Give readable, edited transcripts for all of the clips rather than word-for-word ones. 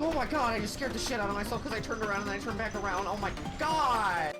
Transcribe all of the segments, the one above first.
Oh my god, I just scared the shit out of myself because I turned around and then I turned back around. Oh my god!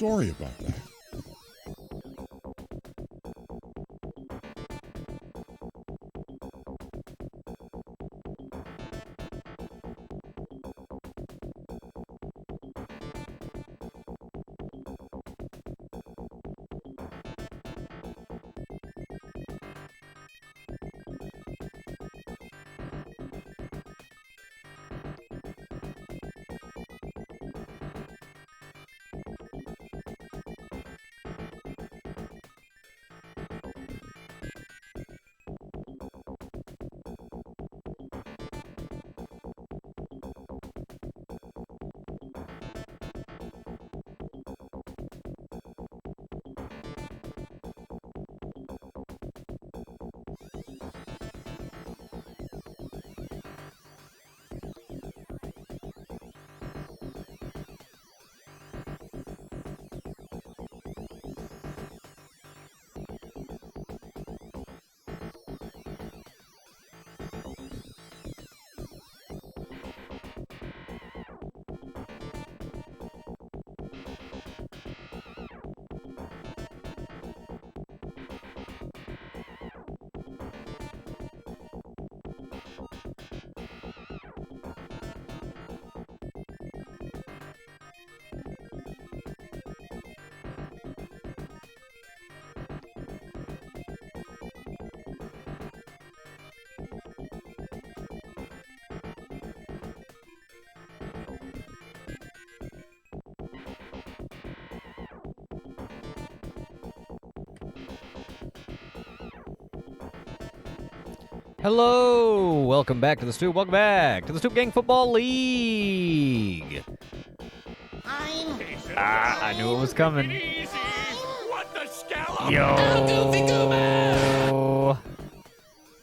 Sorry about that. Hello! Welcome back to the Stoop. Welcome back to the Stoop Gang Football League. I knew it was coming. Yo!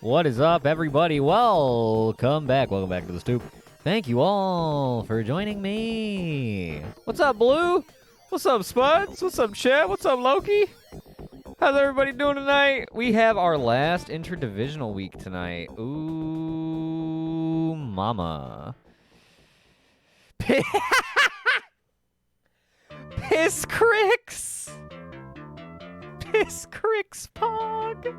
What is up, everybody? Welcome back. Welcome back to the Stoop. Thank you all for joining me. What's up, Blue? What's up, Spuds? What's up, Chet? What's up, Loki? How's everybody doing tonight? We have our last interdivisional week tonight. Ooh, mama. Piss Cricks! Piss Cricks, Pog!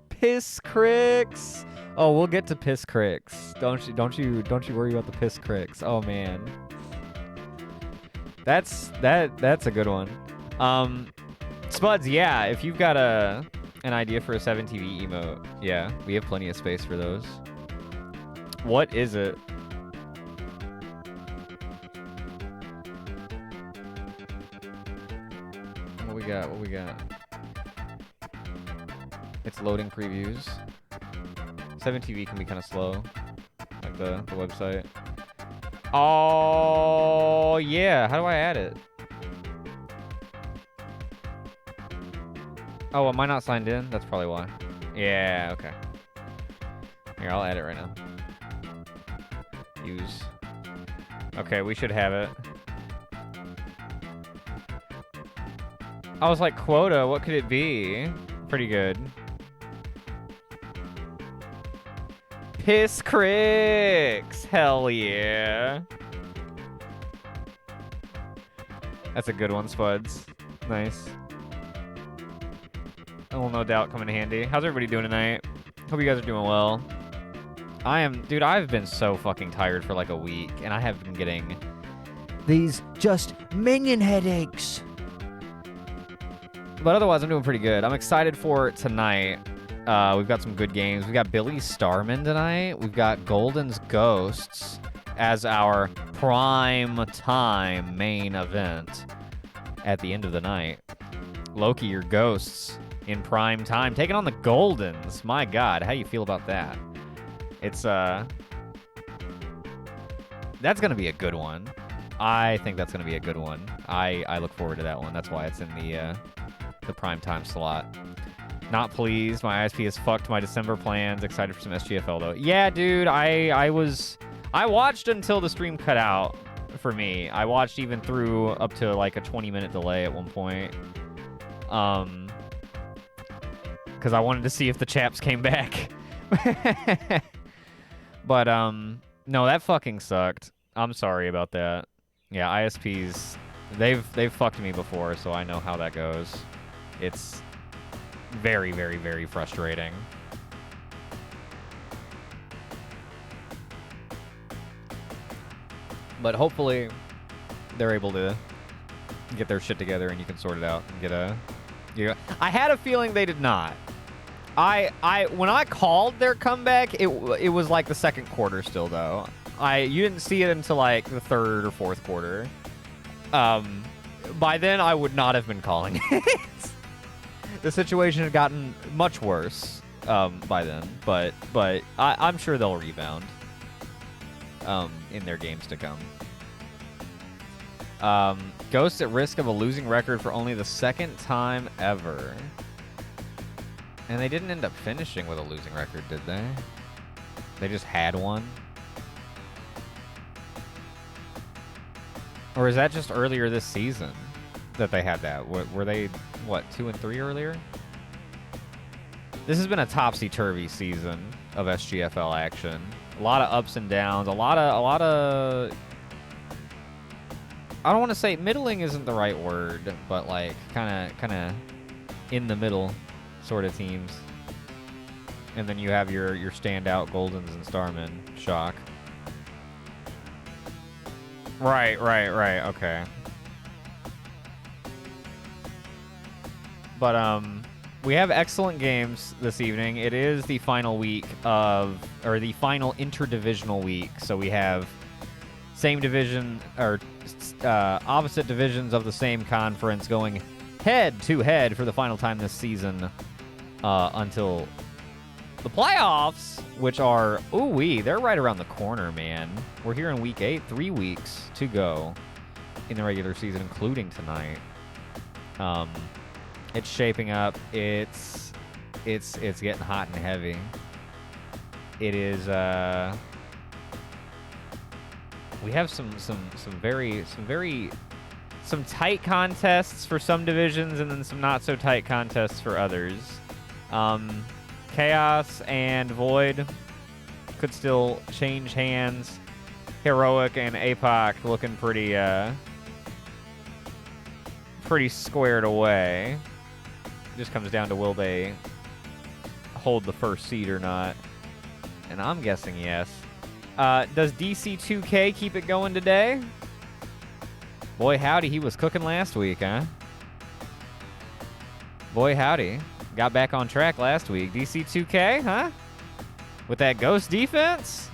Piss Cricks! Oh, we'll get to Piss Cricks. Don't you worry about the Piss Cricks. Oh man. That's a good one. Spuds, yeah, if you've got an idea for a 7TV emote, yeah, we have plenty of space for those. What is it? What we got? What we got? It's loading previews. 7TV can be kind of slow, like the website. Oh, yeah, how do I add it? Oh, am I not signed in? That's probably why. Yeah, okay. Here, I'll add it right now. Use. Okay, we should have it. I was like, quota, what could it be? Pretty good. Piss Cricks! Hell yeah. That's a good one, Spuds. Nice. Will no doubt come in handy. How's everybody doing tonight? Hope you guys are doing well. Dude, I've been so fucking tired for like a week, and I have been getting these just minion headaches. But otherwise, I'm doing pretty good. I'm excited for tonight. We've got some good games. We've got Billy Starman tonight. We've got Golden's Ghosts as our prime time main event at the end of the night. Loki, your Ghosts in prime time, taking on the Goldens. My God, how do you feel about that? It's that's gonna be a good one. I think that's gonna be a good one. I look forward to that one. That's why it's in the prime time slot. Not pleased. My ISP has fucked my December plans. Excited for some SGFL though. Yeah, dude. I watched until the stream cut out for me. I watched even through up to like a 20-minute delay at one point. Because I wanted to see if the chaps came back. But, no, that fucking sucked. I'm sorry about that. Yeah, ISPs, they've fucked me before, so I know how that goes. It's very, very, very frustrating. But hopefully they're able to get their shit together and you can sort it out and get a... Yeah, I had a feeling they did not. When I called their comeback, it was like the second quarter still though. You didn't see it until like the third or fourth quarter. By then I would not have been calling it. The situation had gotten much worse by then, but I'm sure they'll rebound in their games to come. Ghosts at risk of a losing record for only the second time ever. And they didn't end up finishing with a losing record, did they? They just had one? Or is that just earlier this season that they had that? Were they, what, 2-3 earlier? This has been a topsy-turvy season of SGFL action. A lot of ups and downs. A lot of... I don't want to say middling isn't the right word, but like kind of in the middle sort of teams. And then you have your standout Goldens and Starmen. Shock. Right, okay. But we have excellent games this evening. It is the final week of, or the final interdivisional week. So we have same division, or opposite divisions of the same conference going head to head for the final time this season until The playoffs, which are, ooh-wee, they're right around the corner, man. We're here in week 8, 3 weeks to go in the regular season, including tonight. It's shaping up. It's getting hot and heavy. It is, we have some tight contests for some divisions and then some not so tight contests for others. Chaos and Void could still change hands. Heroic and APOC looking pretty squared away. It just comes down to will they hold the first seed or not. And I'm guessing yes. Does DC 2K keep it going today? Boy, howdy, he was cooking last week, huh? Boy, howdy. Got back on track last week. DC 2K, huh? With that ghost defense?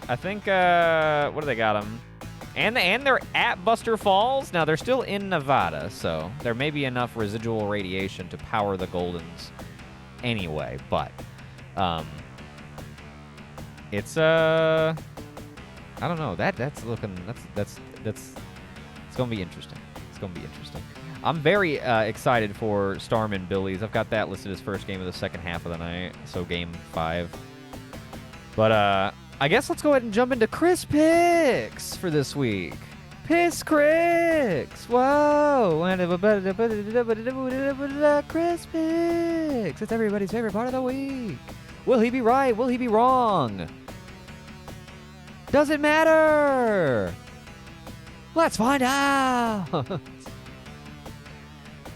I think, what do they got them? And they're at Buster Falls. Now, they're still in Nevada, so there may be enough residual radiation to power the Goldens anyway. But, it's, I don't know. That's looking, that's it's going to be interesting. It's going to be interesting. I'm very excited for Starman Billy's. I've got that listed as first game of the second half of the night, so game 5. But I guess let's go ahead and jump into Chris Picks for this week. Piss Cricks! Whoa! Chris Picks! It's everybody's favorite part of the week. Will he be right? Will he be wrong? Doesn't matter! Let's find out!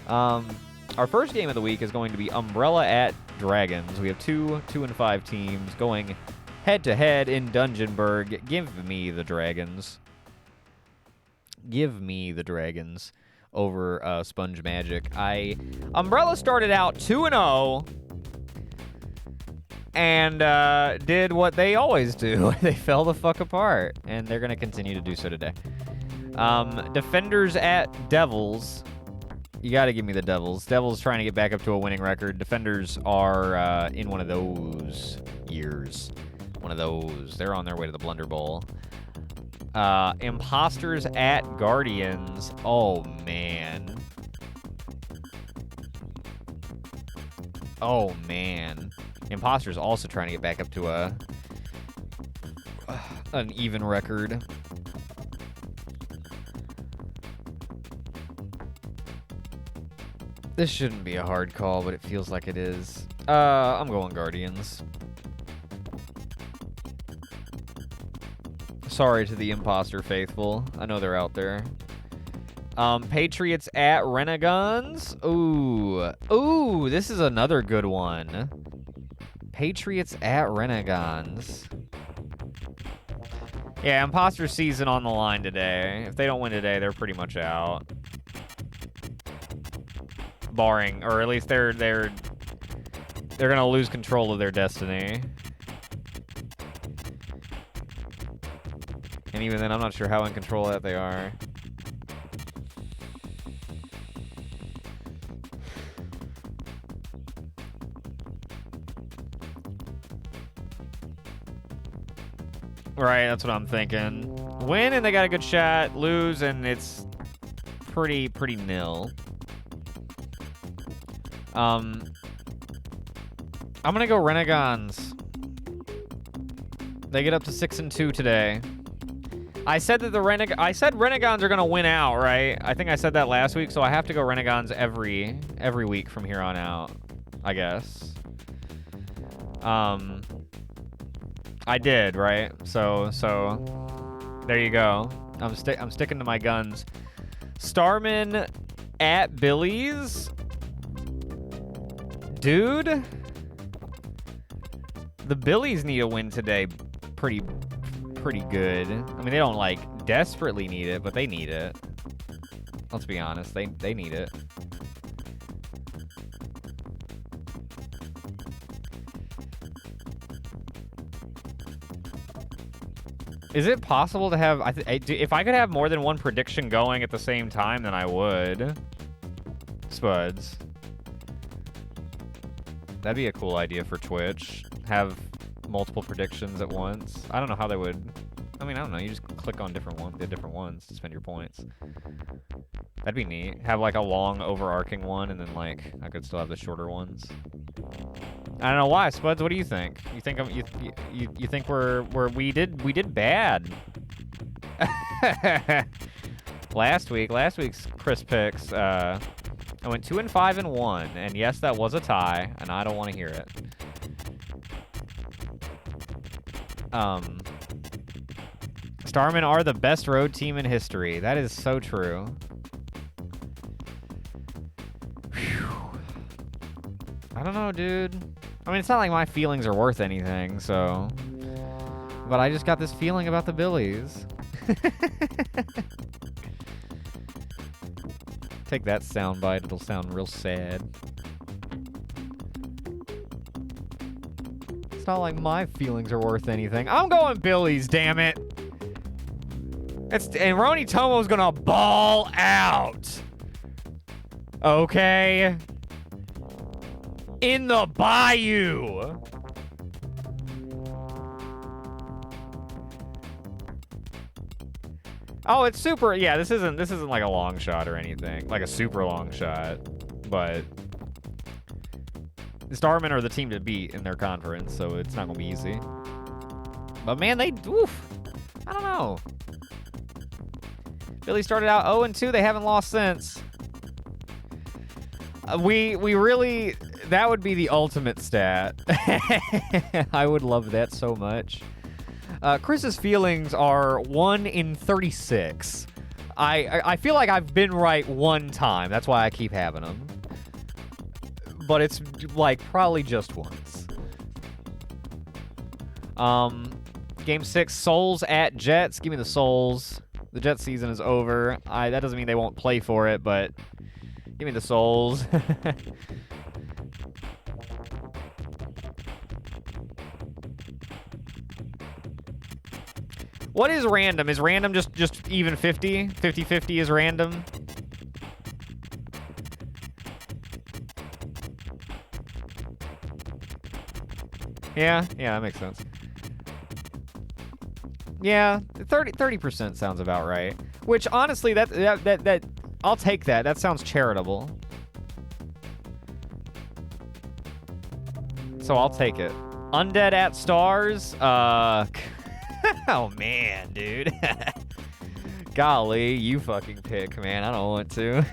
Our first game of the week is going to be Umbrella at Dragons. We have two 2-5 teams going head-to-head in Dungeonburg. Give me the Dragons. Give me the Dragons over Sponge Magic. Umbrella started out 2-0 and did what they always do. They fell the fuck apart, and they're going to continue to do so today. Defenders at Devils. You got to give me the Devils. Devils trying to get back up to a winning record. Defenders are in one of those years. One of those. They're on their way to the Blunder Bowl. Imposters at Guardians. Oh, man. Oh, man. Imposters also trying to get back up to an even record. This shouldn't be a hard call, but it feels like it is. I'm going Guardians. Sorry to the imposter faithful. I know they're out there. Patriots at Renegades. Ooh, this is another good one. Patriots at Renegades. Yeah, imposter season on the line today. If they don't win today, they're pretty much out. Barring, or at least they're gonna lose control of their destiny. And even then, I'm not sure how in control that they are. Right, that's what I'm thinking. Win and they got a good shot. Lose and it's pretty nil. I'm gonna go Renegades. They get up to 6-2 today. I said that I said Renegades are gonna win out, right? I think I said that last week, so I have to go Renegades every week from here on out, I guess. I did, right? So there you go. I'm sticking to my guns. Starman at Billy's. Dude, the Billies need a win today pretty good. I mean, they don't, like, desperately need it, but they need it. Let's be honest. They need it. Is it possible to have... if I could have more than one prediction going at the same time, then I would. Spuds. That'd be a cool idea for Twitch. have multiple predictions at once. I don't know how they would. I mean, I don't know. You just click on the different ones to spend your points. That'd be neat. Have like a long overarching one, and then like I could still have the shorter ones. I don't know why, Spuds. What do you think? You think you think we did bad last week's Chris picks. I went 2-5-1, and yes, that was a tie, and I don't want to hear it. Starmen are the best road team in history. That is so true. Whew. I don't know, dude. I mean, it's not like my feelings are worth anything, so... But I just got this feeling about the Billies. Take that soundbite. It'll sound real sad. It's not like my feelings are worth anything. I'm going Billies, damn it. And Roni Tomo's gonna ball out. Okay? In the bayou. Oh, it's super. Yeah, this isn't like a long shot or anything. Like a super long shot. But the Starmen are the team to beat in their conference, so it's not gonna be easy. But man, oof. I don't know. Billy started out 0-2. They haven't lost since. We really, that would be the ultimate stat. I would love that so much. Chris's feelings are 1 in 36. I feel like I've been right one time. That's why I keep having them. But it's like probably just once. Game 6, Souls at Jets. Give me the Souls. The Jets season is over. That doesn't mean they won't play for it, but give me the Souls. What is random? Is random just even 50? 50-50 is random? Yeah, that makes sense. Yeah, 30% sounds about right. Which honestly, that I'll take that. That sounds charitable. So I'll take it. Undead at Stars. Oh man, dude. Golly, you fucking pick, man. I don't want to.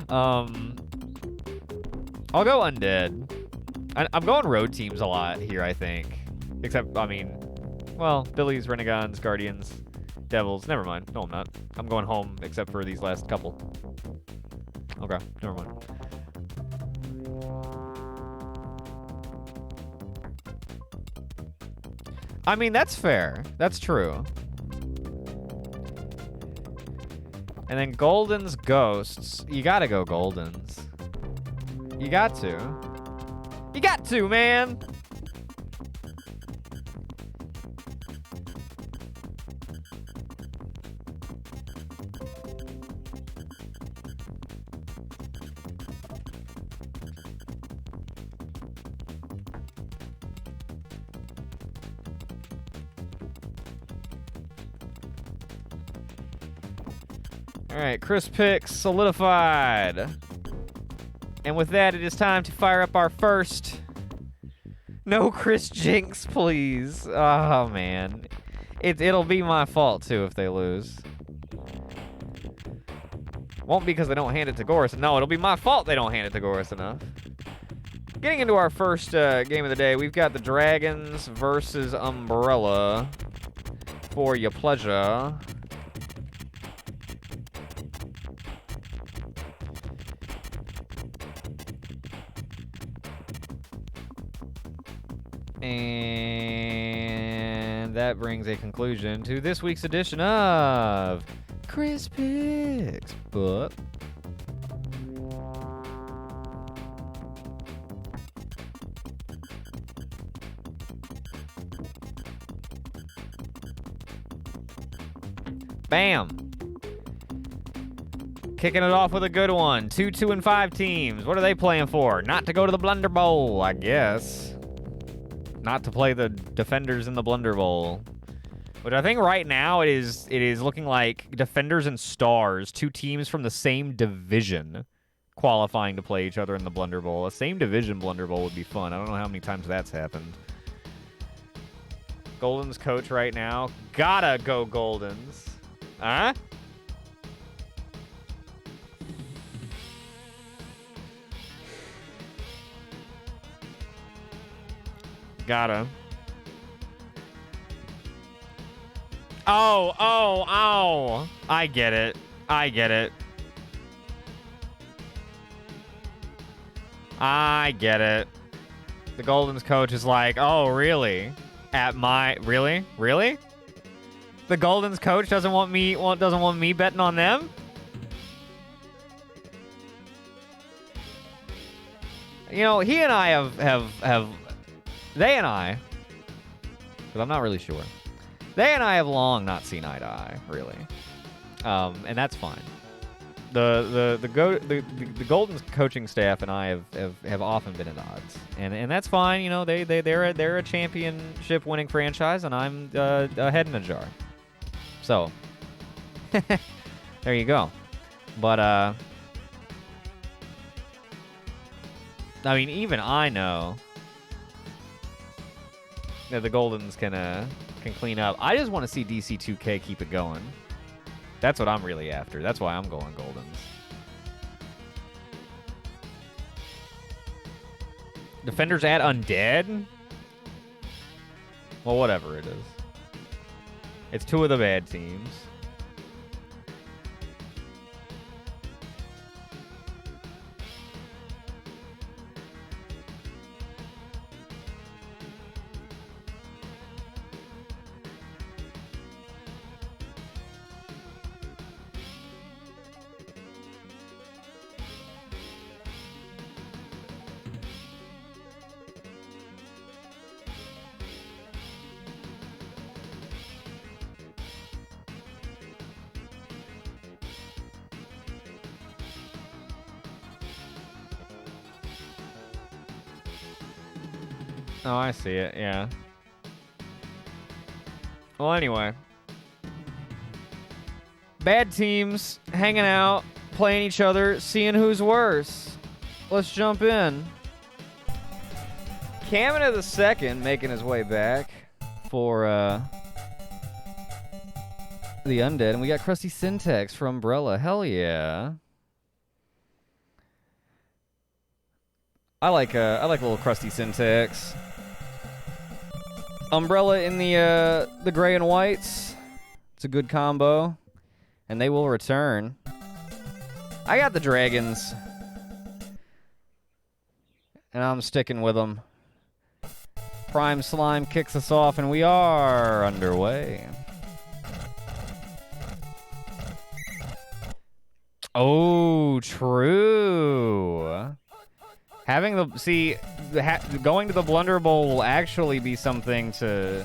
I'll go Undead. I'm going road teams a lot here, I think. Except, I mean, well, Billies, Renegades, Guardians, Devils. Never mind. No, I'm not. I'm going home, except for these last couple. Okay, never mind. I mean, that's fair. That's true. And then Golden's Ghosts. You gotta go Golden's. You got to. You got to, man! Alright, Chris picks solidified. And with that, it is time to fire up our first. No Chris Jinx, please. Oh, man. It'll be my fault, too, if they lose. Won't be because they don't hand it to Goris. No, it'll be my fault they don't hand it to Goris enough. Getting into our first game of the day, we've got the Dragons versus Umbrella for your pleasure. And that brings a conclusion to this week's edition of Chris Picks. But bam. Kicking it off with a good one. 2, 2, and 5 teams. What are they playing for? Not to go to the Blunder Bowl, I guess. Not to play the Defenders in the Blunder Bowl. But I think right now it is looking like Defenders and Stars, 2 teams from the same division, qualifying to play each other in the Blunder Bowl. A same division Blunder Bowl would be fun. I don't know how many times that's happened. Golden's coach right now. Gotta go Goldens. Huh? Gotta. Oh, oh, oh. I get it. I get it. I get it. The Golden's coach is like, oh, really? Really? Really? The Golden's coach doesn't want me betting on them? You know, he and I have they and I, because I'm not really sure. They and I have long not seen eye to eye, really. And that's fine. The Golden's coaching staff and I have often been at odds, and that's fine. You know, they're a championship winning franchise, and I'm a head in a jar. So there you go. But I mean, even I know that the Goldens can clean up. I just want to see DC2K keep it going. That's what I'm really after. That's why I'm going Goldens. Defenders at Undead? Well, whatever it is. It's 2 of the bad teams. Oh, I see it, yeah. Well, anyway. Bad teams hanging out, playing each other, seeing who's worse. Let's jump in. Kamina the second making his way back for the Undead. And we got Krusty Syntax for Umbrella. Hell yeah. I like little Krusty Syntax. Umbrella in the gray and whites. It's a good combo. And they will return. I got the dragons. And I'm sticking with them. Prime Slime kicks us off, and we are underway. Oh, true. Having going to the Blunder Bowl will actually be something to.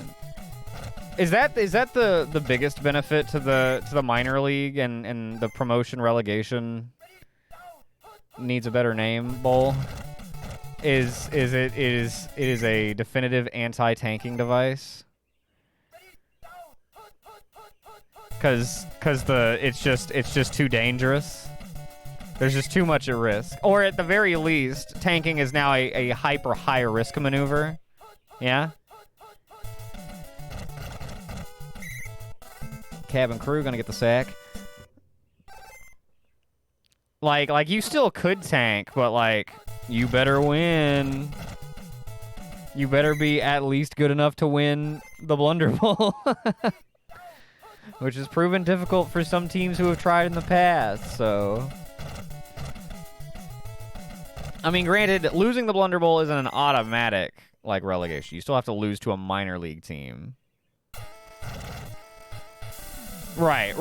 Is that the biggest benefit to the minor league and the promotion relegation needs a better name bowl? It is a definitive anti-tanking device. Cause it's just too dangerous. There's just too much at risk. Or at the very least, tanking is now a hyper high risk maneuver. Yeah? Cabin crew gonna get the sack. Like you still could tank, but like you better win. You better be at least good enough to win the Blunder Bowl. Which has proven difficult for some teams who have tried in the past, so. I mean, granted, losing the Blunder Bowl isn't an automatic, like, relegation. You still have to lose to a minor league team. Right.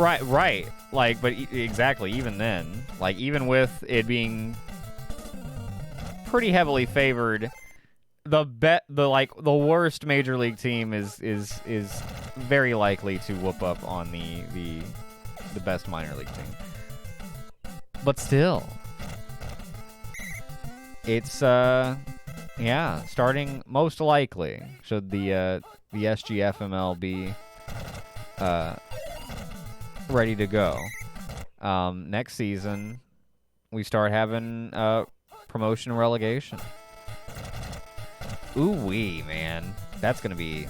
Like, but exactly, even then. Like, even with it being pretty heavily favored, the worst major league team is very likely to whoop up on the best minor league team. But still. It's, yeah, starting most likely, should the SGFML be ready to go. Next season, we start having promotion and relegation. Ooh-wee, man. That's going to be...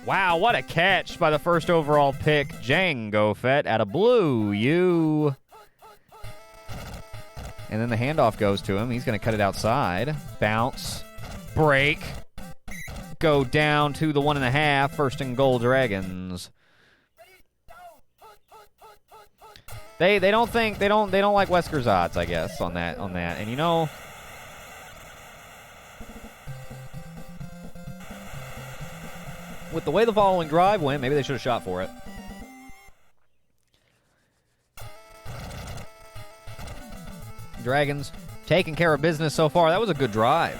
Wow, what a catch by the first overall pick, Django Fett, out of Blue U. And then the handoff goes to him. He's going to cut it outside. Bounce. Break. Go down to the 1.5. First and goal, Dragons. They don't think they don't like Wesker's odds, I guess, on that. And you know, with the way the following drive went, maybe they should have shot for it. Dragons taking care of business so far. That was a good drive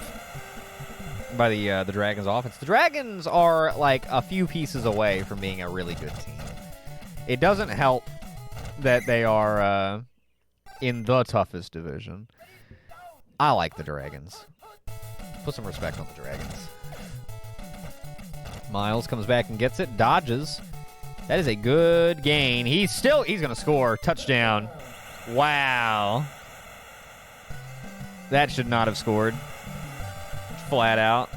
by the Dragons offense. The Dragons are like a few pieces away from being a really good team. It doesn't help that they are in the toughest division. I like the Dragons. Put some respect on the Dragons. Miles comes back and gets it. Dodges. That is a good gain. He's going to score. Touchdown. Wow. That should not have scored. Flat out.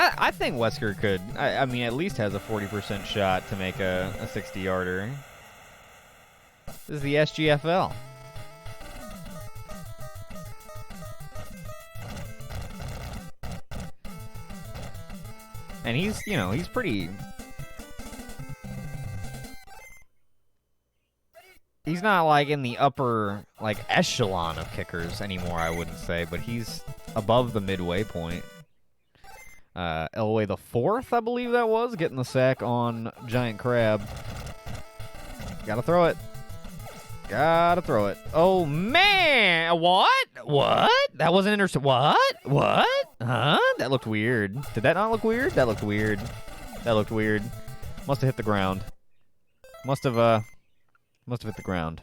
I think Wesker could, I mean, at least has a 40% shot to make a 60-yarder. This is the SGFL. And he's, you know, he's pretty... He's not, like, in the upper, like, echelon of kickers anymore, I wouldn't say, but he's above the midway point. Elway the 4th, I believe that was, getting the sack on Giant Crab. Gotta throw it. Gotta throw it. Oh, man! What? What? That wasn't interesting. What? What? Huh? That looked weird. Did that not look weird? That looked weird. That looked weird. Must have hit the ground. Must have hit the ground.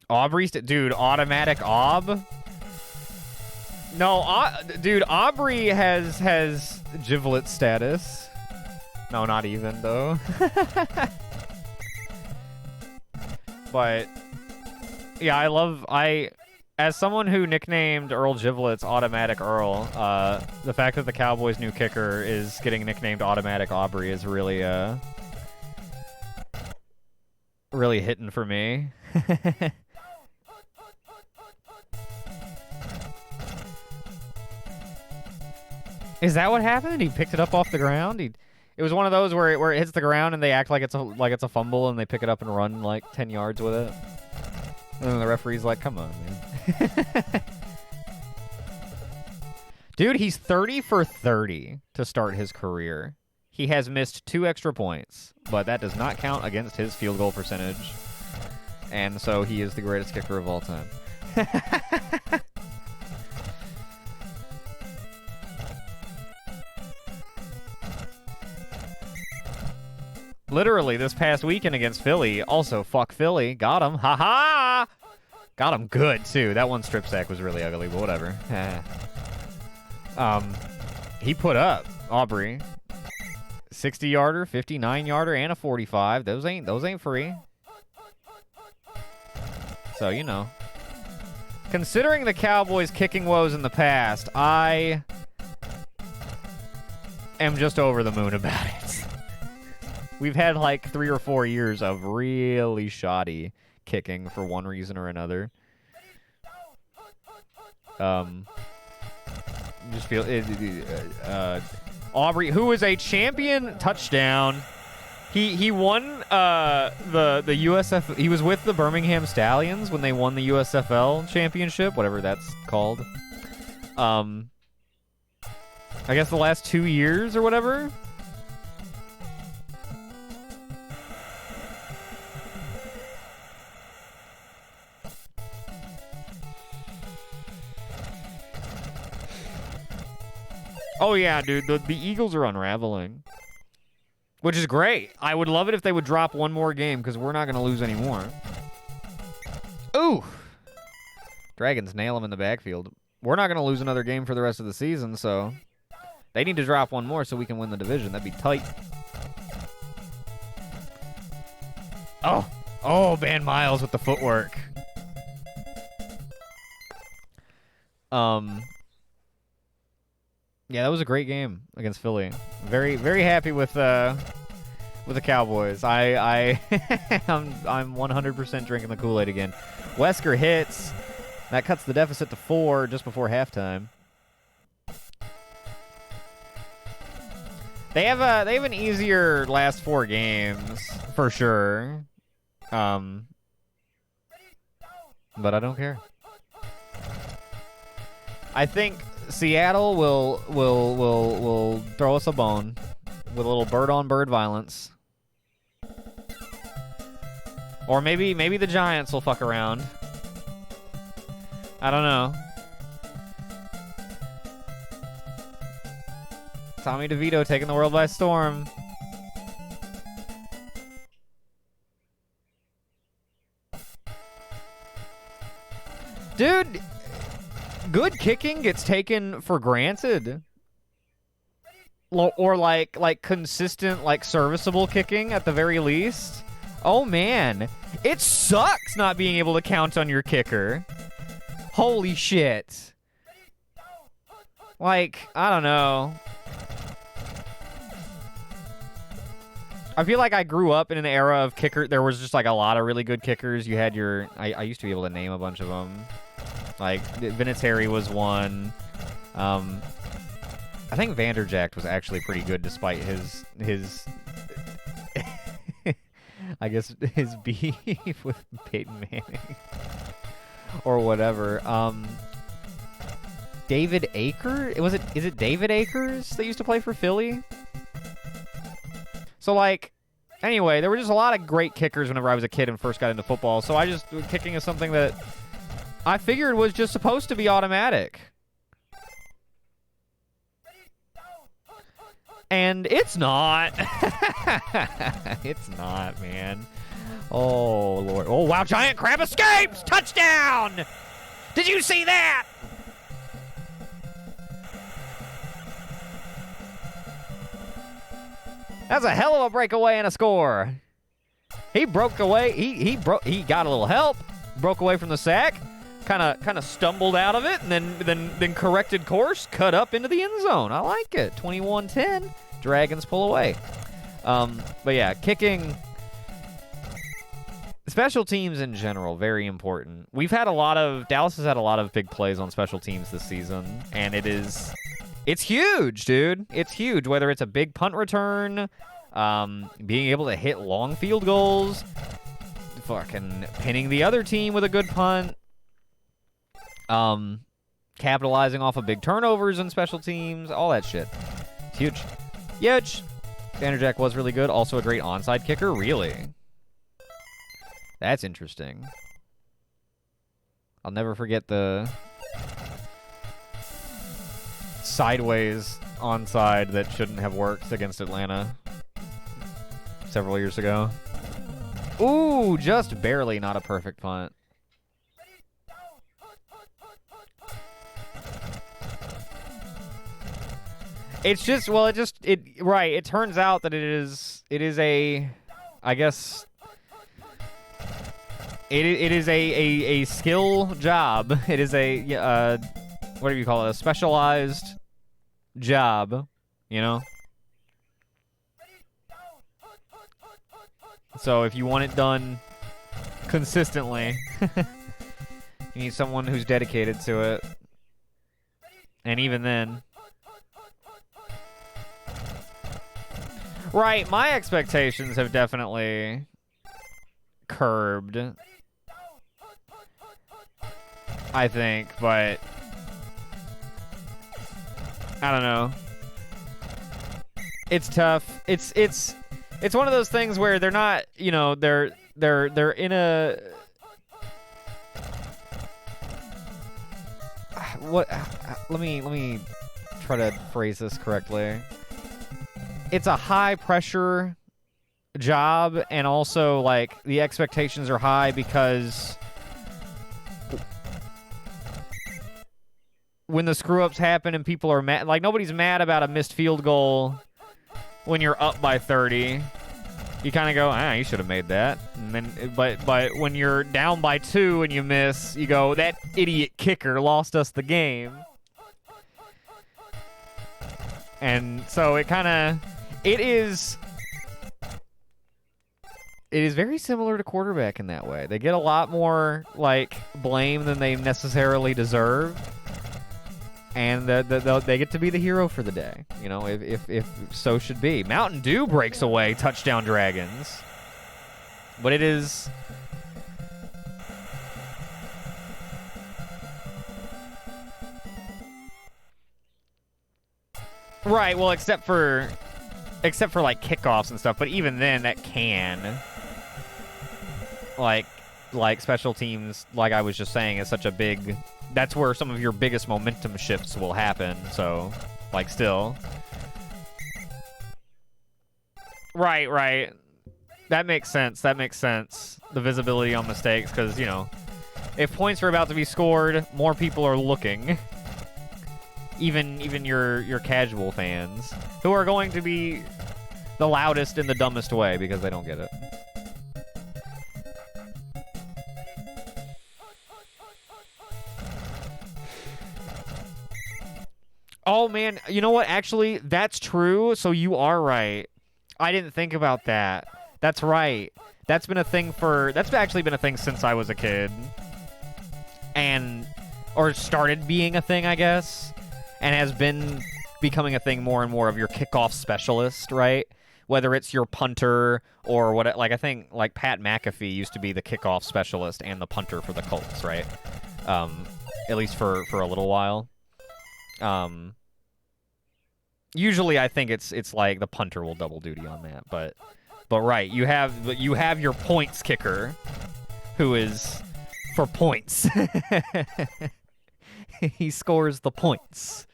Aubrey's... Dude, automatic Aub? No, dude, Aubrey has Giblet status. No, not even, though. But, yeah, as someone who nicknamed Earl Giblets Automatic Earl, the fact that the Cowboys' new kicker is getting nicknamed Automatic Aubrey is really, really hitting for me. Is that what happened? He picked it up off the ground? It was one of those where it hits the ground and they act like it's a fumble and they pick it up and run like 10 yards with it. And then the referee's like, come on, man. Dude, he's 30 for 30 to start his career. He has missed 2 extra points, but that does not count against his field goal percentage. And so he is the greatest kicker of all time. Literally, this past weekend against Philly, also fuck Philly. Got him. Ha-ha! Got him good, too. That one strip sack was really ugly, but whatever. He put up, Aubrey. 60-yarder, 59-yarder, and a 45. Those ain't free. So, you know. Considering the Cowboys' kicking woes in the past, I am just over the moon about it. We've had like 3 or 4 years of really shoddy kicking for one reason or another. Just feel Aubrey, who is a champion, touchdown. He won the USF. He was with the Birmingham Stallions when they won the USFL championship, whatever that's called. I guess the last 2 years or whatever. Oh, yeah, dude. The Eagles are unraveling. Which is great. I would love it if they would drop one more game because we're not going to lose any more. Ooh. Dragons nail them in the backfield. We're not going to lose another game for the rest of the season, so they need to drop one more so we can win the division. That'd be tight. Oh. Oh, Van Miles with the footwork. Yeah, that was a great game against Philly. Very, very happy with the Cowboys. I'm 100% drinking the Kool-Aid again. Wesker hits. That cuts the deficit to 4 just before halftime. They have an easier last 4 games for sure. But I don't care. I think Seattle will throw us a bone with a little bird-on-bird violence. Or maybe the Giants will fuck around. I don't know. Tommy DeVito taking the world by storm. Dude, good kicking gets taken for granted. Or like consistent, like serviceable kicking at the very least. Oh man, it sucks not being able to count on your kicker. Holy shit. Like, I don't know. I feel like I grew up in an era of kicker. There was just like a lot of really good kickers. You had your, I used to be able to name a bunch of them. Like, Vinatieri was one. I think Vanderjagt was actually pretty good despite his I guess his beef with Peyton Manning or whatever. David Aker? Is it David Akers that used to play for Philly? So like, anyway, there were just a lot of great kickers whenever I was a kid and first got into football. So kicking is something that I figured was just supposed to be automatic. And it's not. It's not, man. Oh, Lord. Oh, wow. Giant crab escapes. Touchdown. Did you see that? That's a hell of a breakaway and a score. He broke away. He got a little help. Broke away from the sack. Kind of stumbled out of it, and then corrected course, cut up into the end zone. I like it. 21-10. Dragons pull away. But yeah, kicking, special teams in general, very important. Dallas has had a lot of big plays on special teams this season, and it's huge, dude. It's huge. Whether it's a big punt return, being able to hit long field goals, fucking pinning the other team with a good punt. Capitalizing off of big turnovers in special teams, all that shit. It's huge. Huge. Vanderjagt was really good. Also a great onside kicker. Really? That's interesting. I'll never forget the sideways onside that shouldn't have worked against Atlanta several years ago. Ooh, just barely not a perfect punt. It's just, well, it turns out that it is a, I guess, it is a skill job. It is a, what do you call it, a specialized job, you know? So if you want it done consistently, you need someone who's dedicated to it. And even then... Right, my expectations have definitely curbed, I think, but I don't know. It's tough. It's one of those things where they're not, you know, they're in a let me try to phrase this correctly. It's a high pressure job, and also like the expectations are high because when the screw ups happen and people are mad, like nobody's mad about a missed field goal when you're up by 30. You kind of go, you should have made that. And then, but when you're down by 2 and you miss, you go, that idiot kicker lost us the game. And so it is very similar to quarterback in that way. They get a lot more like blame than they necessarily deserve. And they get to be the hero for the day, you know, if so should be. Mountain Dew breaks away, touchdown Dragons. But it is... Right, well, except for like kickoffs and stuff, but even then that can... Like special teams, like I was just saying, is such a big... That's where some of your biggest momentum shifts will happen, so, like, still. Right. That makes sense. The visibility on mistakes, because, you know, if points are about to be scored, more people are looking. Even your casual fans, who are going to be the loudest in the dumbest way because they don't get it. Oh, man, you know what? Actually, that's true, so you are right. I didn't think about that. That's right. That's actually been a thing since I was a kid. Or started being a thing, I guess. And has been becoming a thing more and more of your kickoff specialist, right? Whether it's your punter or what, like I think like Pat McAfee used to be the kickoff specialist and the punter for the Colts, right? At least for a little while. Usually I think it's like the punter will double duty on that, but right, you have your points kicker, who is for points. He scores the points.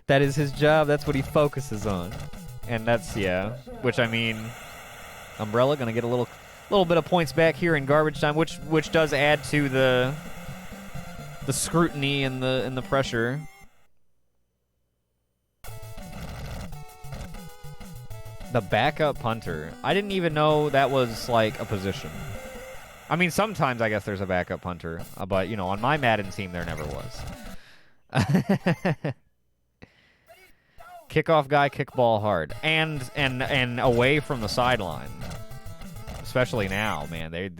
That is his job. That's what he focuses on, and that's which I mean, Umbrella gonna get a little bit of points back here in garbage time, which does add to the scrutiny and the pressure. The backup punter. I didn't even know that was, like, a position. I mean, sometimes I guess there's a backup punter, but, you know, on my Madden team, there never was. Kickoff guy, kick ball hard. And away from the sideline. Especially now, man. They're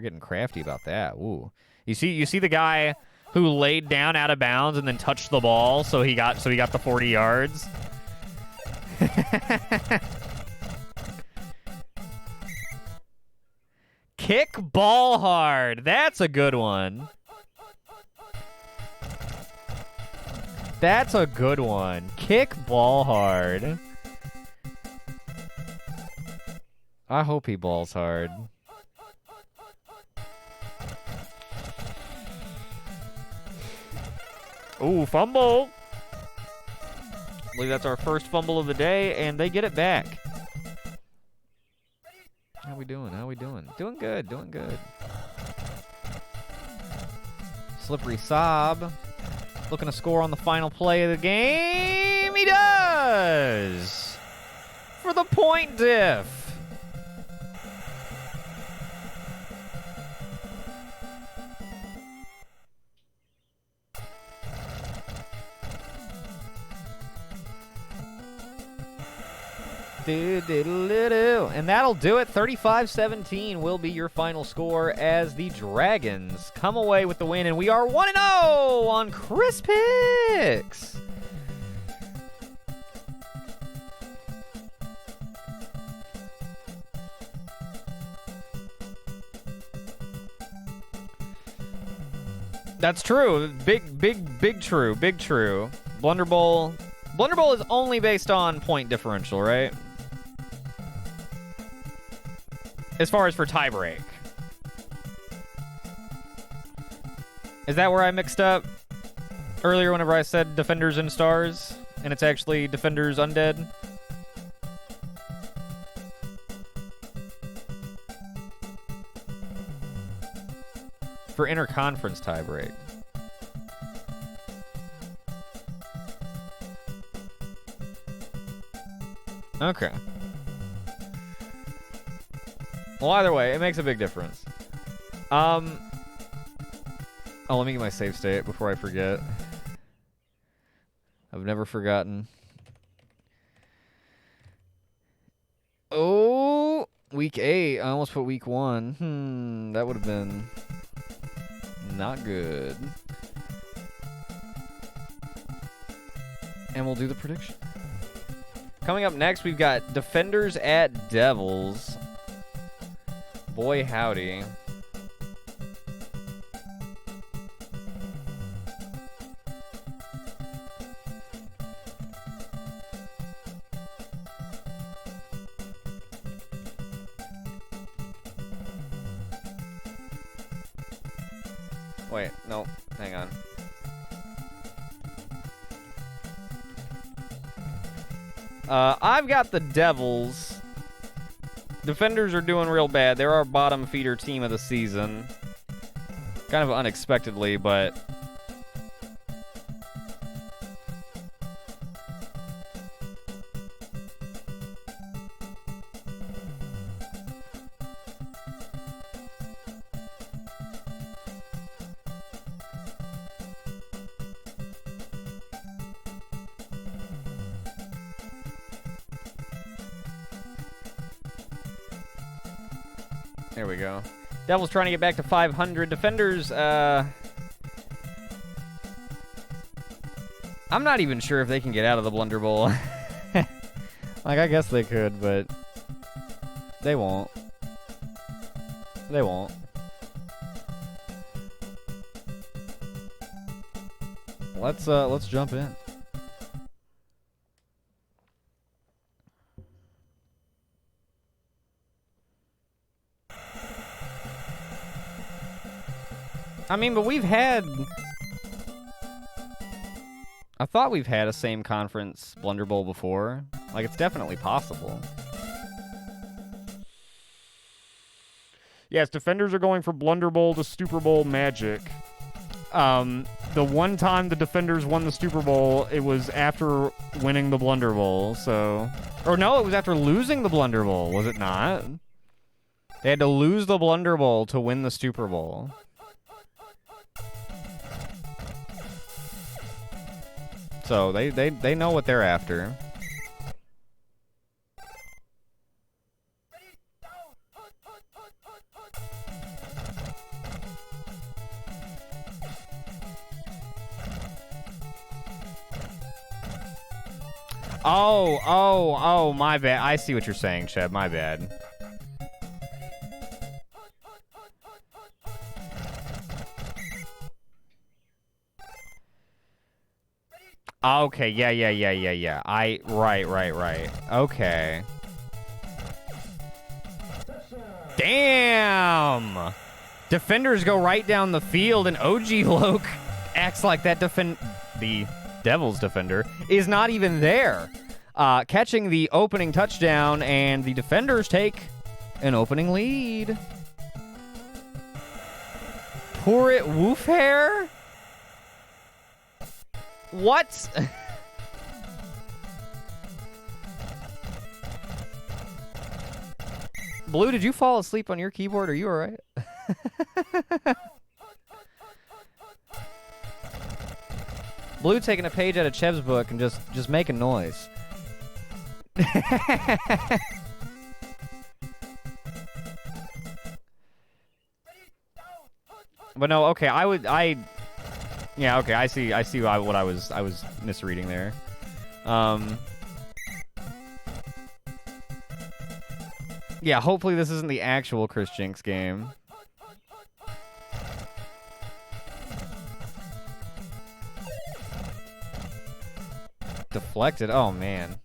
getting crafty about that. Ooh. You see the guy who laid down out of bounds and then touched the ball, so he got the 40 yards? Kick ball hard. That's a good one. That's a good one. Kick ball hard. I hope he balls hard. Ooh, fumble. I believe that's our first fumble of the day, and they get it back. How we doing? Doing good. Slippery Sob. Looking to score on the final play of the game. He does! For the point diff. And that'll do it. 35-17 will be your final score as the Dragons come away with the win, and we are 1-0 on Chris Picks. That's true. Big true. Blunder Bowl is only based on point differential, right? As far as for tiebreak. Is that where I mixed up earlier whenever I said defenders and stars? and it's actually Defenders Undead. For interconference tiebreak. Okay. Well, either way, it makes a big difference. Oh, let me get my save state before I forget. I've never forgotten. Oh, week 8. I almost put week 1. That would have been not good. And we'll do the prediction. Coming up next, we've got Defenders at Devils. Boy, howdy. Wait, no, hang on. I've got the Devils. Defenders are doing real bad. They're our bottom feeder team of the season. Kind of unexpectedly, but... There we go. Devils trying to get back to 500. Defenders, I'm not even sure if they can get out of the Blunder Bowl. Like, I guess they could, but they won't. They won't. Let's jump in. I mean, but we've had... I thought we've had a same conference Blunder Bowl before. Like, it's definitely possible. Yes, Defenders are going for Blunder Bowl to Super Bowl magic. The one time the Defenders won the Super Bowl, it was after winning the Blunder Bowl, so... Or no, it was after losing the Blunder Bowl, was it not? They had to lose the Blunder Bowl to win the Super Bowl. So they know what they're after. Oh, my bad. I see what you're saying, Cheb. My bad. Okay, yeah. Right. Okay. Damn! Defenders go right down the field, and OG Loke acts like that the Devils defender is not even there. Catching the opening touchdown, and the Defenders take an opening lead. Pour it woof hair? What? Blue, did you fall asleep on your keyboard? Are you alright? Blue taking a page out of Cheb's book and just making noise. But no, okay, yeah, okay, I see what I was misreading there. Yeah, hopefully this isn't the actual Chris Jinx game. Deflected, oh man.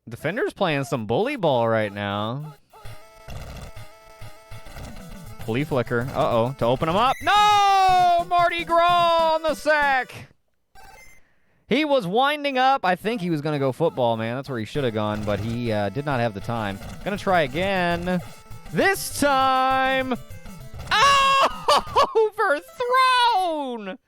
Defender's playing some bully ball right now. Flea flicker. Uh-oh. To open him up. No! Mardi Gras on the sack! He was winding up. I think he was going to go football, man. That's where he should have gone, but he did not have the time. Going to try again. This time. Overthrown!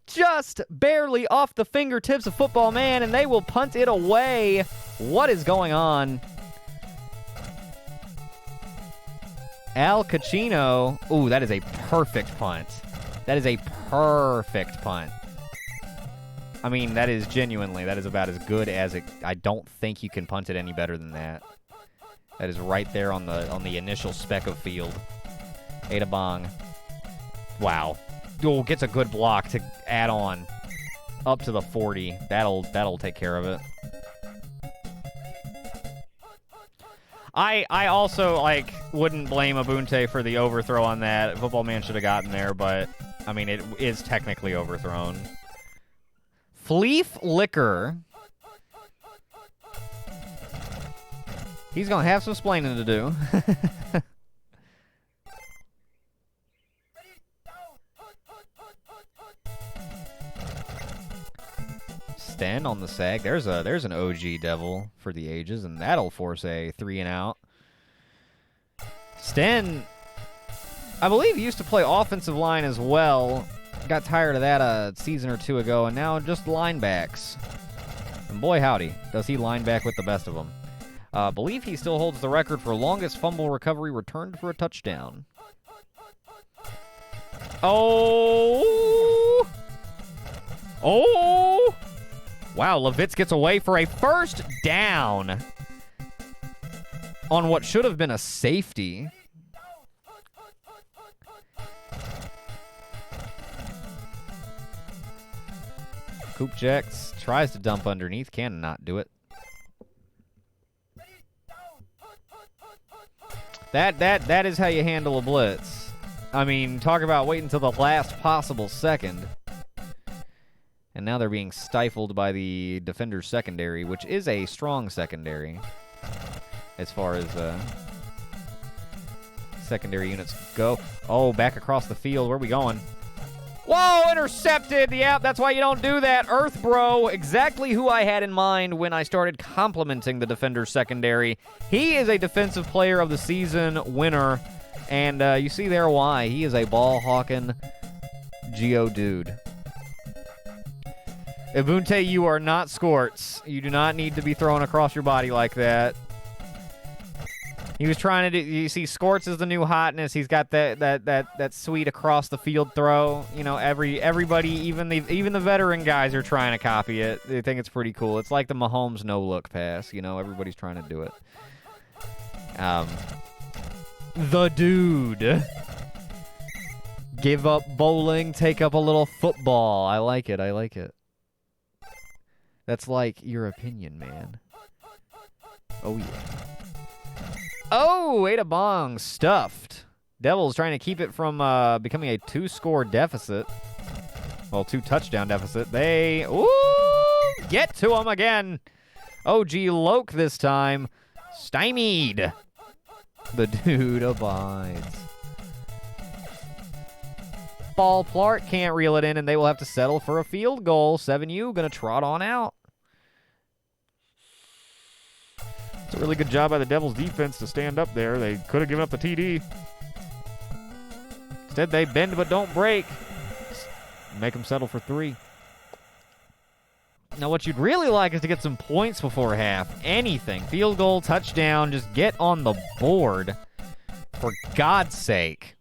Just barely off the fingertips of Football Man, and they will punt it away. What is going on? Al Cacino. Ooh, that is a perfect punt. That is a perfect punt. I mean, that is genuinely, that is about as good as it. I don't think you can punt it any better than that. That is right there on the initial speck of field. Ada Bong. Wow. Oh, gets a good block to add on up to the 40. That'll take care of it. I also, like, wouldn't blame Abunte for the overthrow on that. Football Man should have gotten there, but, I mean, it is technically overthrown. Fleef Liquor. He's going to have some splaining to do. Sten on the sag. There's an OG Devil for the ages, and that'll force a 3 and out. Sten, I believe, used to play offensive line as well. Got tired of that a season or two ago, and now just linebacks. And boy, howdy, does he line back with the best of them. Believe he still holds the record for longest fumble recovery returned for a touchdown. Oh! Oh! Wow, Levitz gets away for a first down on what should have been a safety. Kupchaks tries to dump underneath, cannot do it. That is how you handle a blitz. I mean, talk about waiting until the last possible second. And now they're being stifled by the defender's secondary, which is a strong secondary as far as secondary units go. Oh, back across the field. Where are we going? Whoa, intercepted. Yep, that's why you don't do that. Earth Bro, exactly who I had in mind when I started complimenting the defender's secondary. He is a Defensive Player of the Season winner, and you see there why. He is a ball-hawking Geo-dude. Ubuntu, you are not Scorts. You do not need to be thrown across your body like that. He was trying to do. You see, Scorts is the new hotness. He's got that sweet across the field throw. You know, everybody, even the veteran guys are trying to copy it. They think it's pretty cool. It's like the Mahomes no look pass. You know, everybody's trying to do it. The dude. Give up bowling, take up a little football. I like it. I like it. That's like your opinion, man. Oh, yeah. Oh, Ada Bong stuffed. Devils trying to keep it from becoming a 2-score deficit. Well, 2-touchdown deficit. They, get to him again. OG Loke this time. Stymied. The dude abides. Ball Plart can't reel it in, and they will have to settle for a field goal. 7U gonna trot on out. It's a really good job by the Devils defense to stand up there. They could have given up the TD. Instead, they bend but don't break. Make them settle for 3. Now, what you'd really like is to get some points before half. Anything. Field goal, touchdown. Just get on the board. For God's sake.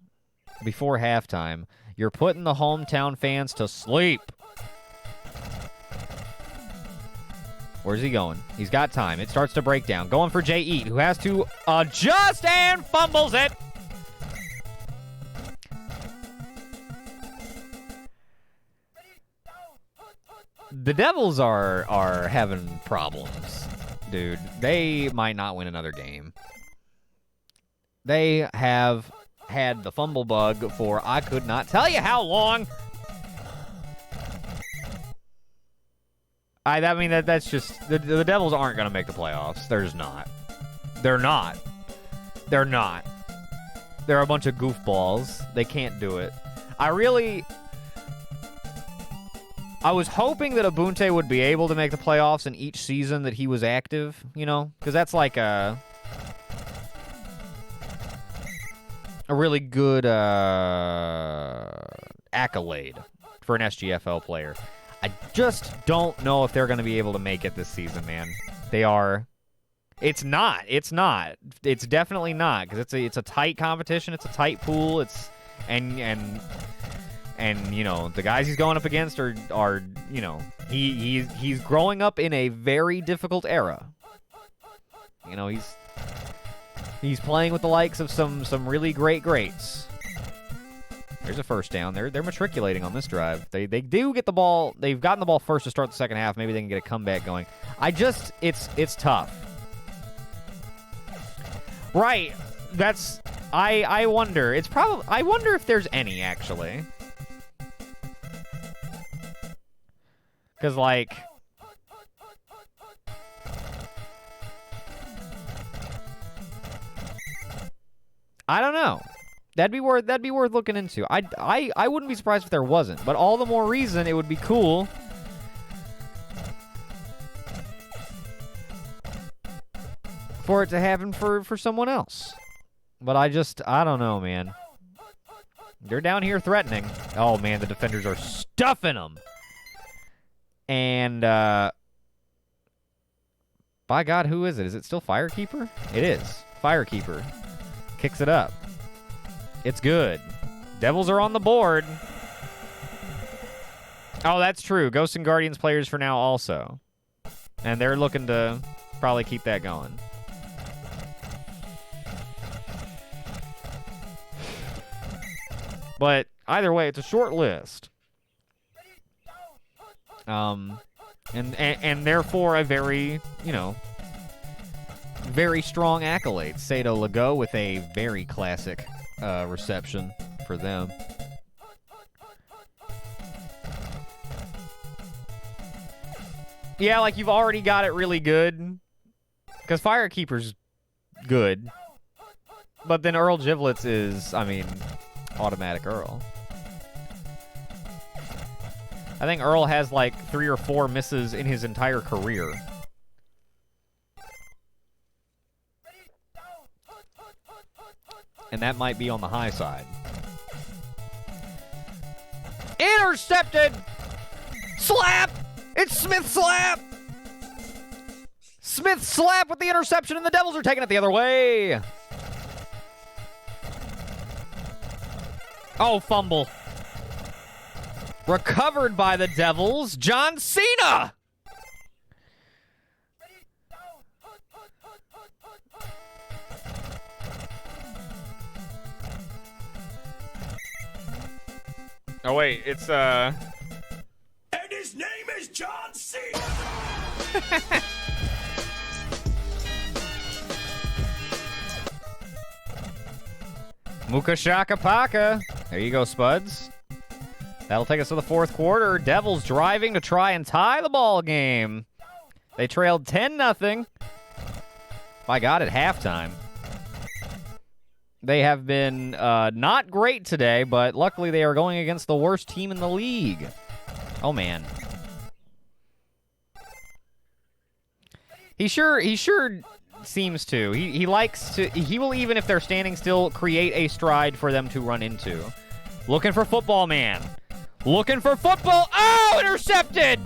Before halftime. You're putting the hometown fans to sleep. Where's he going? He's got time. It starts to break down. Going for J.E., who has to adjust and fumbles it. The Devils are having problems, dude. They might not win another game. They have had the fumble bug for I could not tell you how long. I mean, that's just... The Devils aren't going to make the playoffs. They're just not. They're not. They're not. They're a bunch of goofballs. They can't do it. I really... I was hoping that Abunte would be able to make the playoffs in each season that he was active, you know? Because that's like a really good accolade for an SGFL player. I just don't know if they're going to be able to make it this season, man. They are... It's not. It's not. It's definitely not, because it's a tight competition. It's a tight pool. It's... And you know, the guys he's going up against are you know, he's growing up in a very difficult era. You know, he's playing with the likes of some really greats. There's a first down. They're matriculating on this drive. They do get the ball. They've gotten the ball first to start the second half. Maybe they can get a comeback going. It's tough. Right. That's I wonder. I wonder if there's any actually. Because, like, I don't know. That'd be worth looking into. I wouldn't be surprised if there wasn't, but all the more reason it would be cool for it to happen for someone else. But I don't know, man. They're down here threatening. Oh, man, the defenders are stuffing them. And, by God, who is it? Is it still Firekeeper? It is. Firekeeper. Kicks it up. It's good. Devils are on the board. Oh, that's true. Ghosts and Guardians players for now also. And they're looking to probably keep that going. But either way, it's a short list. And therefore a very, you know, very strong accolade. Sato Legault with a very classic reception for them. Yeah, like you've already got it really good. Because Firekeeper's good. But then Earl Giblets is, I mean, automatic Earl. I think Earl has like 3 or 4 misses in his entire career. And that might be on the high side. Intercepted! Slap! It's Smith Slap! Smith Slap with the interception, and the Devils are taking it the other way. Oh, fumble. Recovered by the Devils, John Cena! Oh, wait, it's, And his name is John Cena! Muka Shaka Paka. There you go, Spuds. That'll take us to the fourth quarter. Devils driving to try and tie the ball game. They trailed 10-0. By God, at halftime. They have been not great today, but luckily they are going against the worst team in the league. Oh, man. He sure seems to. He likes to. He will, even if they're standing still, create a stride for them to run into. Looking for football, man. Looking for football. Oh, intercepted!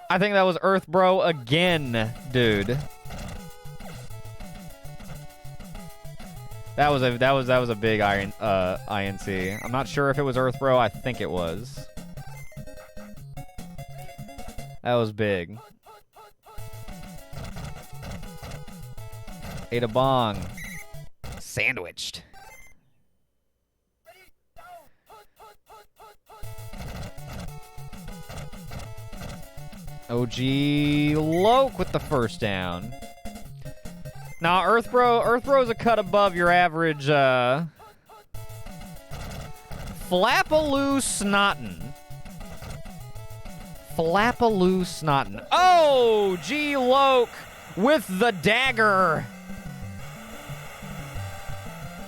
I think that was Earth Bro again, dude. That was a big INC. I'm not sure if it was Earth Bro. I think it was. That was big. Ate a bong. Sandwiched. OG Loke with the first down. Now, Earth Bro's a cut above your average, Flappaloo Snotton. Flappaloo Snotton. Oh, G. Loke with the dagger.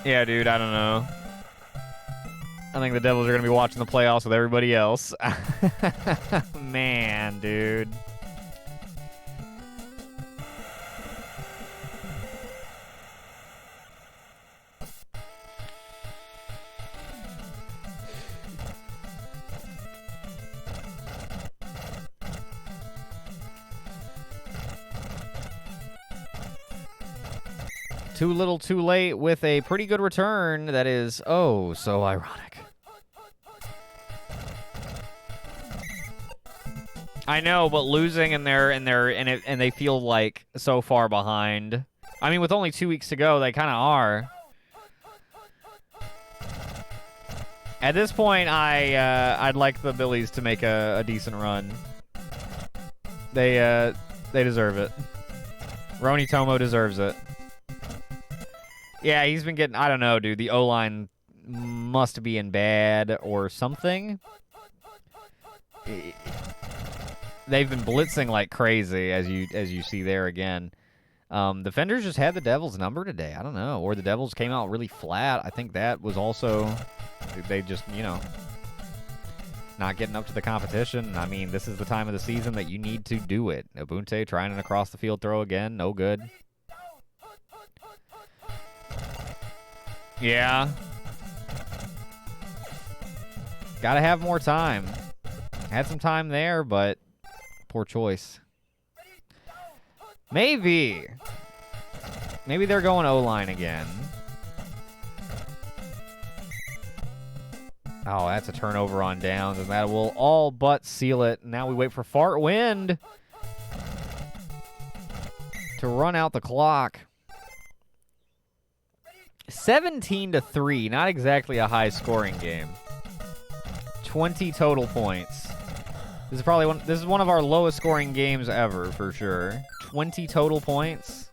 Yeah, dude, I don't know. I think the Devils are going to be watching the playoffs with everybody else. Man, dude. Too little, too late with a pretty good return that is, oh, so ironic. I know, but losing and they feel like so far behind. I mean, with only 2 weeks to go, they kind of are. At this point, I'd like the Billies to make a decent run. They deserve it. Roni Tomo deserves it. Yeah, he's been getting, I don't know, dude. The O-line must be in bad or something. They've been blitzing like crazy, as you see there again. Defenders just had the Devils' number today. I don't know. Or the Devils came out really flat. I think that was also, they just, you know, not getting up to the competition. I mean, this is the time of the season that you need to do it. Ubuntu trying an across-the-field throw again. No good. Yeah. Gotta have more time. Had some time there, but poor choice. Maybe. Maybe they're going O-line again. Oh, that's a turnover on downs, and that will all but seal it. Now we wait for Fart Wind to run out the clock. 17-3, not exactly a high-scoring game. 20 total points. This is one of our lowest-scoring games ever, for sure. 20 total points.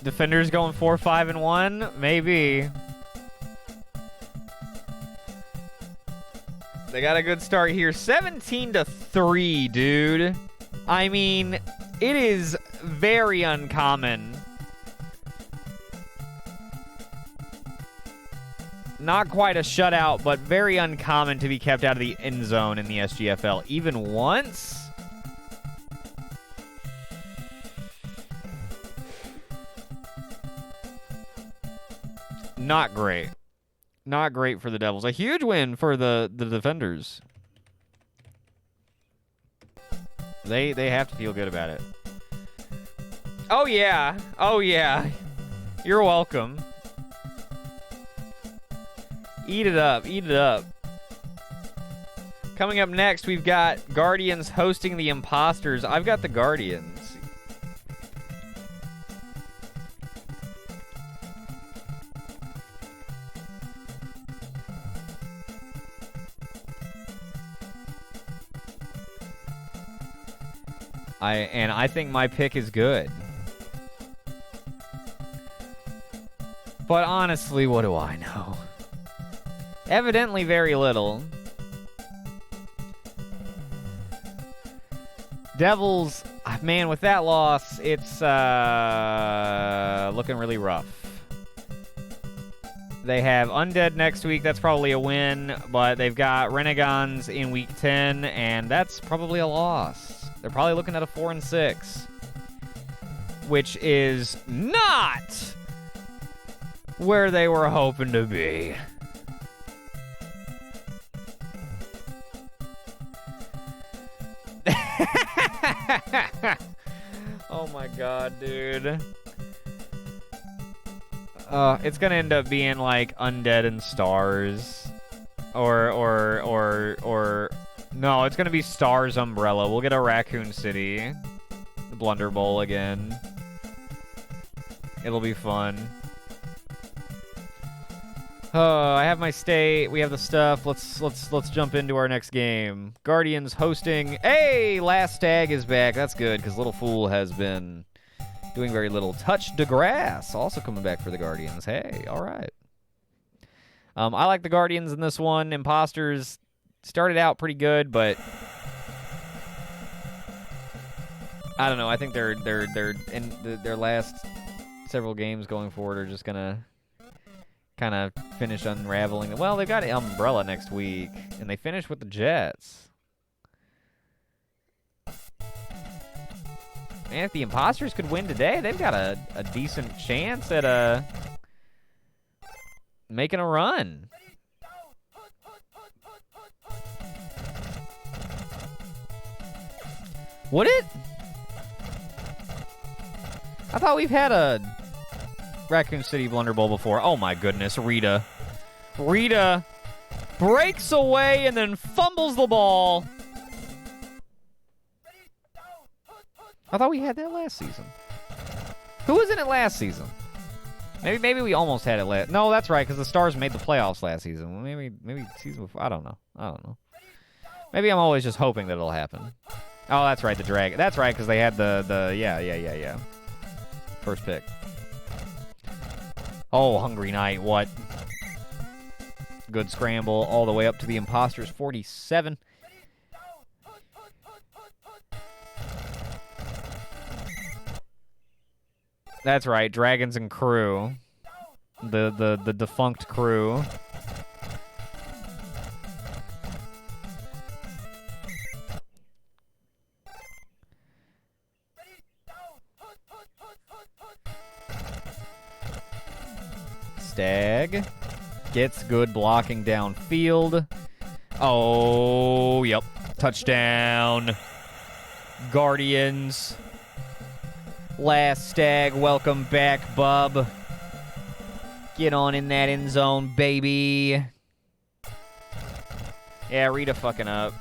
Defenders going 4-5-1, maybe. They got a good start here. 17-3, dude. I mean, it is very uncommon. Not quite a shutout, but very uncommon to be kept out of the end zone in the SGFL. Even once? Not great. Not great for the Devils. A huge win for the defenders. They have to feel good about it. Oh, yeah. Oh, yeah. You're welcome. Eat it up. Eat it up. Coming up next, we've got Guardians hosting the Imposters. I've got the Guardians. I think my pick is good. But honestly, what do I know? Evidently very little. Devils, man, with that loss, it's looking really rough. They have Undead next week. That's probably a win. But they've got Renegons in week 10, and that's probably a loss. They're probably looking at a 4-6, which is not where they were hoping to be. Oh my god, dude. It's gonna end up being like Undead and Stars. Or no, it's gonna be Stars Umbrella. We'll get a Raccoon City. The Blunder Bowl again. It'll be fun. I have my state. We have the stuff. Let's jump into our next game. Guardians hosting. Hey, Last Stag is back. That's good because Little Fool has been doing very little. Touch DeGrasse also coming back for the Guardians. Hey, all right. I like the Guardians in this one. Imposters started out pretty good, but I don't know. I think they're in their last several games going forward are just gonna kind of finish unraveling. Well, they've got Umbrella next week, and they finish with the Jets. Man, if the Imposters could win today, they've got a decent chance at making a run. Would it? I thought we've had a Raccoon City Blunder Bowl before. Oh my goodness, Rita. Rita breaks away and then fumbles the ball. I thought we had that last season. Who was in it last season? Maybe we almost had it last. No, that's right, because the Stars made the playoffs last season. Well, maybe season before. I don't know. Maybe I'm always just hoping that it'll happen. Oh, that's right, the Dragon. That's right, because they had the yeah. First pick. Oh, Hungry Night, what? Good scramble all the way up to the Imposters, 47. That's right, Dragons and Crew. The defunct crew. Stag gets good blocking downfield. Oh, yep. Touchdown. Guardians. Last Stag, welcome back, bub. Get on in that end zone, baby. Yeah, Rita fucking up.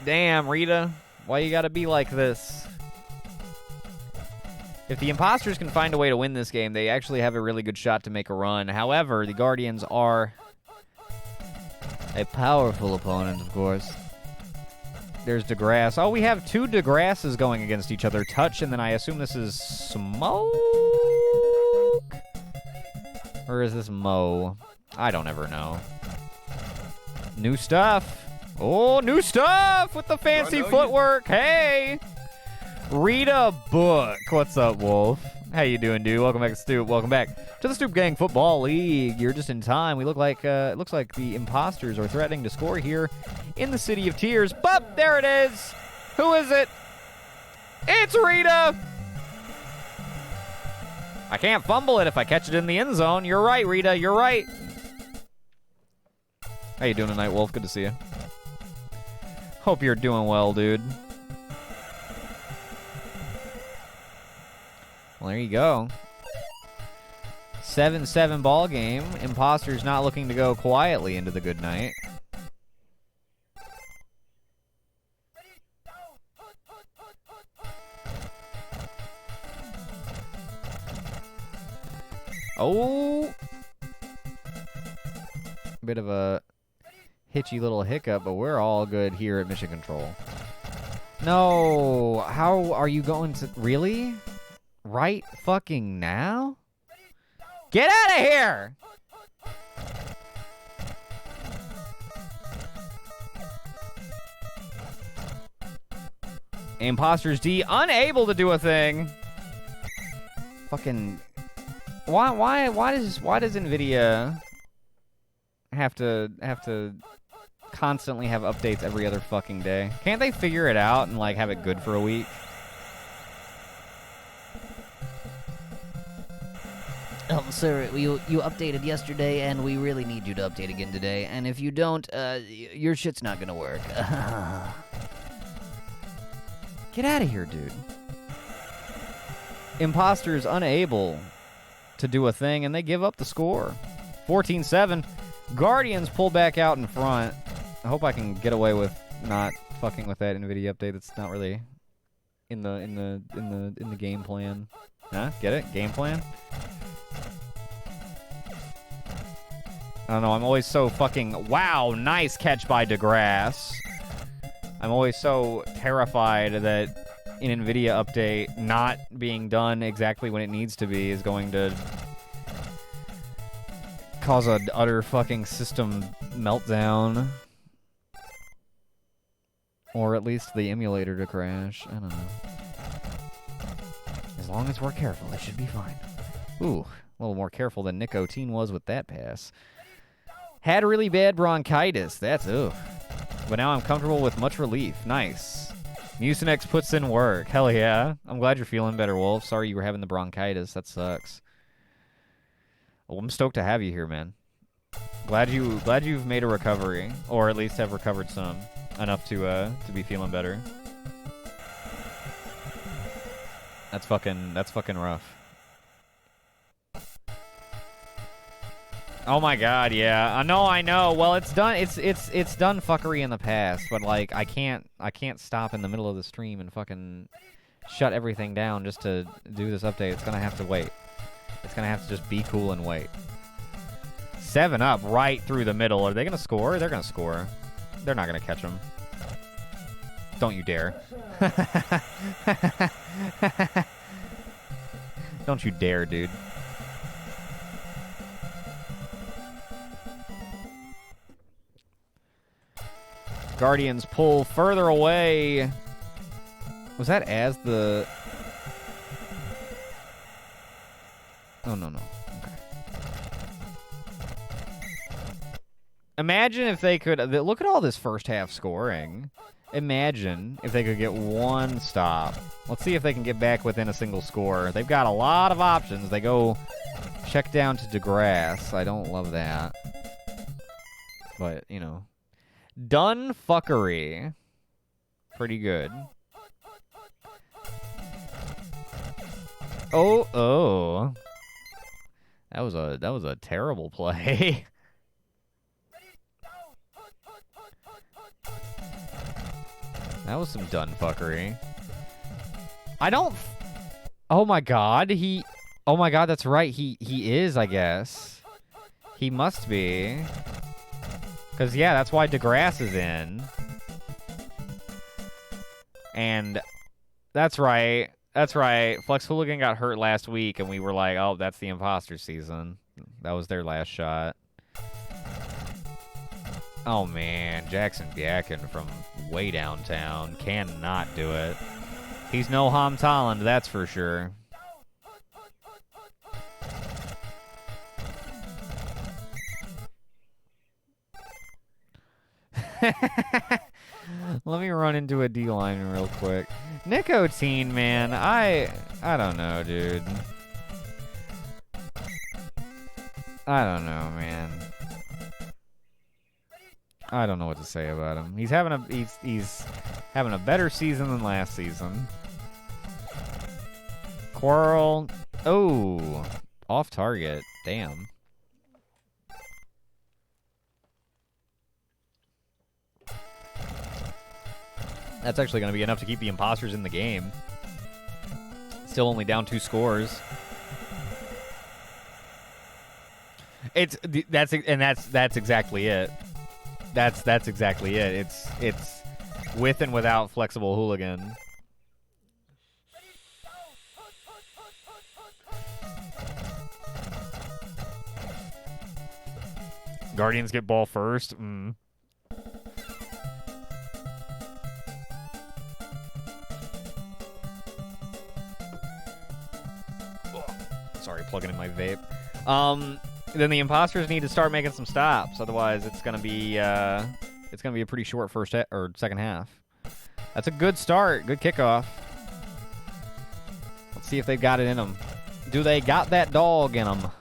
Damn, Rita. Why you gotta be like this? If the Imposters can find a way to win this game, they actually have a really good shot to make a run. However, the Guardians are a powerful opponent, of course. There's DeGrasse. Oh, we have two DeGrasses going against each other. Touch, and then I assume this is Smoke? Or is this Mo? I don't ever know. New stuff. Oh, new stuff with the fancy footwork. Hey! Rita Book. What's up, Wolf? How you doing, dude? Welcome back to Stoop. Welcome back to the Stoop Gang Football League. You're just in time. We look like it looks like the Imposters are threatening to score here in the City of Tears. But there it is. Who is it? It's Rita. I can't fumble it if I catch it in the end zone. You're right, Rita. You're right. How you doing tonight, Wolf? Good to see you. Hope you're doing well, dude. Well, there you go. 7-7 ball game. Imposters not looking to go quietly into the good night. Oh! Bit of a hitchy little hiccup, but we're all good here at Mission Control. No! How are you going to... Really? Right fucking now? Get out of here! Imposters D unable to do a thing. Fucking why does Nvidia have to constantly have updates every other fucking day? Can't they figure it out and like have it good for a week? Sir, you updated yesterday, and we really need you to update again today. And if you don't, your shit's not gonna work. Get out of here, dude. Imposters unable to do a thing, and they give up the score. 14-7. Guardians pull back out in front. I hope I can get away with not fucking with that Nvidia update. That's not really in the game plan. Huh? Get it? Game plan? I don't know, I'm always so fucking... Wow, nice catch by DeGrasse. I'm always so terrified that an NVIDIA update not being done exactly when it needs to be is going to cause an utter fucking system meltdown. Or at least the emulator to crash. I don't know. As long as we're careful, it should be fine. Ooh, a little more careful than Wk.8 was with that pass. Had really bad bronchitis. That's, ugh. But now I'm comfortable with much relief. Nice. Mucinex puts in work. Hell yeah. I'm glad you're feeling better, Wolf. Sorry you were having the bronchitis. That sucks. Well, I'm stoked to have you here, man. Glad you've made a recovery, or at least have recovered some, enough to be feeling better. That's fucking rough. Oh my god, yeah. I know. Well, it's done. It's done fuckery in the past, but like I can't stop in the middle of the stream and fucking shut everything down just to do this update. It's gonna have to wait. It's gonna have to just be cool and wait. 7 up right through the middle. Are they gonna score? They're gonna score. They're not gonna catch them. Don't you dare. Don't you dare, dude. Guardians pull further away. Was that as the... Oh, no. Okay. Imagine if they could... Look at all this first half scoring. Imagine if they could get one stop. Let's see if they can get back within a single score. They've got a lot of options. They go check down to DeGrasse. I don't love that. But, you know. Done fuckery. Pretty good. Oh. That was a terrible play. That was some done fuckery. I don't... Oh my god, Oh my god, that's right. He is, I guess. He must be. Because, yeah, that's why DeGrasse is in. And that's right. That's right. Flex Hooligan got hurt last week, and we were like, oh, that's the imposter season. That was their last shot. Oh, man. Jackson Biakin from way downtown cannot do it. He's no Ham Tolland, that's for sure. Let me run into a D-line real quick. Wk.8, man, I don't know, dude. I don't know, man. I don't know what to say about him. He's having a better season than last season. Quarrel. Oh, off target. Damn. That's actually going to be enough to keep the imposters in the game. Still only down 2 scores. That's exactly it. That's exactly it. It's with and without Flexible Hooligan. Guardians get ball first. Sorry, plugging in my vape. Then the imposters need to start making some stops, otherwise it's gonna be a pretty short second half. That's a good start, good kickoff. Let's see if they've got it in them. Do they got that dog in them?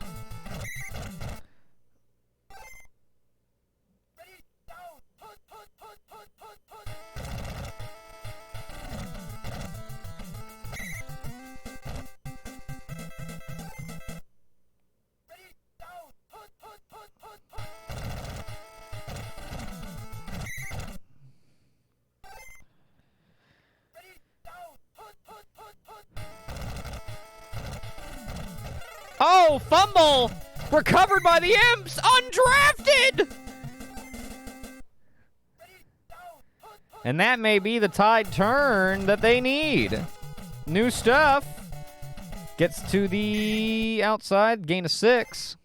Oh, fumble! Recovered by the Imps! Undrafted! And that may be the tide turn that they need. New stuff. Gets to the outside, gain of 6.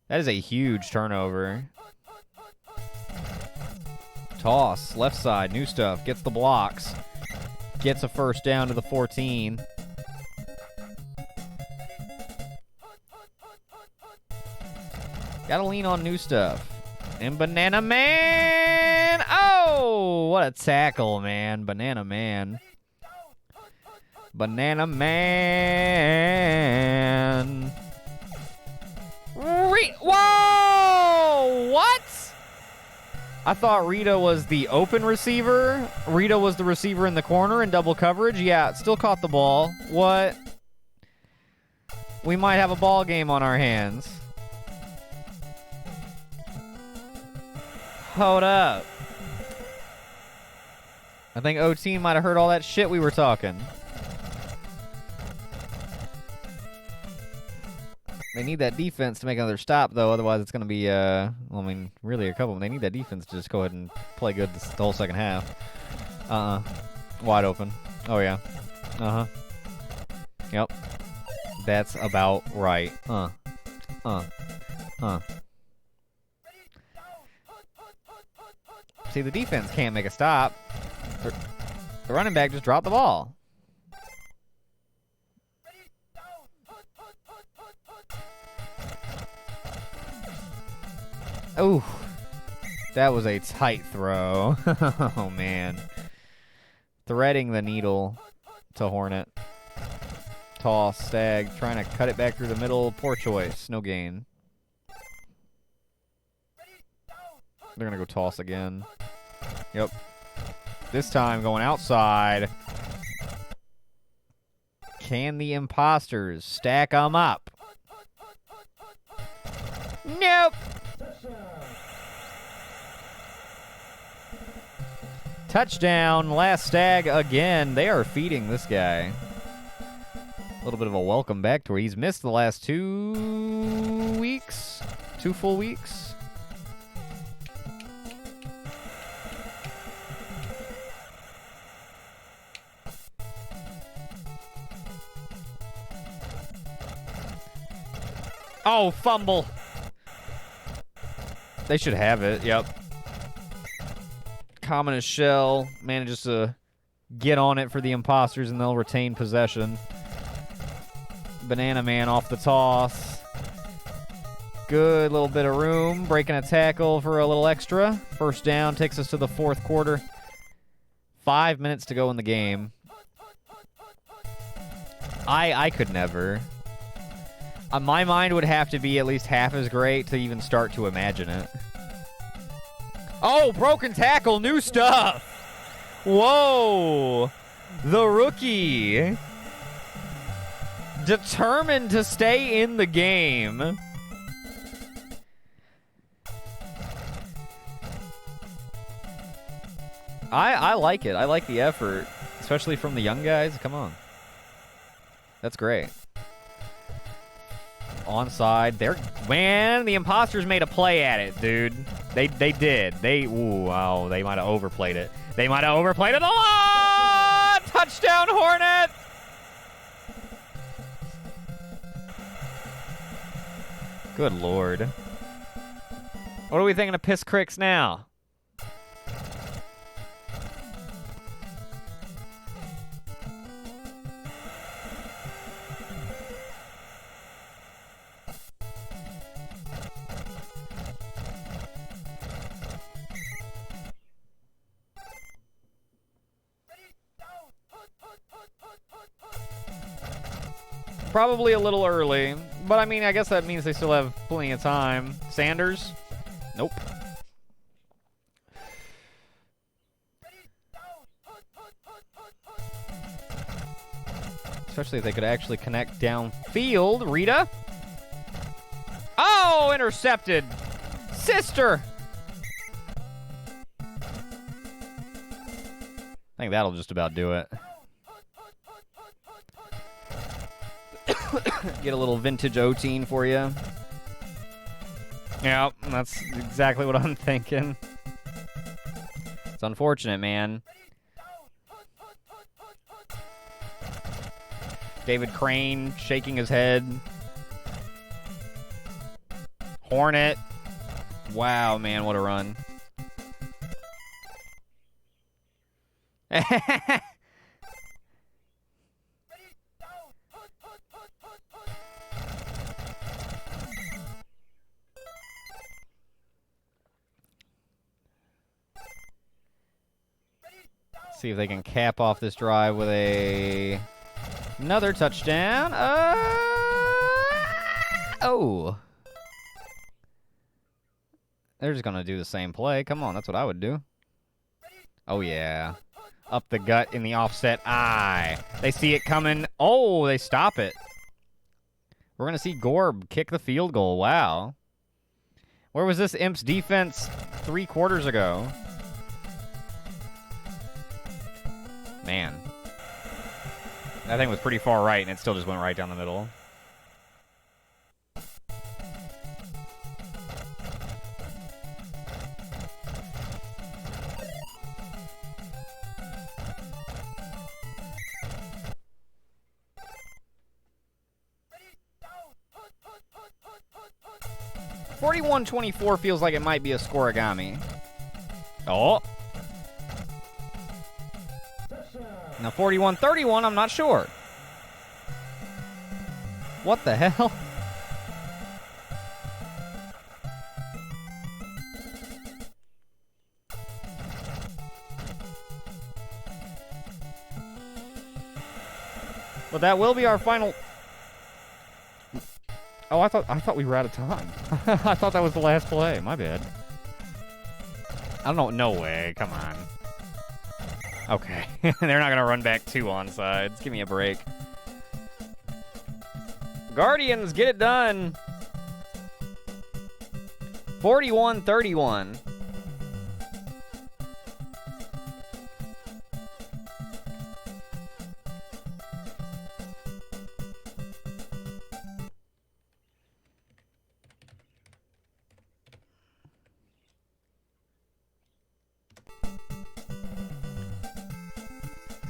That is a huge turnover. Toss, left side, new stuff, gets the blocks. Gets a first down to the 14. Gotta lean on new stuff. And Banana Man! Oh, what a tackle, man. Banana Man. Banana Man. Whoa! What? I thought Rita was the open receiver. Rita was the receiver in the corner in double coverage. Yeah, still caught the ball. What? We might have a ball game on our hands. Hold up. I think OT might have heard all that shit we were talking. They need that defense to make another stop, though. Otherwise, it's going to be, well, I mean, really a couple of them. They need that defense to just go ahead and play good the whole second half. Wide open. Oh, yeah. Yep. That's about right. See, the defense can't make a stop. The running back just dropped the ball. Ooh, that was a tight throw. Oh, man. Threading the needle to Hornet. Toss, Stag, trying to cut it back through the middle. Poor choice. No gain. They're going to go toss again. Yep. This time going outside. Can the imposters stack them up? Nope. Touchdown. Last Stag again. They are feeding this guy. A little bit of a welcome back to where he's missed the last 2 weeks. 2 full weeks. Oh, fumble. They should have it. Yep. Common Shell manages to get on it for the imposters, and they'll retain possession. Banana Man off the toss. Good little bit of room. Breaking a tackle for a little extra. First down takes us to the fourth quarter. 5 minutes to go in the game. I could never. My mind would have to be at least half as great to even start to imagine it. Oh, broken tackle, new stuff. Whoa. The rookie. Determined to stay in the game. I like it. I like the effort, especially from the young guys. Come on. That's great. Onside. Man, the imposters made a play at it, dude. They did. Wow, they might have overplayed it. They might have overplayed it a lot! Touchdown, Hornet! Good Lord. What are we thinking of Piss Cricks now? Probably a little early, but I mean, I guess that means they still have plenty of time. Sanders? Nope. Especially if they could actually connect downfield. Rita? Oh, intercepted. Sister! I think that'll just about do it. Get a little vintage O-teen for you. Yeah, that's exactly what I'm thinking. It's unfortunate, man. David Crane shaking his head. Hornet. Wow, man, what a run. See if they can cap off this drive with another touchdown. Oh. They're just going to do the same play. Come on, that's what I would do. Oh, yeah. Up the gut in the offset eye. They see it coming. Oh, they stop it. We're going to see Gorb kick the field goal. Wow. Where was this Imps defense 3 quarters ago? Man. That thing was pretty far right, and it still just went right down the middle. (41-24) feels like it might be a scoregami. Oh. Now 41-31, I'm not sure. What the hell? But that will be our final. Oh, I thought we were out of time. I thought that was the last play. My bad. I don't know. No way. Come on. Okay. They're not going to run back 2 onside. Give me a break. Guardians, get it done. 41-31.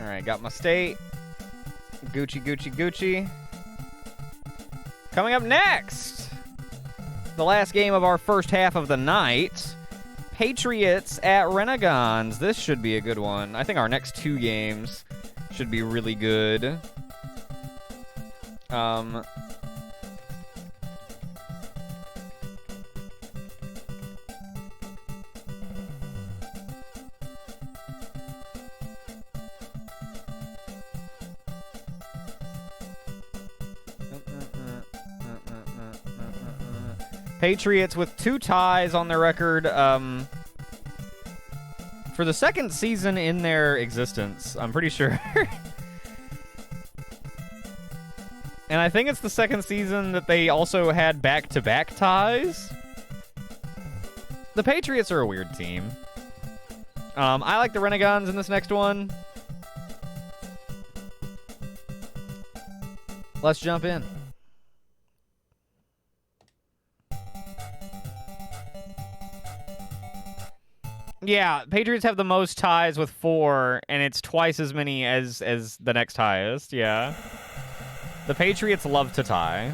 All right, got my state. Gucci, Gucci, Gucci. Coming up next, the last game of our first half of the night. Patriots at Renegons. This should be a good one. I think our next 2 games should be really good. Patriots with 2 ties on their record for the 2nd season in their existence, I'm pretty sure. And I think it's the 2nd season that they also had back-to-back ties. The Patriots are a weird team. I like the Renegons in this next one. Let's jump in. Yeah, Patriots have the most ties with 4, and it's twice as many as the next highest, yeah. The Patriots love to tie.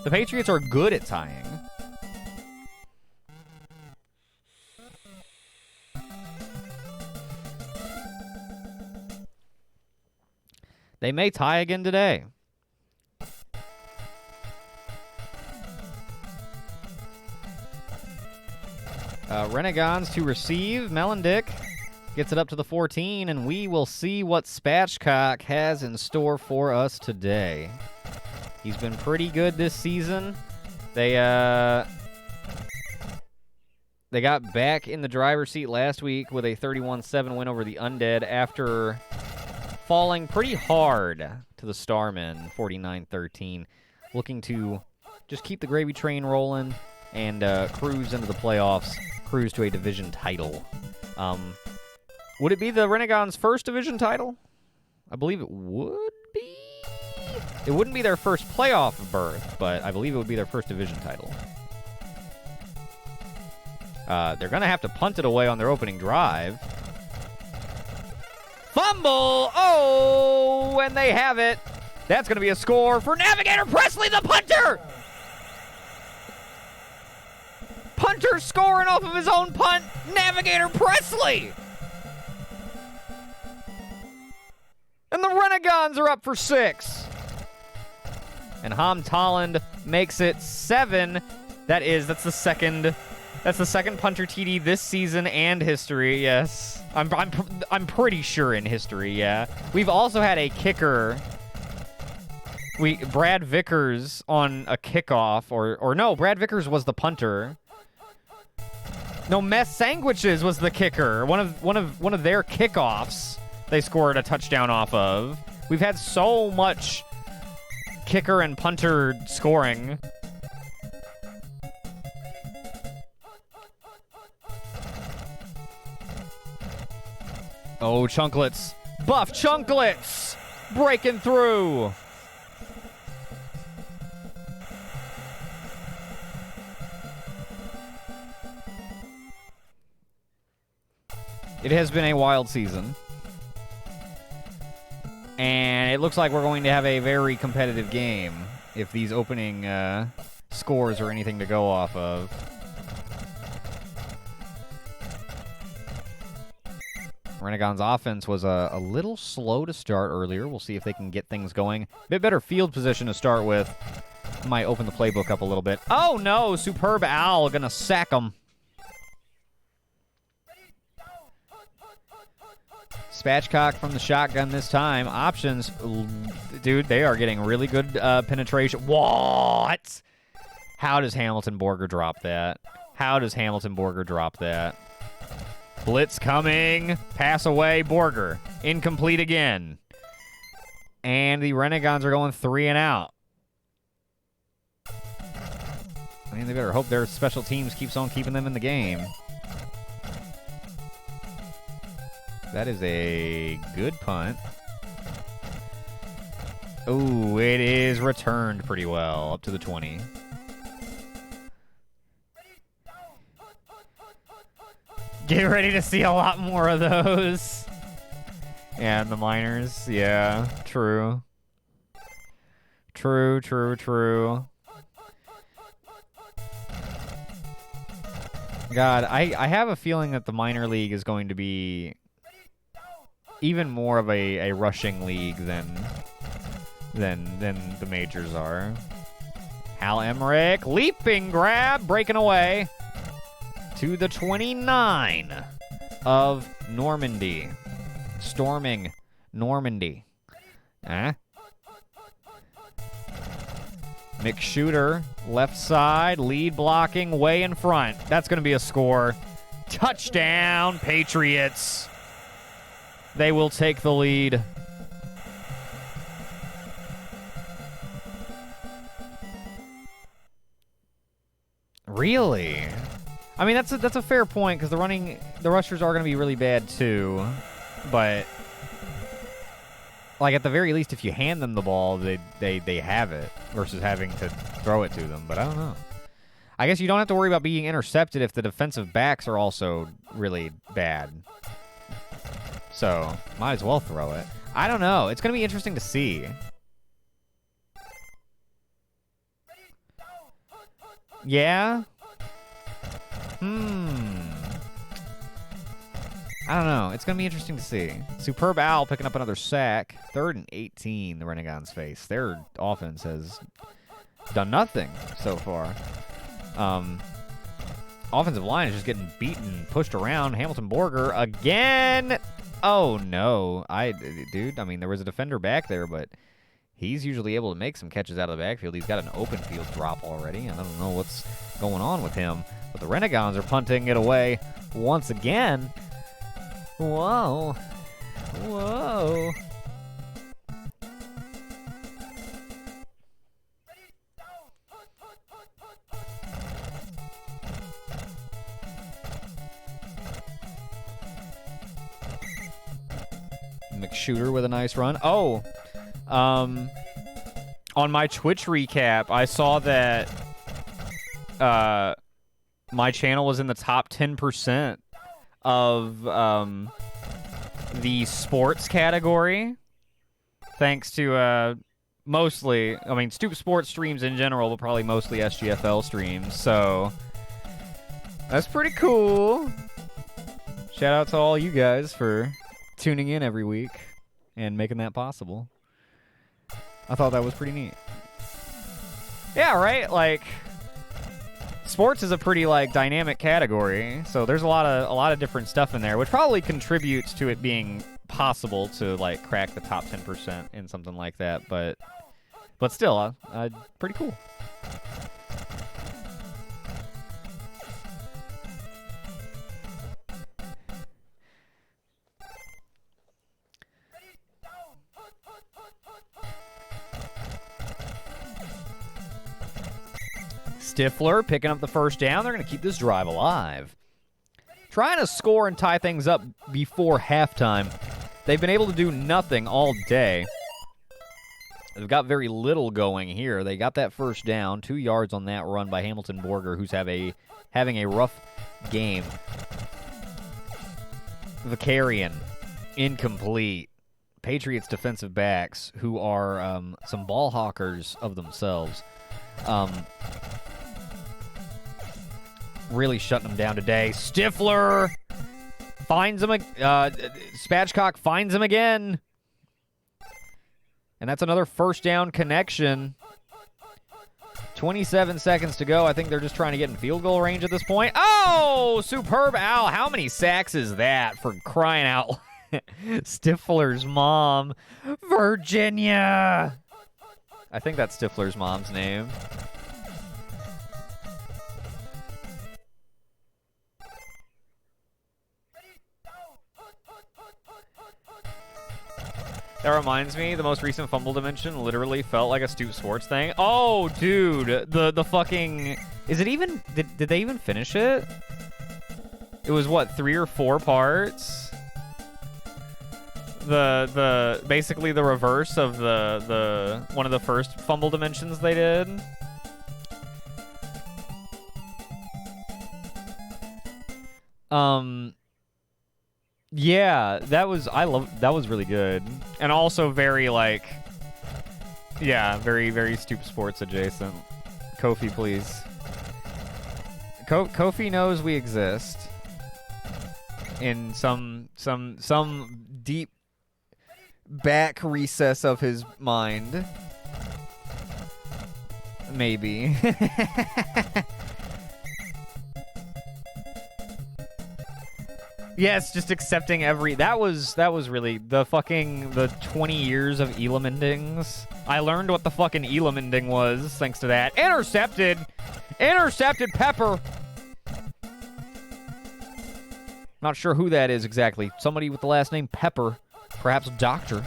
The Patriots are good at tying. They may tie again today. Renegons to receive. Mellendick gets it up to the 14, and we will see what Spatchcock has in store for us today. He's been pretty good this season. They got back in the driver's seat last week with a 31-7 win over the Undead after falling pretty hard to the Starmen, 49-13. Looking to just keep the gravy train rolling and cruise into the playoffs, cruise to a division title. Would it be the Renegons' first division title? I believe it would be. It wouldn't be their first playoff berth, but I believe it would be their first division title. They're going to have to punt it away on their opening drive. Fumble! Oh, and they have it. That's going to be a score for Navigator Presley, the punter! Punter scoring off of his own punt, Navigator Presley! And the Renegons are up for 6. And Ham Tolland makes it 7. That's the second That's the second punter TD this season and history, yes. I'm pretty sure in history, yeah. We've also had a kicker. Brad Vickers on a kickoff, or no, Brad Vickers was the punter. No, Mess Sandwiches was the kicker. One of their kickoffs they scored a touchdown off of. We've had so much kicker and punter scoring. Oh, Chunklets. Buff Chunklets! Breaking through! It has been a wild season. And it looks like we're going to have a very competitive game if these opening scores are anything to go off of. Renegon's offense was a little slow to start earlier. We'll see if they can get things going. A bit better field position to start with. Might open the playbook up a little bit. Oh, no! Superb Owl gonna sack him. Spatchcock from the shotgun this time. Options. Dude, they are getting really good penetration. What? How does Hamilton Borger drop that? How does Hamilton Borger drop that? Blitz coming. Pass away. Borger. Incomplete again. And the Renegons are going 3 and out. I mean, they better hope their special teams keeps on keeping them in the game. That is a good punt. Ooh, it is returned pretty well. Up to the 20. Get ready to see a lot more of those. And the Miners, yeah, true. True. God, I have a feeling that the minor league is going to be even more of a rushing league than the majors are. Hal Emmerich, leaping grab, breaking away to the 29 of Normandy. Storming Normandy. McShooter, left side, lead blocking, way in front. That's going to be a score. Touchdown, Patriots. They will take the lead. Really? I mean, that's a fair point because the rushers are going to be really bad too, but like at the very least, if you hand them the ball, they have it versus having to throw it to them. But I don't know. I guess you don't have to worry about being intercepted if the defensive backs are also really bad. So might as well throw it. I don't know. It's going to be interesting to see. Yeah. I don't know. It's going to be interesting to see. Superb Owl picking up another sack. 3rd and 18, the Renegons face. Their offense has done nothing so far. Offensive line is just getting beaten, pushed around. Hamilton Borger again. Oh, no. Dude, I mean, there was a defender back there, but he's usually able to make some catches out of the backfield. He's got an open field drop already, and I don't know what's going on with him. But the Renegons are punting it away once again. Whoa. Whoa. McShooter with a nice run. Oh, on my Twitch recap, I saw that my channel was in the top 10% of the sports category, thanks to mostly, I mean, Stoop Sports streams in general, but probably mostly SGFL streams, so that's pretty cool. Shout out to all you guys for tuning in every week and making that possible. I thought that was pretty neat. Yeah, right? Like, sports is a pretty like dynamic category, so there's a lot of different stuff in there, which probably contributes to it being possible to like crack the top 10% in something like that. But still, pretty cool. Stifler picking up the first down. They're going to keep this drive alive. Trying to score and tie things up before halftime. They've been able to do nothing all day. They've got very little going here. They got that first down, 2 yards on that run by Hamilton Borger, who's having a rough game. Vicarian, incomplete. Patriots defensive backs, who are some ball hawkers of themselves. Really shutting them down today. Stifler finds him. Spatchcock finds him again. And that's another first down connection. 27 seconds to go. I think they're just trying to get in field goal range at this point. Oh, superb Al. How many sacks is that, for crying out loud? Stifler's mom, Virginia. I think that's Stifler's mom's name. That reminds me, the most recent Fumble Dimension literally felt like a Stoop Sports thing. Oh, dude, the fucking... Is it even... Did they even finish it? It was, what, 3 or 4 parts? Basically the reverse of the one of the first Fumble Dimensions they did. Yeah, that was really good. And also very, like, yeah, very, very Stoop Sports adjacent. Kofi, please. Kofi knows we exist in some deep back recess of his mind. Maybe. Yes, just accepting every... That was really the 20 years of Elam endings. I learned what the fucking Elam ending was thanks to that. Intercepted! Intercepted Pepper! Not sure who that is exactly. Somebody with the last name Pepper. Perhaps Doctor.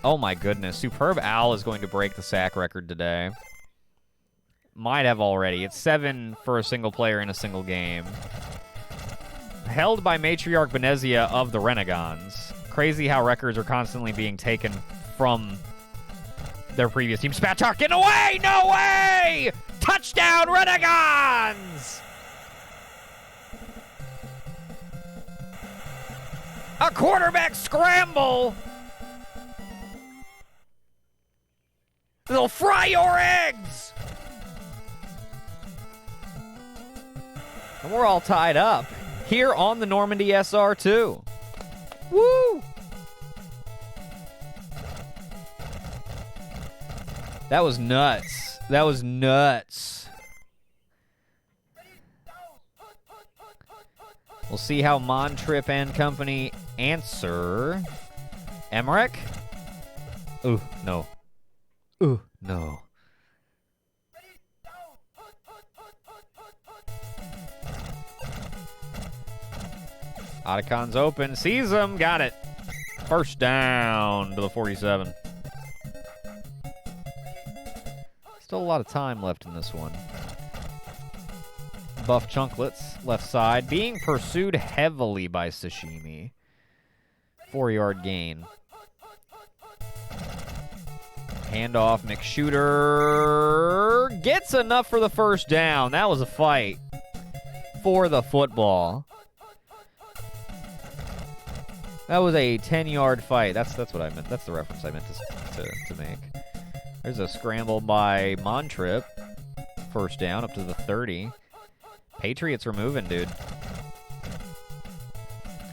Oh my goodness. Superb Al is going to break the sack record today. Might have already. It's 7 for a single player in a single game. Held by Matriarch Benezia of the Renegons. Crazy how records are constantly being taken from their previous team. Spatchcock getting away! No way! Touchdown, Renegons! A quarterback scramble! They'll fry your eggs! And we're all tied up here on the Normandy SR2. Woo! That was nuts. That was nuts. We'll see how Montrip and company answer. Emmerich? Ooh, no. Ooh, no. Otacon's open. Sees him. Got it. First down to the 47. Still a lot of time left in this one. Buff Chunklets, left side, being pursued heavily by Sashimi. 4-yard gain. Handoff, McShooter gets enough for the first down. That was a fight for the football. That was a 10-yard fight. That's what I meant. That's the reference I meant to make. There's a scramble by Montrip. First down up to the 30. Patriots are moving, dude.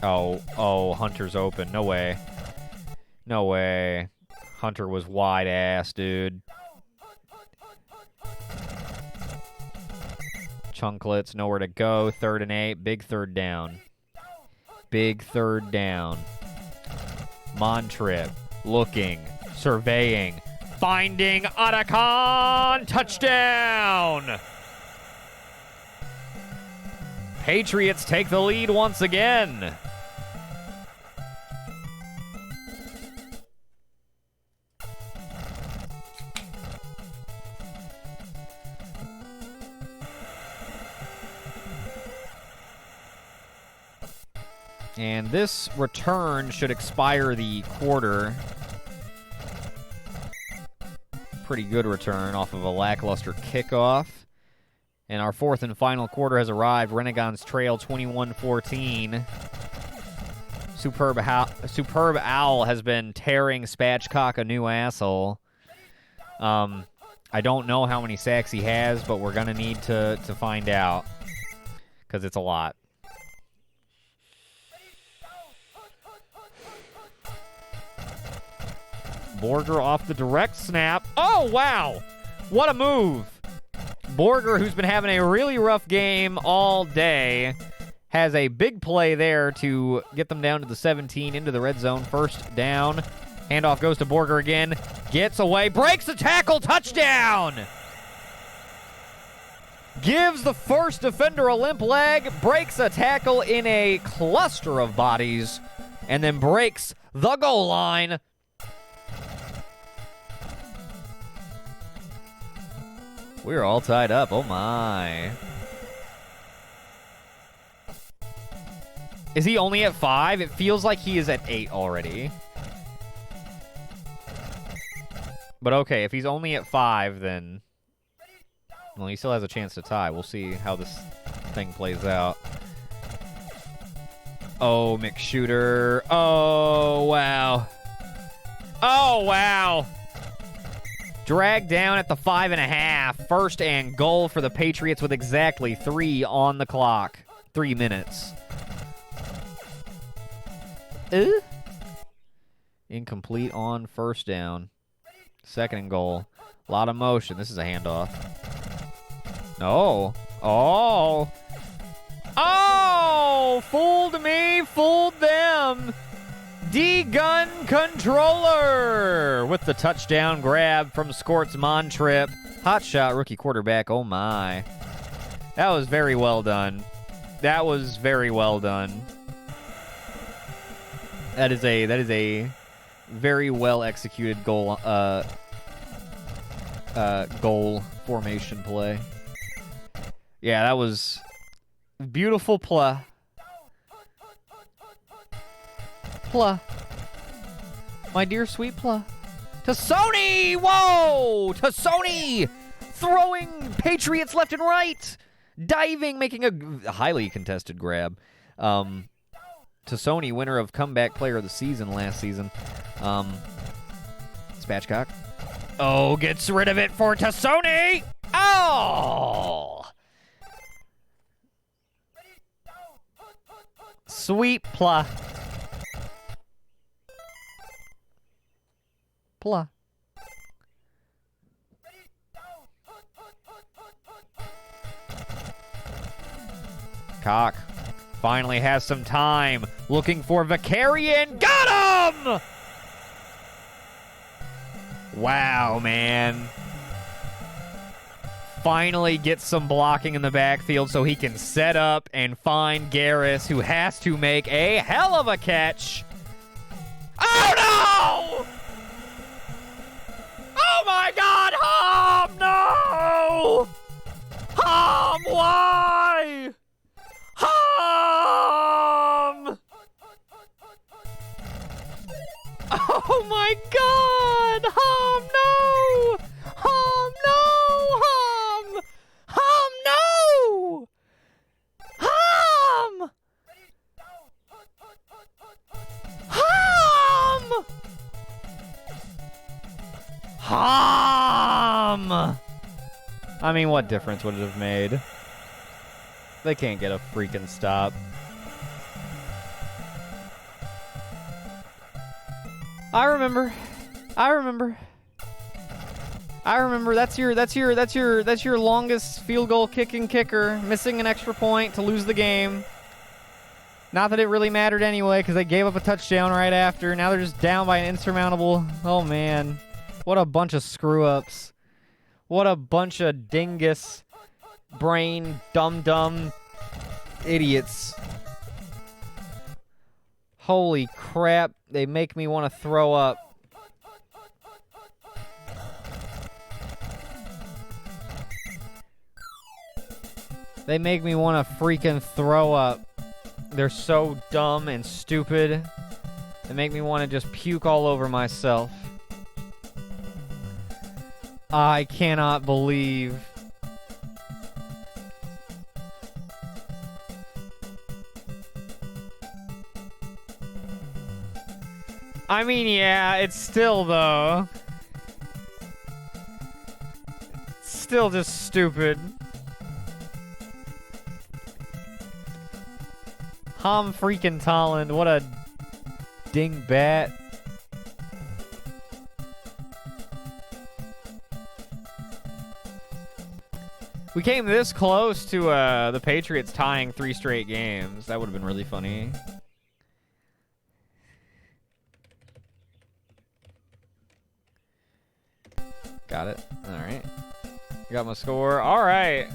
Oh, Hunter's open. No way. No way. Hunter was wide ass, dude. Tunklets, nowhere to go. 3rd and 8. Big third down. Big third down. Montrip looking, surveying, finding Otacon. Touchdown! Patriots take the lead once again. And this return should expire the quarter. Pretty good return off of a lackluster kickoff. And our 4th and final quarter has arrived. Renegades trail 21-14. Superb Owl has been tearing Spatchcock a new asshole. I don't know how many sacks he has, but we're going to need to find out. Because it's a lot. Borger off the direct snap. Oh, wow. What a move. Borger, who's been having a really rough game all day, has a big play there to get them down to the 17 into the red zone. 1st down. Handoff goes to Borger again. Gets away. Breaks the tackle. Touchdown. Gives the first defender a limp leg. Breaks a tackle in a cluster of bodies. And then breaks the goal line. We're all tied up. Oh, my. Is he only at 5? It feels like he is at 8 already. But okay, if he's only at 5, then... Well, he still has a chance to tie. We'll see how this thing plays out. Oh, McShooter. Oh, wow. Oh, wow. Dragged down at the 5.5. 1st and goal for the Patriots with exactly 3 on the clock. 3 minutes. Incomplete on 1st down. 2nd and goal. A lot of motion. This is a handoff. No. Oh. Oh! Fooled me, fooled them. D-Gun Controller with the touchdown grab from Scorts Montrip. Hot shot rookie quarterback. Oh, my. That was very well done. That was very well done. That is a very well executed goal goal formation play. Yeah, that was beautiful play. My dear sweet Pla. Tassoni! Whoa! Tassoni! Throwing Patriots left and right! Diving, making a highly contested grab. Tassoni, winner of Comeback Player of the Season last season. Spatchcock. Oh, gets rid of it for Tassoni! Oh! Sweet Pla. Pla. Cock finally has some time. Looking for Vicarian. Got him! Wow, man. Finally gets some blocking in the backfield so he can set up and find Garris, who has to make a hell of a catch. Oh, no! Oh, my God! Hom, no! Hom, why? Hom! Oh, my God! Hom, no! Hom, no! Hom! Hom, no! Hom! Hom! Hom! I mean, what difference would it have made? They can't get a freaking stop. I remember. I remember that's your longest field goal kicking kicker, missing an extra point to lose the game. Not that it really mattered anyway, because they gave up a touchdown right after. Now they're just down by an insurmountable. Oh man, what a bunch of screw ups. What a bunch of dingus, brain, dumb idiots. Holy crap, they make me want to throw up. They make me want to freaking throw up. They're so dumb and stupid. They make me want to just puke all over myself. I cannot believe. I mean, yeah, it's still, though. It's still just stupid. Ham freaking Tolland, what a dingbat. We came this close to the Patriots tying 3 straight games. That would have been really funny. Got it. All right. Got my score. All right.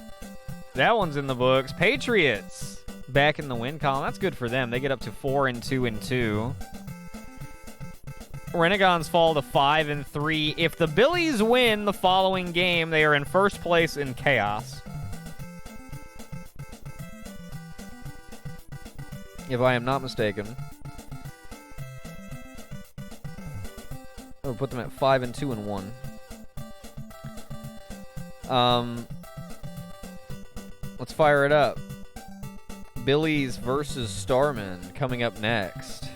That one's in the books. Patriots back in the win column. That's good for them. They get up to 4-2-2. Renegons fall to 5-3. If the Billies win the following game, they are in first place in chaos. If I am not mistaken. I'll put them at 5-2-1. Let's fire it up. Billies versus Starman coming up next.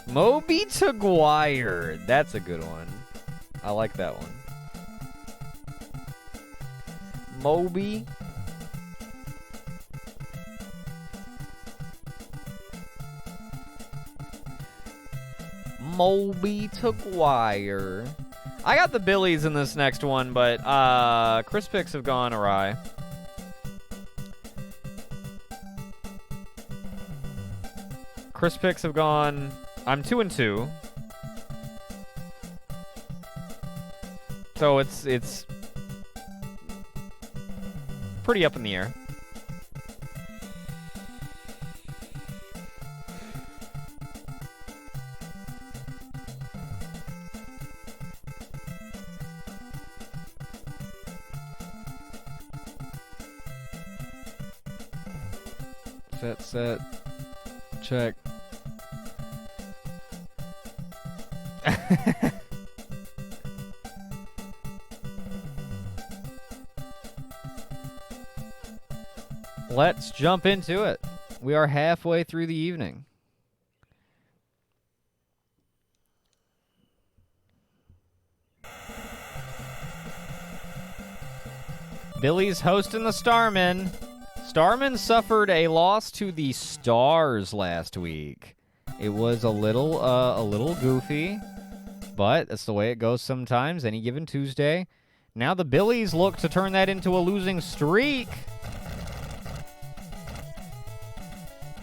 Moby Taguire. That's a good one. I like that one. Moby. Moby Taguire. I got the Billies in this next one, but Chris picks have gone awry. Chris picks have gone. I'm 2-2. So it's pretty up in the air. Set. Check. Let's jump into it. We are halfway through the evening. Billy's hosting the Starmen. Starmen suffered a loss to the Stars last week. It was a little goofy, but that's the way it goes sometimes, any given Tuesday. Now the Billies look to turn that into a losing streak.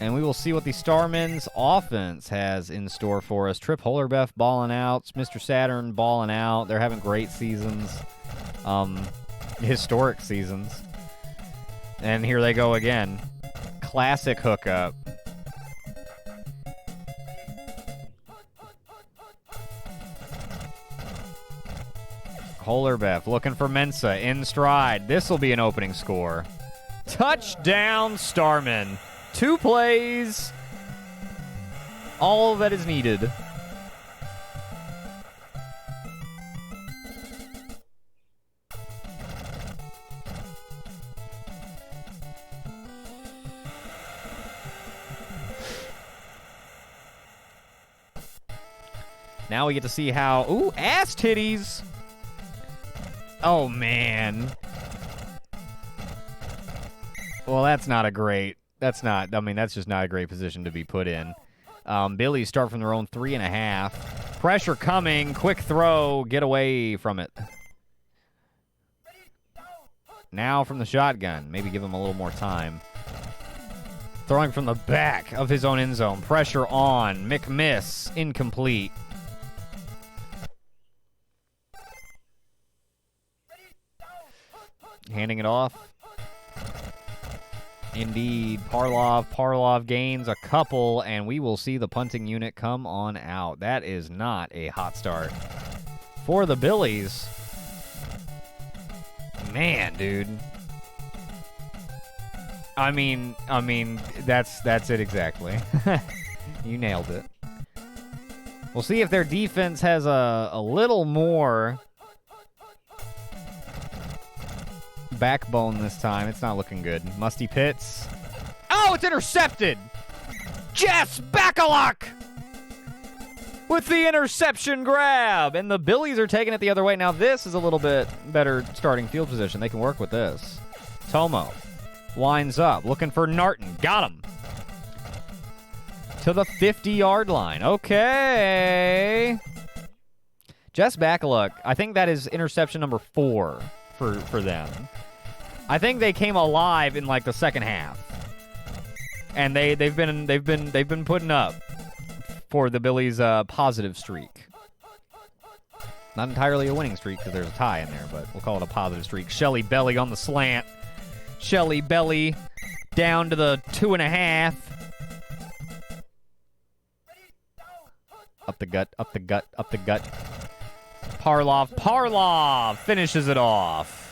And we will see what the Starmen's offense has in store for us. Trip Hollerbeff balling out. Mr. Saturn balling out. They're having great seasons. Historic seasons. And here they go again. Classic hookup. Hollerbeff looking for Mensa in stride. This will be an opening score. Touchdown, Starman. 2 plays. All that is needed. Now we get to see how... Ooh, ass titties! Oh, man. Well, that's not a great That's not, I mean, that's just not a great position to be put in. Billies start from their own 3.5. Pressure coming, quick throw, get away from it. Now from the shotgun, maybe give him a little more time. Throwing from the back of his own end zone. Pressure on, McMiss, incomplete. Handing it off. Indeed, Parlov gains a couple, and we will see the punting unit come on out. That is not a hot start for the Billies. Man, dude. I mean, that's it exactly. You nailed it. We'll see if their defense has a little more backbone this time. It's not looking good. Musty Pitts. Oh, it's intercepted! Jess Bacalak with the interception grab. And the Billies are taking it the other way. Now, this is a little bit better starting field position. They can work with this. Tomo winds up, looking for Narton. Got him. To the 50-yard line. Okay. Jess Bacalak, I think that is interception number 4 for them. I think they came alive in like the second half, and they've been putting up for the Billies' positive streak. Not entirely a winning streak because there's a tie in there, but we'll call it a positive streak. Shelly Belly on the slant. Shelly Belly down to the 2.5. Up the gut, up the gut, up the gut. Parlov finishes it off.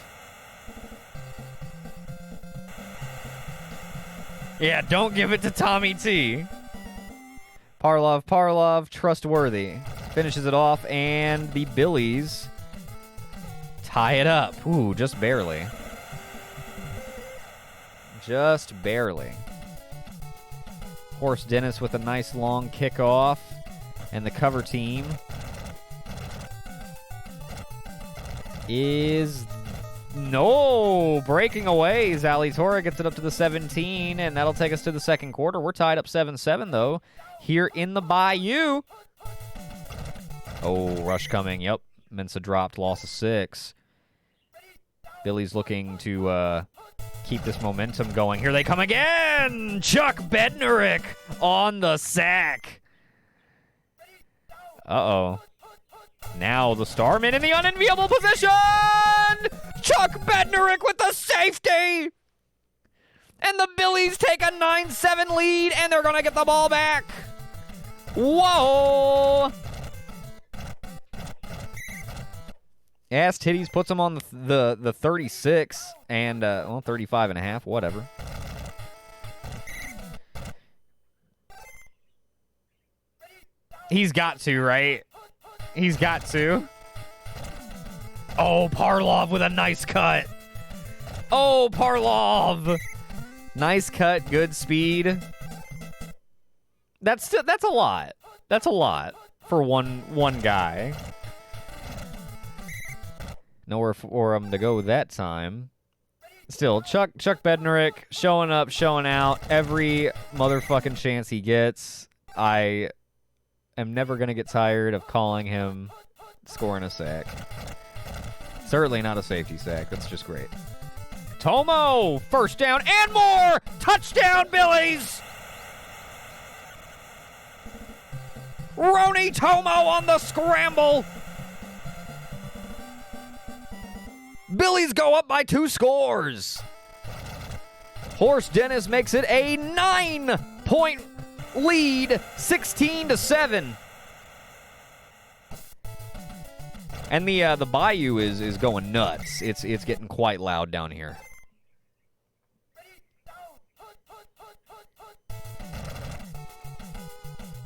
Yeah, don't give it to Tommy T. Parlov, trustworthy. Finishes it off, and the Billies tie it up. Ooh, just barely. Just barely. Horst Dennis with a nice long kickoff, and the cover team is breaking away. Zalitora gets it up to the 17, and that'll take us to the second quarter. We're tied up 7-7, though, here in the Bayou. Oh, rush coming. Yep. Mensa dropped, loss of 6. Billy's looking to keep this momentum going. Here they come again! Chuck Bednarik on the sack. Uh-oh. Now the Starman in the unenviable position! Chuck Bednarik with the safety! And the Billies take a 9-7 lead, and they're going to get the ball back. Whoa! Ass Titties puts them on the 36 and, 35 and a half, whatever. He's got to, right? He's got to. Oh, Parlov with a nice cut. Oh, Parlov. Nice cut, good speed. That's a lot. That's a lot for one guy. Nowhere for him to go that time. Still, Chuck Bednarik showing up, showing out every motherfucking chance he gets. I am never going to get tired of calling him scoring a sack. Certainly not a safety sack. That's just great. Tomo, first down and more. Touchdown, Billies. Roni Tomo on the scramble. Billies go up by 2 scores. Horst Dennis makes it a 9-point lead, 16-7. And the Bayou is going nuts. It's getting quite loud down here.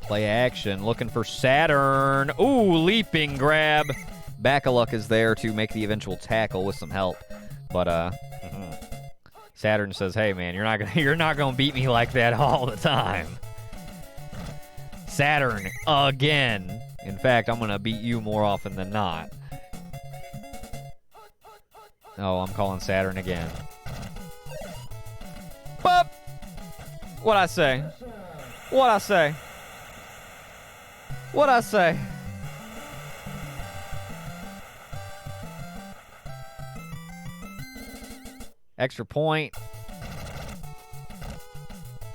Play action, looking for Saturn. Ooh, leaping grab. Bacalak is there to make the eventual tackle with some help, but Saturn says, "Hey man, you're not gonna beat me like that all the time." Saturn again. In fact, I'm gonna beat you more often than not. Oh, I'm calling Saturn again. Bup! What I say? What I say? What I say? Extra point.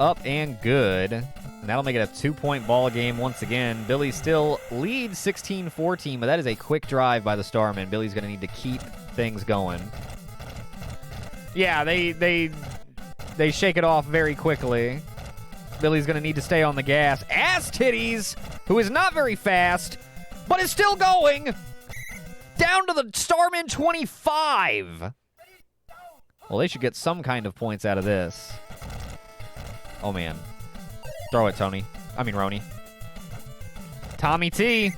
Up and good. And that'll make it a 2-point ball game once again. Billy still leads 16-14, but that is a quick drive by the Starmen. Billy's going to need to keep things going. Yeah, they shake it off very quickly. Billy's going to need to stay on the gas. Ass Titties, who is not very fast, but is still going. Down to the Starmen 25. Well, they should get some kind of points out of this. Oh, man. Throw it, Tony. Roni. Tommy T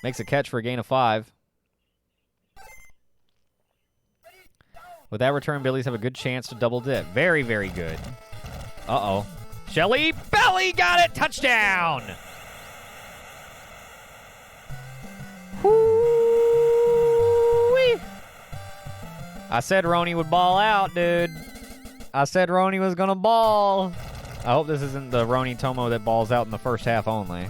makes a catch for a gain of 5. With that return, Billy's have a good chance to double dip. Very, very good. Uh-oh. Shelly Belly got it! Touchdown! Woo-wee. I said Roni would ball out, dude. I said Roni was gonna ball. I hope this isn't the Roni Tomo that balls out in the first half only.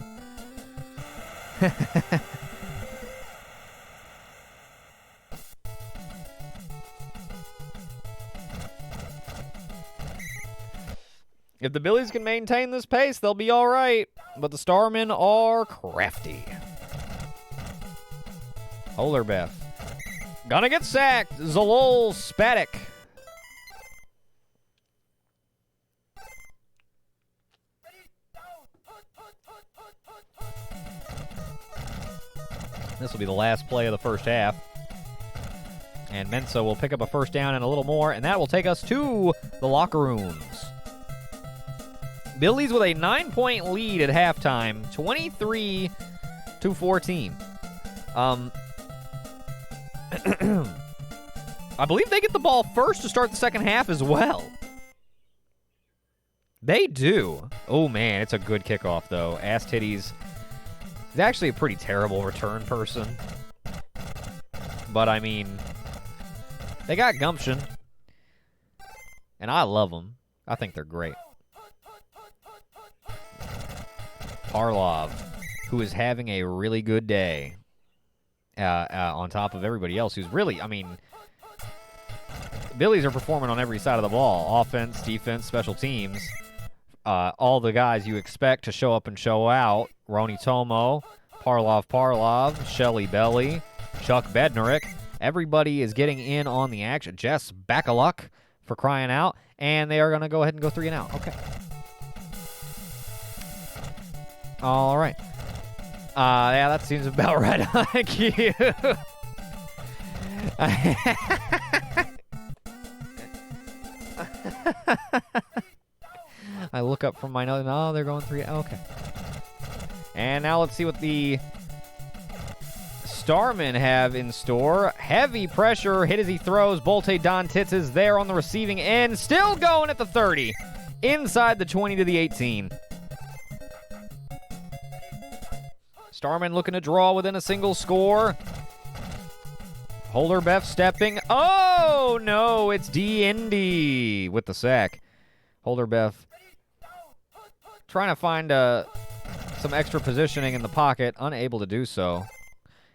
If the Billies can maintain this pace, they'll be all right. But the Starmen are crafty. Holerbeth. Gonna get sacked. Zalol Spatic. This will be the last play of the first half. And Mensa will pick up a first down and a little more, and that will take us to the locker rooms. Billy's with a 9-point lead at halftime, 23-14. I believe they get the ball first to start the second half as well. They do. Oh, man, it's a good kickoff, though. Ass Titties is actually a pretty terrible return person. But, I mean, they got gumption. And I love them. I think they're great. Parlov, who is having a really good day on top of everybody else who's really, Billies are performing on every side of the ball. Offense, defense, special teams. All the guys you expect to show up and show out. Roni Tomo, Parlov, Shelly Belly, Chuck Bednarik. Everybody is getting in on the action. Jess Bacalluck, for crying out. And they are going to go ahead and go 3 and out. Okay. All right. Yeah, that seems about right on cue. I look up from my notes. Oh, they're going 3. Okay. And now let's see what the Starmen have in store. Heavy pressure. Hit as he throws. Bolte Don Titz is there on the receiving end. Still going at the 30. Inside the 20 to the 18. Starmen looking to draw within a single score. Holderbeth stepping. Oh, no, it's D-Indy with the sack. Holderbeth trying to find some extra positioning in the pocket, unable to do so.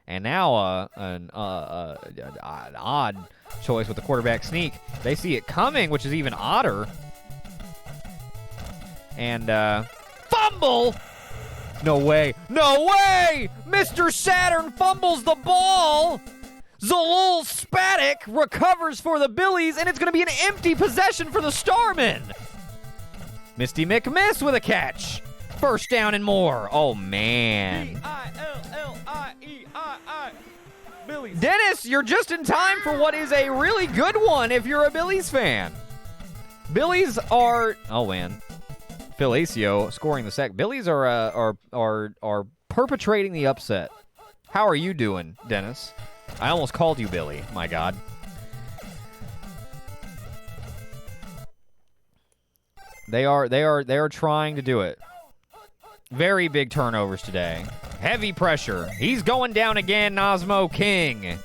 And now an odd choice with the quarterback sneak. They see it coming, which is even odder. And fumble! No way. No way! Mr. Saturn fumbles the ball. Zalul Spatic recovers for the Billies, and it's going to be an empty possession for the Starmen. Misty McMiss with a catch. First down and more. Oh, man. B-I-L-L-I-E-I-I. Billies. Dennis, you're just in time for what is a really good one if you're a Billies fan. Billies are... Oh, man. Phil Acio scoring the sack. Billies are perpetrating the upset. How are you doing, Dennis? I almost called you Billy. My God. They are trying to do it. Very big turnovers today. Heavy pressure. He's going down again, Nosmo King.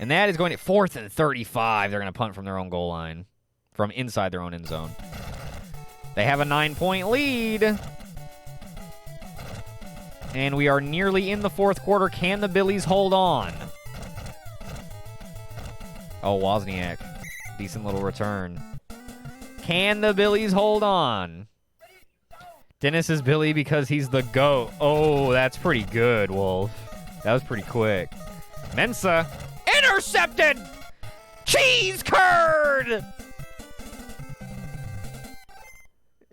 And that is going to 4th and 35. They're going to punt from their own goal line, from inside their own end zone. They have a 9-point lead. And we are nearly in the fourth quarter. Can the Billies hold on? Oh, Wozniak. Decent little return. Can the Billies hold on? Dennis is Billy because he's the GOAT. Oh, that's pretty good, Wolf. That was pretty quick. Mensah. Intercepted! Cheese curd!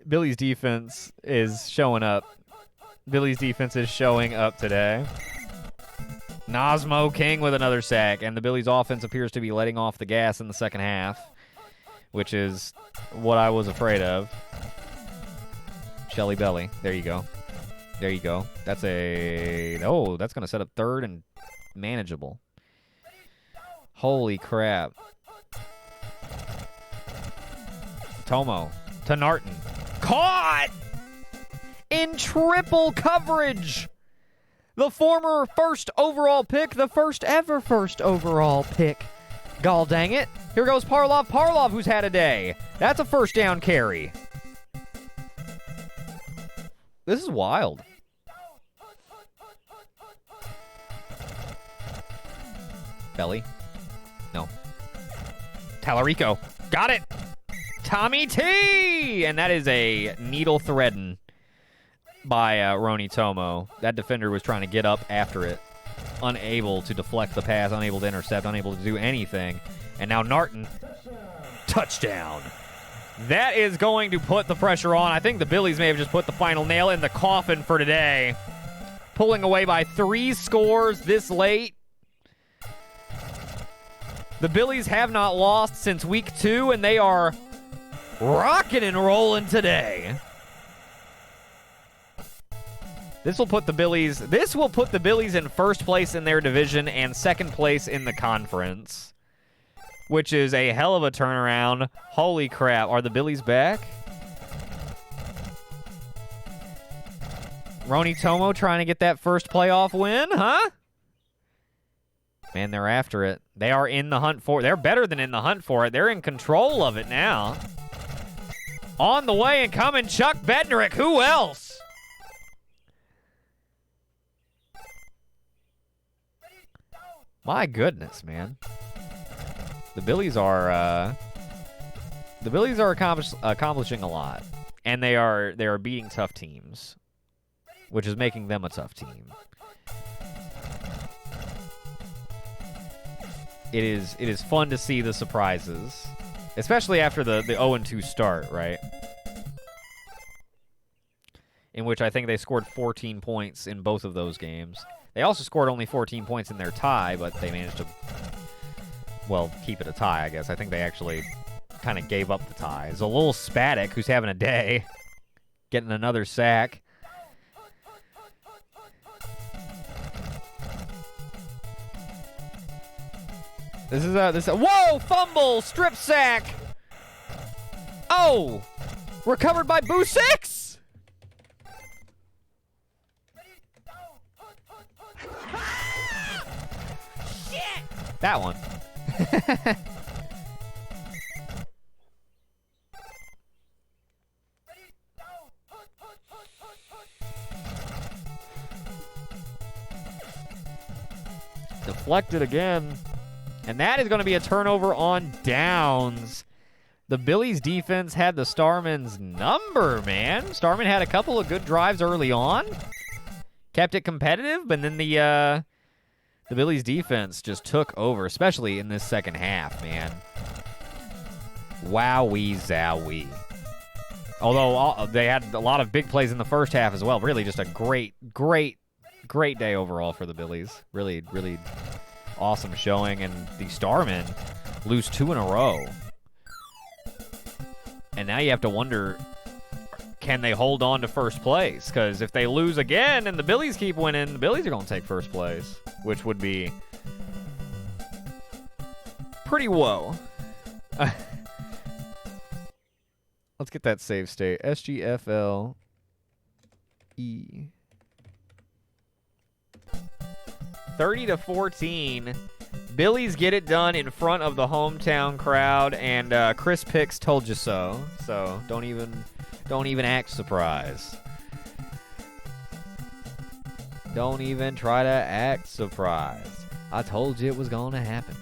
Billy's defense is showing up. Billy's defense is showing up today. Nazmo King with another sack, and the Billies offense appears to be letting off the gas in the second half, which is what I was afraid of. Shelly Belly. There you go. There you go. That's a... Oh, that's going to set up third and manageable. Holy crap. Tomo to Narton. Caught! In triple coverage! The former first overall pick, the first ever first overall pick. Gall dang it. Here goes Parlov. Parlov, who's had a day. That's a first down carry. This is wild. Belly. No. Tallarico. Got it. Tommy T! And that is a needle threading by Roni Tomo. That defender was trying to get up after it. Unable to deflect the pass, unable to intercept, unable to do anything. And now Narton. Touchdown. That is going to put the pressure on. I think the Billies may have just put the final nail in the coffin for today. Pulling away by 3 scores this late. The Billies have not lost since week 2, and they are rocking and rolling today. This will put the Billies in first place in their division and second place in the conference, which is a hell of a turnaround. Holy crap. Are the Billies back? Roni Tomo trying to get that first playoff win, huh? Man, they're after it. They are in the hunt for it. They're better than in the hunt for it. They're in control of it now. On the way and coming, Chuck Bednarik. Who else? My goodness, man. The Billies are accomplishing a lot, and they are beating tough teams, which is making them a tough team. It is fun to see the surprises, especially after the 0-2 start, right? In which I think they scored 14 points in both of those games. They also scored only 14 points in their tie, but they managed to, well, keep it a tie, I guess. I think they actually kind of gave up the tie. It's a little Spatic, who's having a day, getting another sack. This is a whoa, fumble, strip sack. Oh, recovered by Boo 6. Shit. That one. Deflected again. And that is going to be a turnover on downs. The Billies defense had the Starman's number, man. Starman had a couple of good drives early on. Kept it competitive, but then the Billies defense just took over, especially in this second half, man. Wowee zowie. Although they had a lot of big plays in the first half as well. Really just a great day overall for the Billies. Really, really awesome showing, and the Starmen lose 2 in a row. And now you have to wonder, can they hold on to first place? Because if they lose again and the Billies keep winning, the Billies are going to take first place, which would be pretty whoa. Let's get that save state. SGFL E. 30-14. Billies get it done in front of the hometown crowd, and Chris Picks told you so. So don't even Don't even act surprised. Don't even try to act surprised. I told you it was going to happen.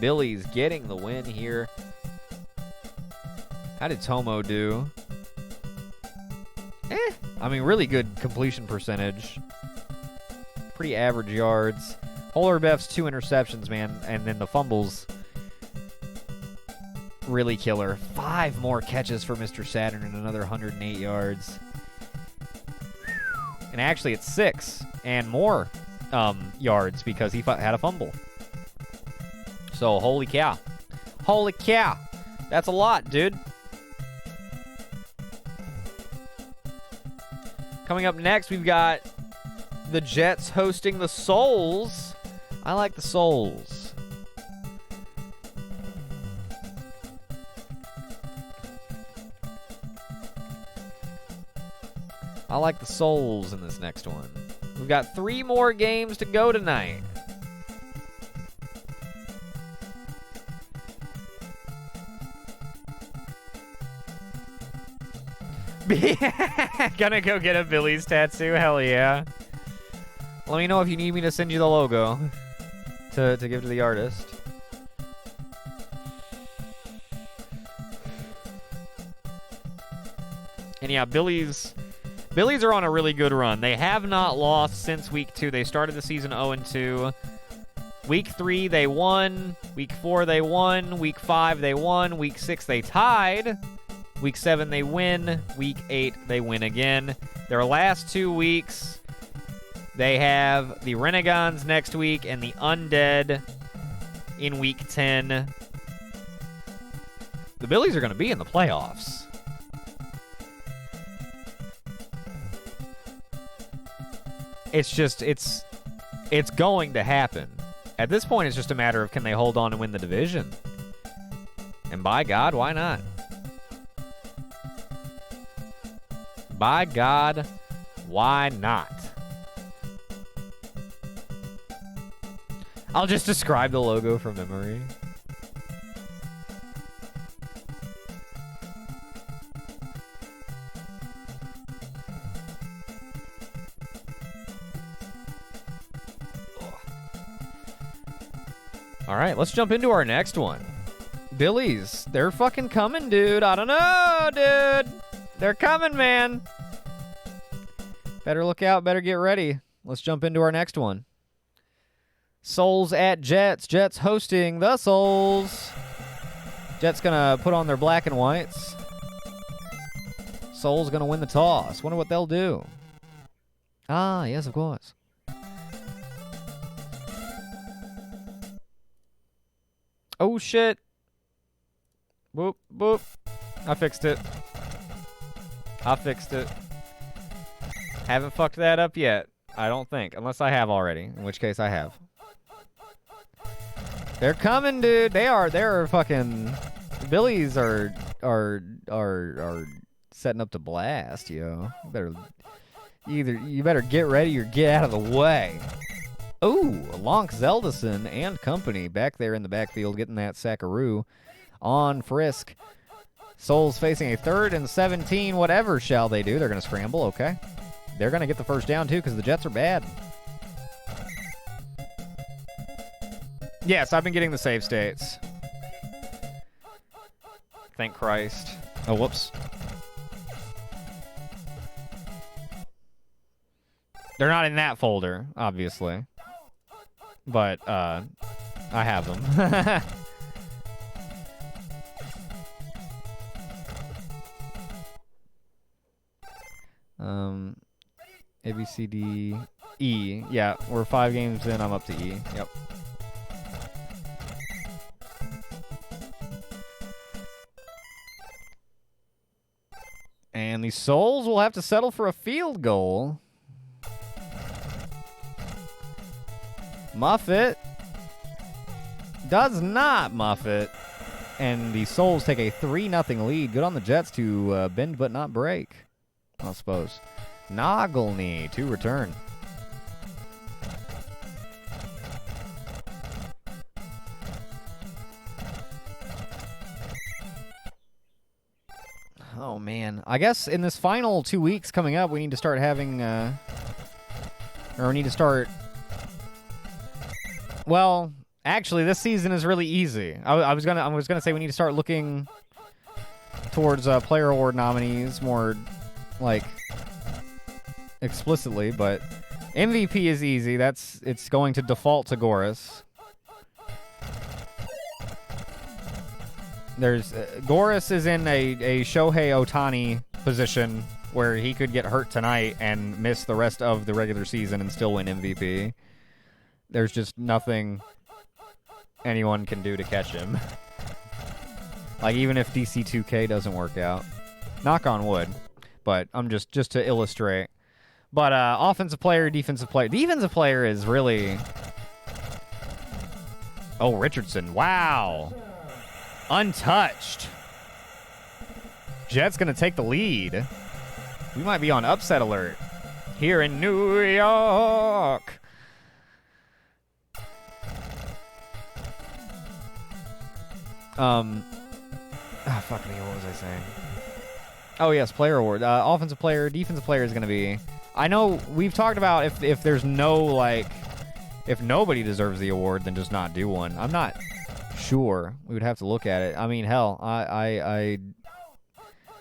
Billy's getting the win here. How did Tomo do? I mean, really good completion percentage. Pretty average yards. Hollerbeff's 2 interceptions, man, and then the fumbles. Really killer. 5 more catches for Mr. Saturn and another 108 yards. And actually, it's 6 and more yards because he had a fumble. So, holy cow. Holy cow. That's a lot, dude. Coming up next, we've got the Jets hosting the Souls. I like the Souls. I like the Souls in this next one. We've got 3 more games to go tonight. Gonna go get a Billy's tattoo? Hell yeah. Let me know if you need me to send you the logo to give to the artist. And yeah, Billy's are on a really good run. They have not lost since week 2. They started the season 0-2. Week 3, they won. Week 4, they won. Week 5, they won. Week 6, they tied. Week 7, they win. Week 8, they win again. Their last 2 weeks, they have the Renegades next week and the Undead in Week 10. The Billies are going to be in the playoffs. It's going to happen. At this point, it's just a matter of can they hold on and win the division. And by God, why not? By God, why not? I'll just describe the logo from memory. All right, let's jump into our next one. Billies, they're fucking coming, dude. I don't know, dude. They're coming, man. Better look out, better get ready. Let's jump into our next one. Souls at Jets. Jets hosting the Souls. Jets gonna put on their black and whites. Souls gonna win the toss. Wonder what they'll do. Ah, yes, of course. Oh, shit. Boop, boop. I fixed it. Haven't fucked that up yet. I don't think. Unless I have already. In which case I have. They're coming, dude. They're fucking... Billies are setting up to blast, yo. You better get ready or get out of the way. Ooh, Lonk Zeldison and company back there in the backfield getting that sackaroo on Frisk. Souls facing a 3rd and 17. Whatever shall they do? They're going to scramble, okay. They're going to get the first down, too, because the Jets are bad. Yes, I've been getting the save states. Thank Christ. Oh, whoops. They're not in that folder, obviously. But, I have them. A, B, C, D, E. Yeah, we're 5 games in. I'm up to E. Yep. And the Souls will have to settle for a field goal. Muffet does not muff it. And the Souls take a 3-0 lead. Good on the Jets to bend but not break, I suppose. Noggleny to return. Oh, man. I guess in this final 2 weeks coming up, we need to start having, or we need to start... Well, actually, this season is really easy. I was gonna say we need to start looking towards player award nominees more, like, explicitly, but MVP is easy. It's going to default to Goris. There's Goris is in a Shohei Ohtani position where he could get hurt tonight and miss the rest of the regular season and still win MVP. There's just nothing anyone can do to catch him. Like, even if DC 2K doesn't work out. Knock on wood. But I'm just to illustrate. But offensive player, defensive player. Defensive player is really... Oh, Richardson. Wow. Untouched. Jets going to take the lead. We might be on upset alert here in New York. Fuck me, what was I saying? Oh, yes, player award. Offensive player, defensive player is going to be... I know we've talked about if there's no, like... If nobody deserves the award, then just not do one. I'm not sure. We would have to look at it. I mean, hell,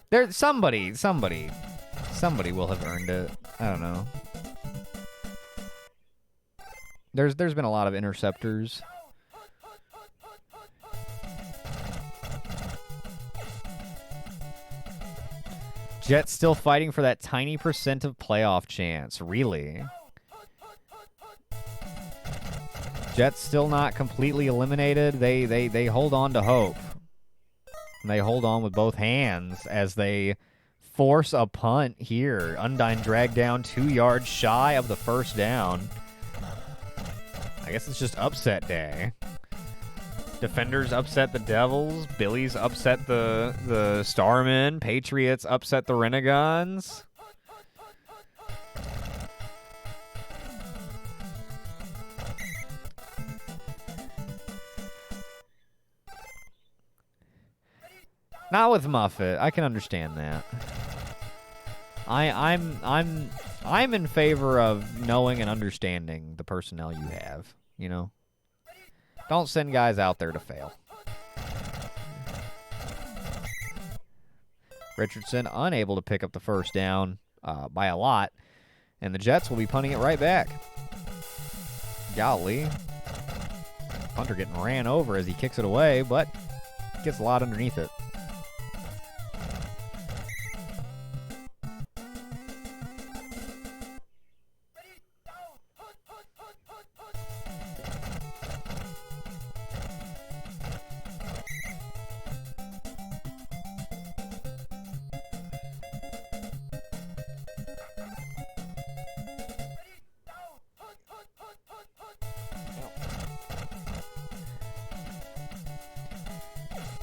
there's somebody will have earned it. I don't know. There's been a lot of interceptors. Jets still fighting for that tiny percent of playoff chance. Really? Jets still not completely eliminated. They hold on to hope. And they hold on with both hands as they force a punt here. Undyne dragged down 2 yards shy of the first down. I guess it's just upset day. Defenders upset the Devils. Billies upset the Starmen. Patriots upset the Renegons. Not with Muffet. I can understand that. I'm in favor of knowing and understanding the personnel you have, you know? Don't send guys out there to fail. Richardson unable to pick up the first down by a lot, and the Jets will be punting it right back. Golly. Punter getting ran over as he kicks it away, but gets a lot underneath it.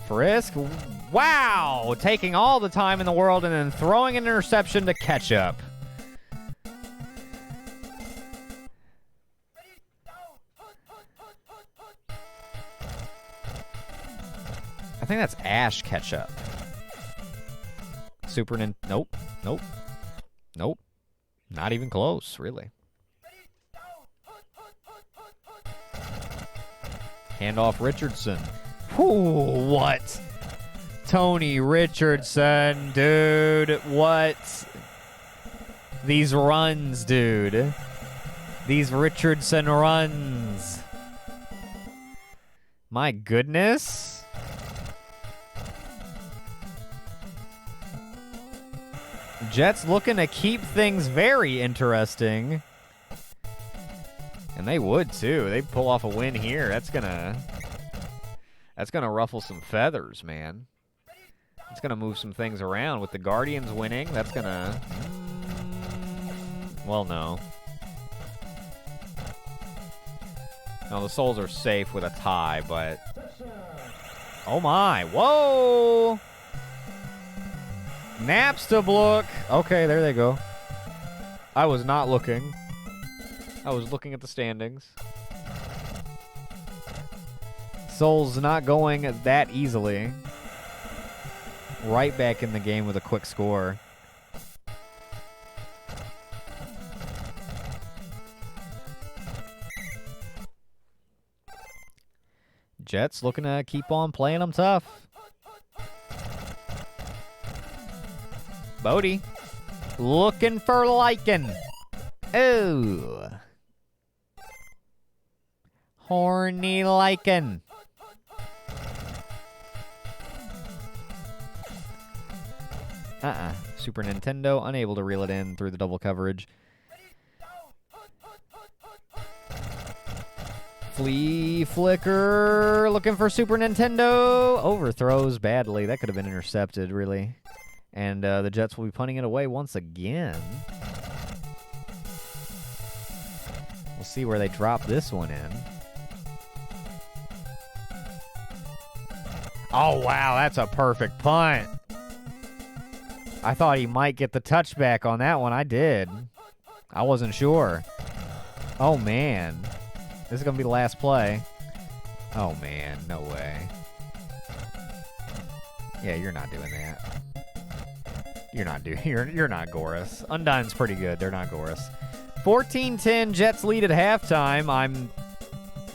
Frisk, wow, taking all the time in the world and then throwing an interception to catch up. I think that's Ash Ketchup. Nope. Not even close, really. Handoff Richardson. Ooh, what? Tony Richardson, dude. What? These runs, dude. These Richardson runs. My goodness. Jets looking to keep things very interesting. And they would, too. They pull off a win here. That's gonna ruffle some feathers, man. It's gonna move some things around. With the Guardians winning, that's gonna... Well, no. No, the Souls are safe with a tie, but... Oh, my. Whoa! Napstablook. Okay, there they go. I was not looking. I was looking at the standings. Souls not going that easily. right back in the game with a quick score. Jets looking to keep on playing them tough. Bodie looking for Lycan. Oh. Horny Lycan. Super Nintendo unable to reel it in through the double coverage. Flea Flicker looking for Super Nintendo. Overthrows badly. That could have been intercepted, really. And the Jets will be punting it away once again. We'll see where they drop this one in. Oh, wow, that's a perfect punt. I thought he might get the touchback on that one. I did. I wasn't sure. Oh, man. This is going to be the last play. Oh, man. No way. Yeah, you're not doing that. You're not Goris. Undyne's pretty good. They're not Goris. 14-10, Jets lead at halftime. I'm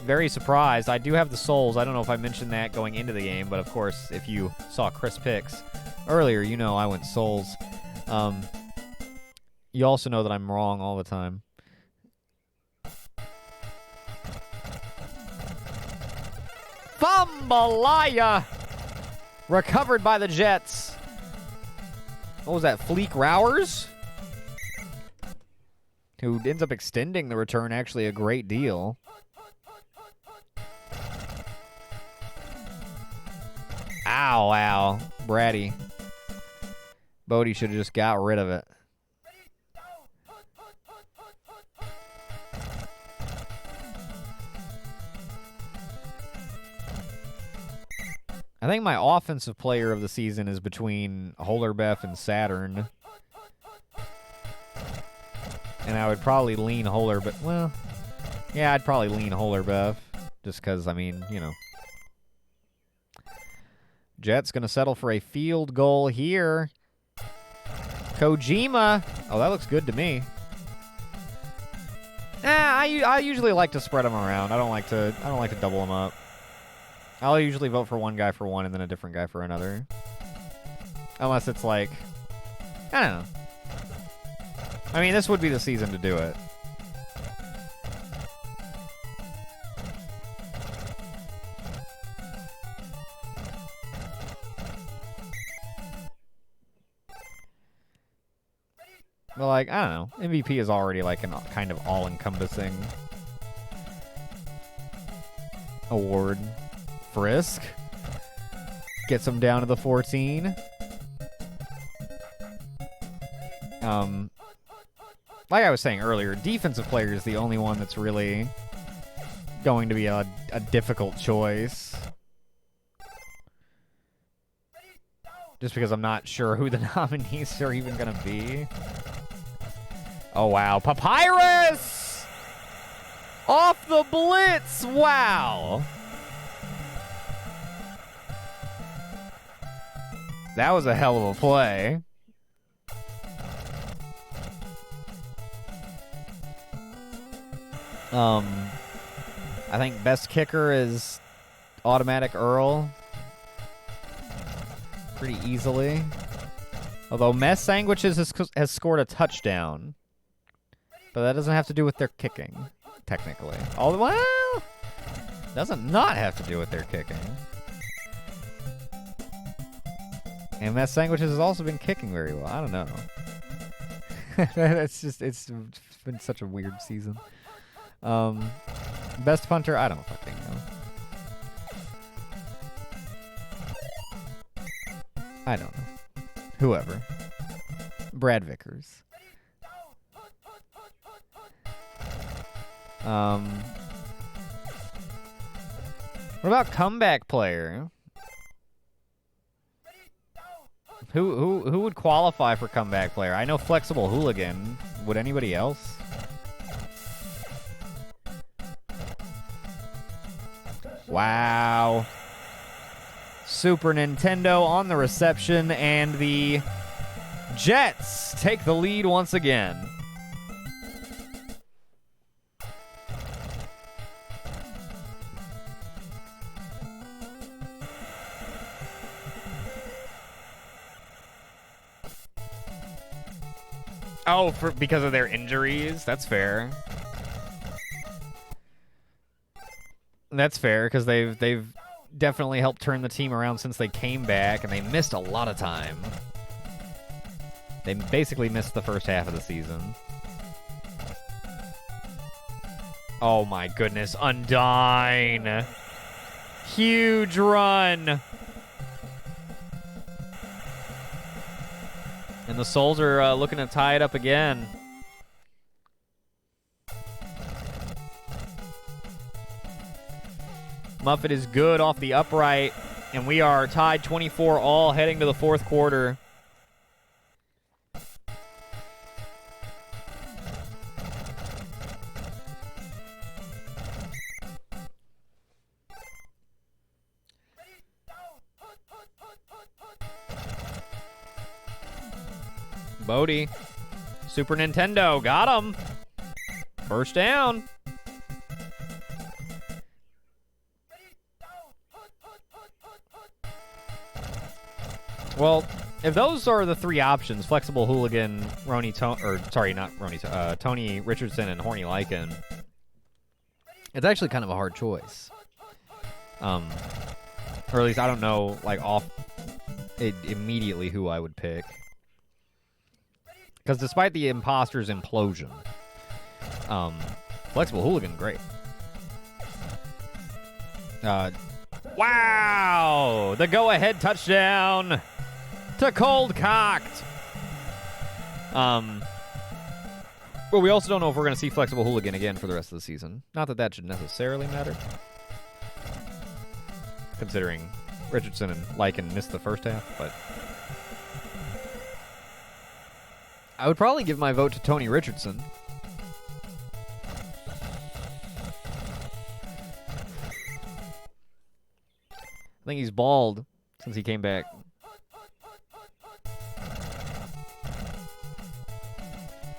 very surprised. I do have the Souls. I don't know if I mentioned that going into the game, but of course, if you saw Chris Picks earlier, you know I went Souls. You also know that I'm wrong all the time. Fumbalaya! Recovered by the Jets. What was that, Fleek Rowers? Who ends up extending the return actually a great deal. Ow, ow. Bratty. Bodie should have just got rid of it. I think my offensive player of the season is between Hollerbeff and Saturn. And I would probably lean Hollerbeff. Well, yeah, I'd probably lean Hollerbeff. Just because, I mean, you know. Jets going to settle for a field goal here. Kojima. Oh, that looks good to me. I usually like to spread them around. I don't like to double them up. I'll usually vote for one guy for one and then a different guy for another. Unless it's like, I don't know. I mean, this would be the season to do it. But, like, I don't know. MVP is already, like, a kind of all-encompassing award. Frisk gets him down to the 14. Like I was saying earlier, defensive player is the only one that's really going to be a difficult choice. Just because I'm not sure who the nominees are even going to be. Oh, wow. Papyrus! Off the blitz! Wow! That was a hell of a play. I think best kicker is Automatic Earl. Pretty easily. Although Mess Sandwiches has scored a touchdown. But that doesn't have to do with their kicking, technically. Well, doesn't not have to do with their kicking. And Mess Sandwiches has also been kicking very well. I don't know. It's been such a weird season. Best punter, I don't fucking know. I don't know. Whoever. Brad Vickers. What about comeback player? Who would qualify for comeback player? I know Flexible Hooligan. Would anybody else? Wow. Super Nintendo on the reception, and the Jets take the lead once again. Oh, because of their injuries? That's fair. That's fair, because they've definitely helped turn the team around since they came back, and they missed a lot of time. They basically missed the first half of the season. Oh my goodness, Undyne! Huge run! And the Souls are looking to tie it up again. Muffet is good off the upright, and we are tied 24 all heading to the fourth quarter. Bodie, Super Nintendo, got him. First down. Well, if those are the three options, Flexible Hooligan, Tony Richardson, and Horny Lycan, it's actually kind of a hard choice. Or at least I don't know, like, immediately who I would pick. Because despite the imposter's implosion, Flexible Hooligan, great. Wow! The go-ahead touchdown to Cold Cocked. Well, we also don't know if we're going to see Flexible Hooligan again for the rest of the season. Not that that should necessarily matter, considering Richardson and Lycan missed the first half, but I would probably give my vote to Tony Richardson. I think he's bald since he came back.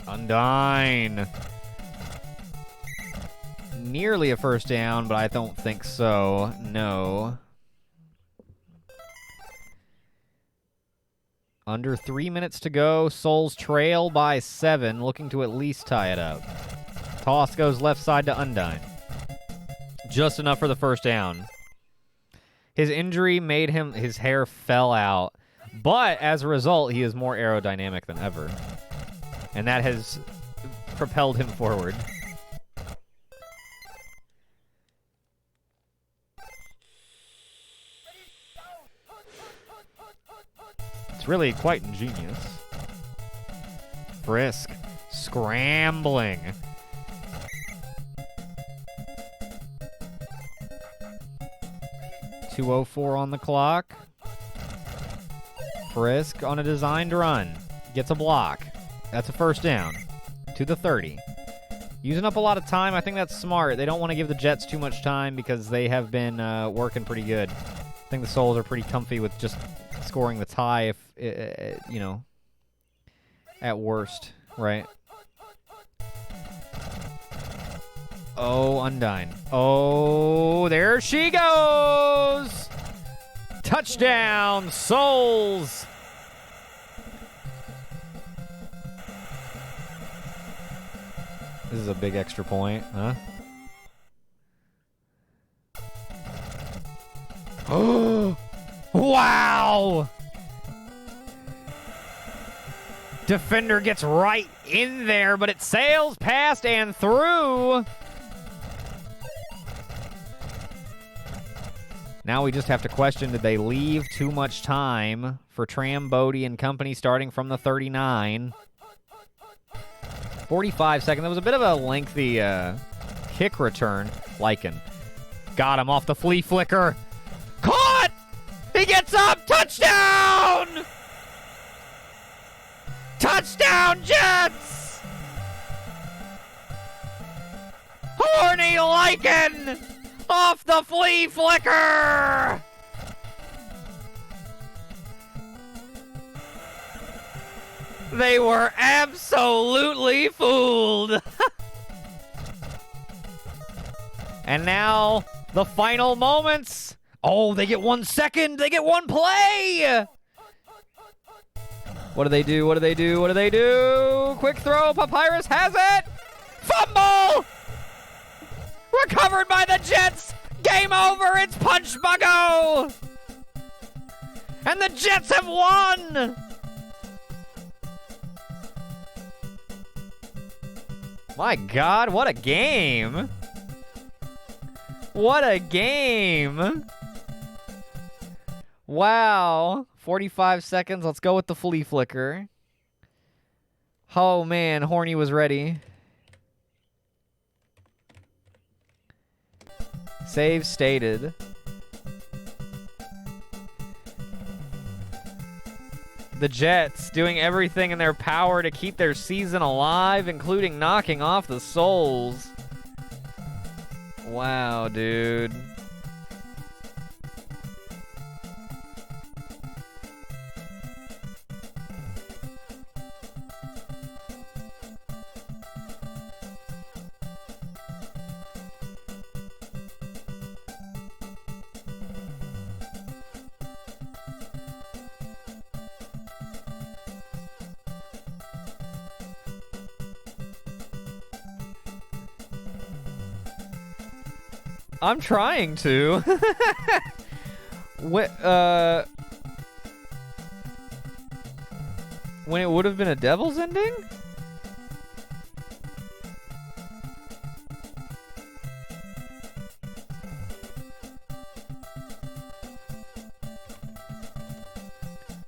Undyne. Nearly a first down, but I don't think so. No. Under 3 minutes to go. Souls trail by 7, looking to at least tie it up. Toss goes left side to Undyne. Just enough for the first down. His injury made him, his hair fell out, but as a result, he is more aerodynamic than ever. And that has propelled him forward. It's really quite ingenious. Frisk, scrambling. .204 on the clock. Frisk on a designed run. Gets a block. That's a first down. To the 30. Using up a lot of time. I think that's smart. They don't want to give the Jets too much time because they have been working pretty good. I think the Souls are pretty comfy with just scoring the tie if, you know, at worst, right? Oh, Undyne. Oh, there she goes! Touchdown, Souls! This is a big extra point, huh? Oh! Wow! Defender gets right in there, but it sails past and through. Now we just have to question, did they leave too much time for Tram, Bodie, and company starting from the 39? 45 seconds. That was a bit of a lengthy kick return. Lycan. Got him off the flea flicker. Caught! He gets up! Touchdown! Touchdown, Jets! Horny Lycan! Off the flea flicker! They were absolutely fooled. And now, the final moments. Oh, they get 1 second. They get 1 play. What do they do? What do they do? What do they do? Quick throw. Papyrus has it. Fumble. Recovered by the Jets. Game over. It's Punch Buggo. And the Jets have won. My God, what a game. What a game. Wow. 45 seconds. Let's go with the flea flicker. Oh, man. Horny was ready. Save stated. The Jets doing everything in their power to keep their season alive, including knocking off the Souls. Wow, dude. I'm trying to. When it would have been a Devil's ending?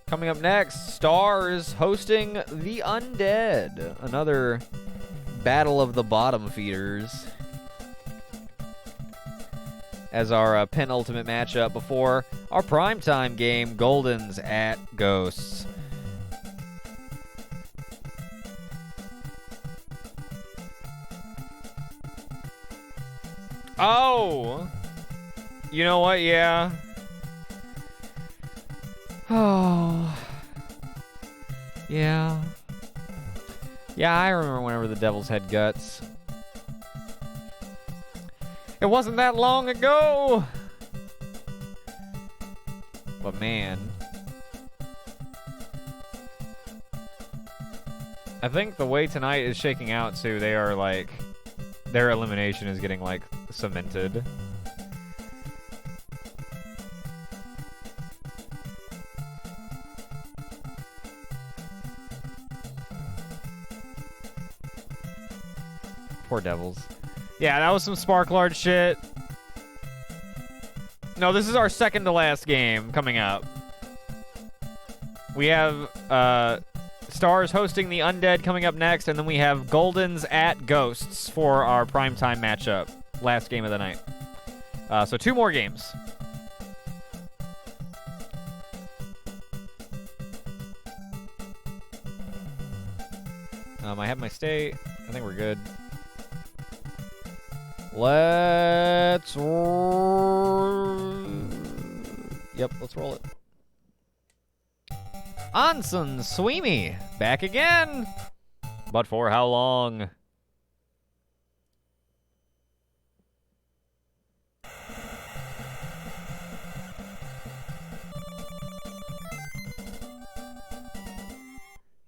Coming up next, Stars hosting the Undead. Another battle of the bottom feeders. As our penultimate matchup before our primetime game, Goldens at Ghosts. Oh! You know what? Yeah. Oh. Yeah. Yeah, I remember whenever the Devils had guts. It wasn't that long ago. But man. I think the way tonight is shaking out too, they are like, their elimination is getting like cemented. Poor Devils. Yeah, that was some Sparklard shit. No, this is our second to last game coming up. We have Stars hosting the Undead coming up next, and then we have Goldens at Ghosts for our primetime matchup. Last game of the night. So 2 more games. I have my state. I think we're good. Let's let's roll it. Anson Sweemy back again. But for how long?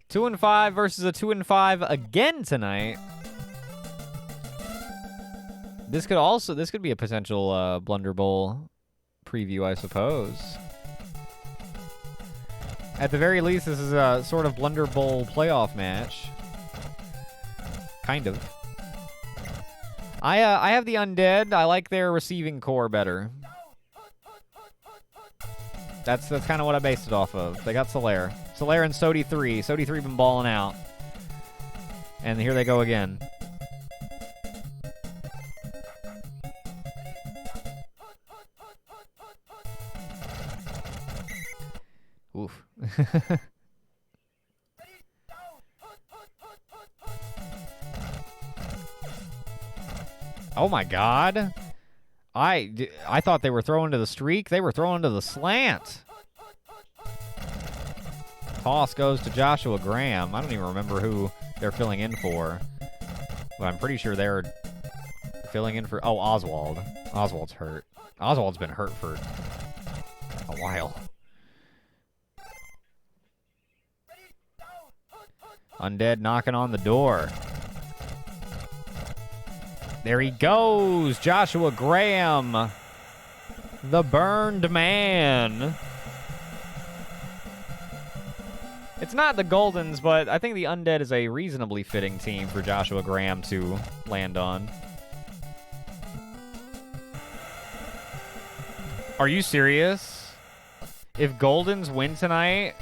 Two and 5 versus a 2 and 5 again tonight. This could be a potential Blunder Bowl preview, I suppose. At the very least, this is a sort of Blunder Bowl playoff match. Kind of. I have the Undead. I like their receiving core better. That's kind of what I based it off of. They got Solaire. Solaire and Sodi 3. Sodi 3 been balling out. And here they go again. Oof. Oh my God. I thought they were throwing to the streak. They were throwing to the slant. Toss goes to Joshua Graham. I don't even remember who they're filling in for. But I'm pretty sure they're filling in for... Oh, Oswald. Oswald's hurt. Oswald's been hurt for a while. Undead knocking on the door. There he goes. Joshua Graham. The burned man. It's not the Goldens, but I think the Undead is a reasonably fitting team for Joshua Graham to land on. Are you serious? If Goldens win tonight,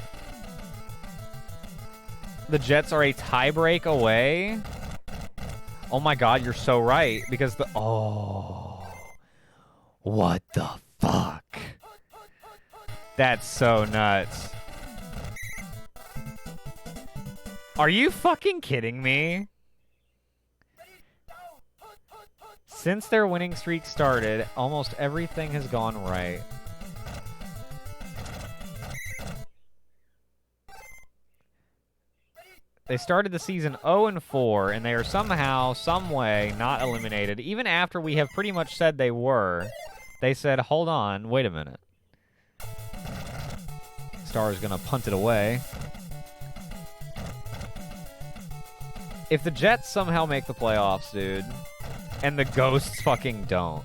the Jets are a tiebreak away? Oh my god, you're so right. Because the... Oh. What the fuck? That's so nuts. Are you fucking kidding me? Since their winning streak started, almost everything has gone right. They started the season 0-4, and they are somehow, some way, not eliminated. Even after we have pretty much said they were, they said, hold on, wait a minute. Star's gonna punt it away. If the Jets somehow make the playoffs, dude, and the Ghosts fucking don't.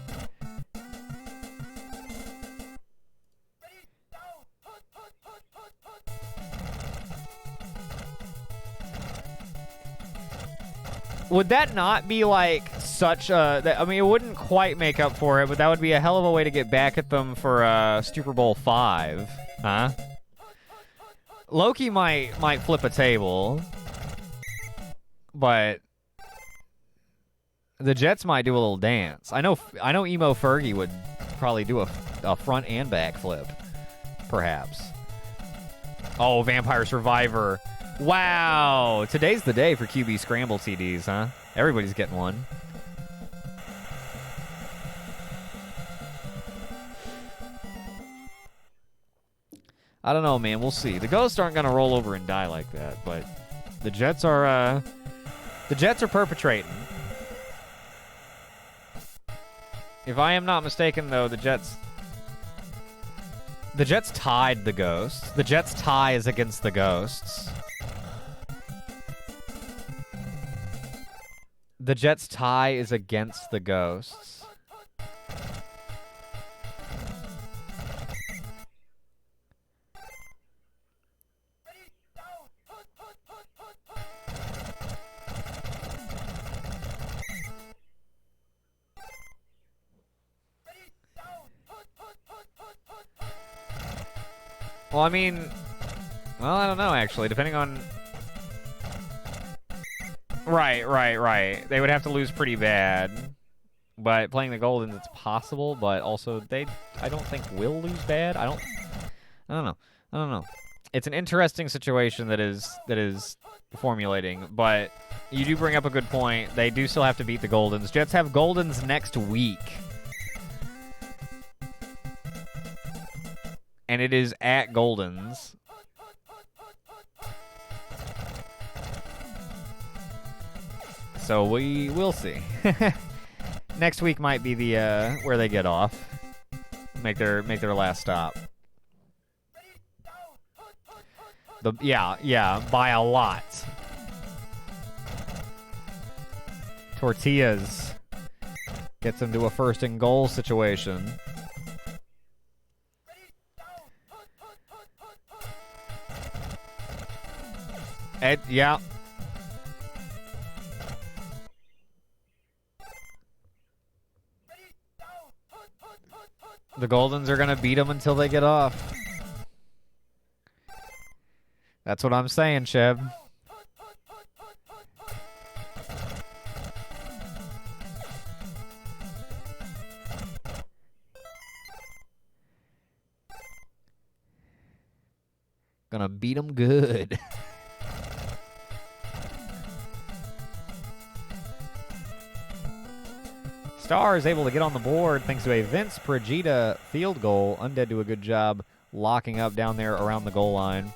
Would that not be like such a... I mean, it wouldn't quite make up for it, but that would be a hell of a way to get back at them for Super Bowl 5, huh? Loki might flip a table, but the Jets might do a little dance. I know Emo Fergie would probably do a front and back flip, perhaps. Oh, Vampire Survivor. Wow, today's the day for QB Scramble TDs, huh? Everybody's getting one. I don't know, man. We'll see. The Ghosts aren't gonna roll over and die like that, but the Jets are perpetrating. If I am not mistaken, though, the Jets tied the Ghosts. The Jets' tie is against the Ghosts. The Jets' tie is against the Ghosts. Well, I mean, well, I don't know, actually, depending on... Right. They would have to lose pretty bad. But playing the Goldens, it's possible, but also I don't think will lose bad. I don't know. It's an interesting situation that is formulating, but you do bring up a good point. They do still have to beat the Goldens. Jets have Goldens next week. And it is at Goldens. So we will see. Next week might be the where they get off. Make their last stop. Yeah, by a lot. Tortillas gets them to a first and goal situation. Yeah. The Goldens are going to beat them until they get off. That's what I'm saying, Cheb. Gonna beat them good. Star is able to get on the board thanks to a Vince Progita field goal. Undead do a good job locking up down there around the goal line.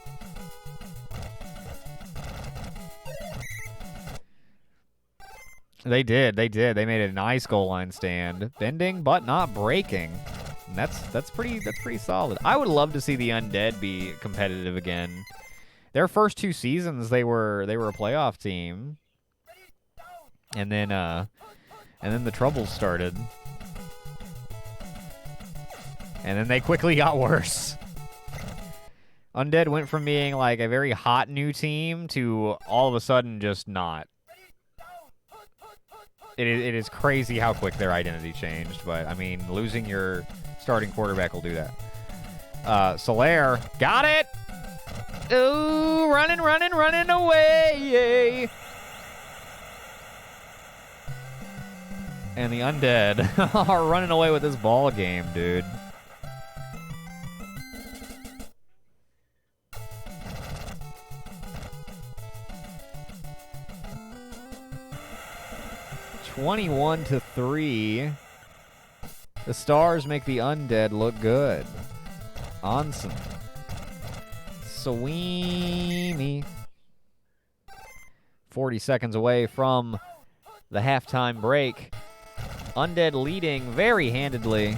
They did. They made a nice goal line stand. Bending but not breaking. And that's pretty solid. I would love to see the Undead be competitive again. Their first 2 seasons they were a playoff team. And then the troubles started. And then they quickly got worse. Undead went from being like a very hot new team to all of a sudden just not. It is crazy how quick their identity changed, but I mean, losing your starting quarterback will do that. Solaire, got it! Ooh, running away! And the Undead are running away with this ball game, dude. (21-3). The Stars make the Undead look good. Onsen. Sweemy. 40 seconds away from the halftime break. Undead leading very handedly.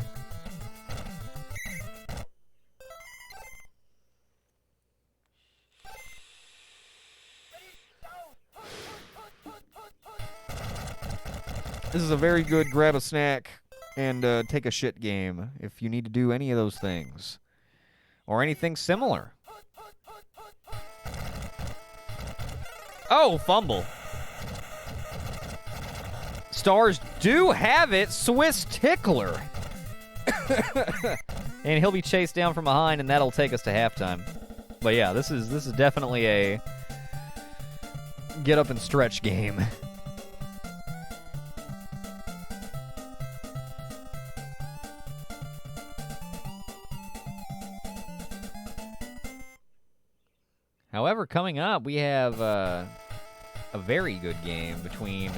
This is a very good grab a snack and take a shit game if you need to do any of those things. Or anything similar. Oh, fumble. Stars do have it. Swiss Tickler. And he'll be chased down from behind, and that'll take us to halftime. But yeah, this is definitely a get up and stretch game. However, coming up, we have a very good game between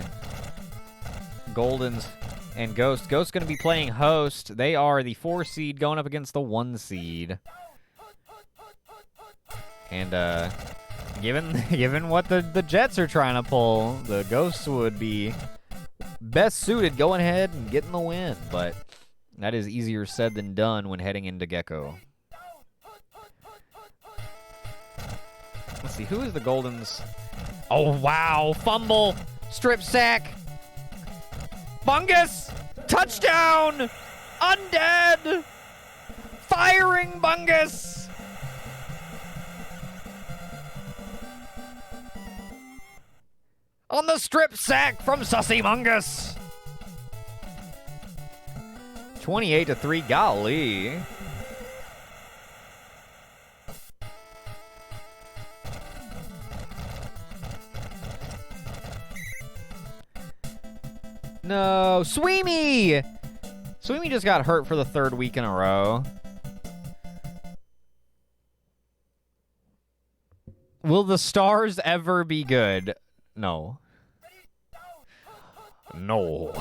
Goldens and Ghost. Ghost's going to be playing host. They are the 4 seed going up against the 1 seed. And given what the Jets are trying to pull, the Ghosts would be best suited going ahead and getting the win. But that is easier said than done when heading into Gecko. Let's see, who is the Goldens? Oh, wow. Fumble. Strip sack. Bungus. Touchdown. Undead. Firing Bungus. On the strip sack from Sussy Mungus. 28-3. Golly. No, Sweemy! Sweemy just got hurt for the 3rd week in a row. Will the Stars ever be good? No. No.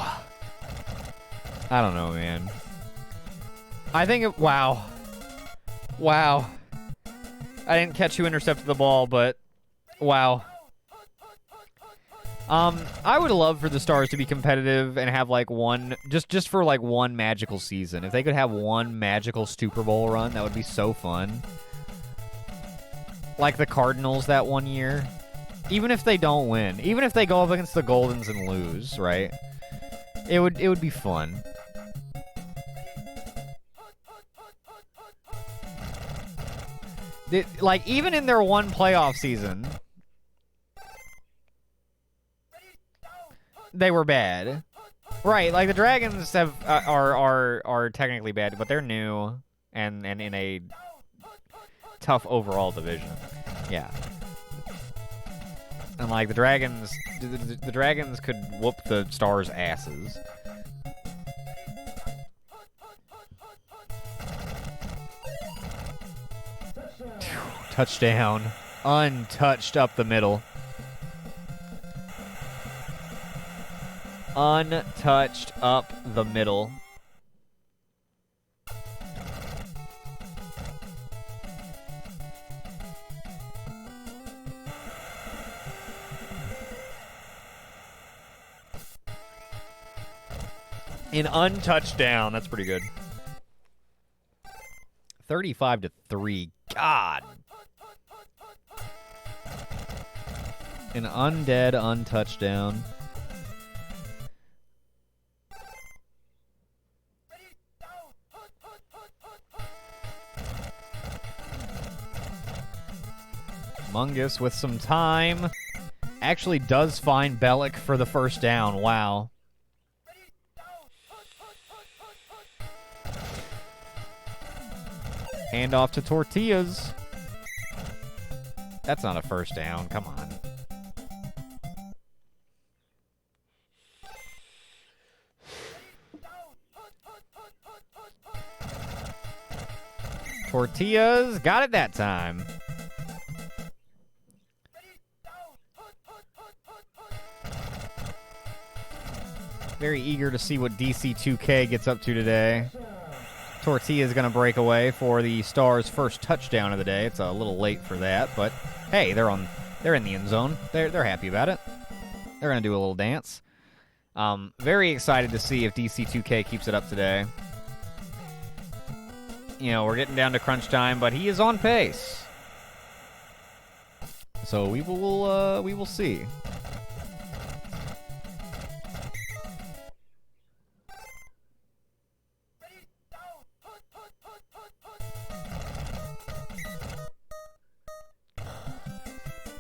I don't know, man. I think wow. Wow. I didn't catch who intercepted the ball, but wow. I would love for the Stars to be competitive and have like one, just for like one magical season. If they could have one magical Super Bowl run, that would be so fun. Like the Cardinals that one year. Even if they don't win, even if they go up against the Goldens and lose, right? It would be fun. Like even in their one playoff season, they were bad, right? Like the Dragons are technically bad, but they're new and in a tough overall division. Yeah, and like the Dragons could whoop the Stars' asses. Touchdown, untouched up the middle. Untouched up the middle. An untouchdown. That's pretty good. 35-3. God. An undead untouchdown. Mungus with some time. Actually does find Bellic for the first down. Wow. Hand off to Tortillas. That's not a first down. Come on. Tortillas got it that time. Very eager to see what DC2K gets up to today. Tortilla is going to break away for the Stars' first touchdown of the day. It's a little late for that, but hey, they're in the end zone. They're happy about it. They're going to do a little dance. Very excited to see if DC2K keeps it up today. You know, we're getting down to crunch time, but he is on pace. So we will see.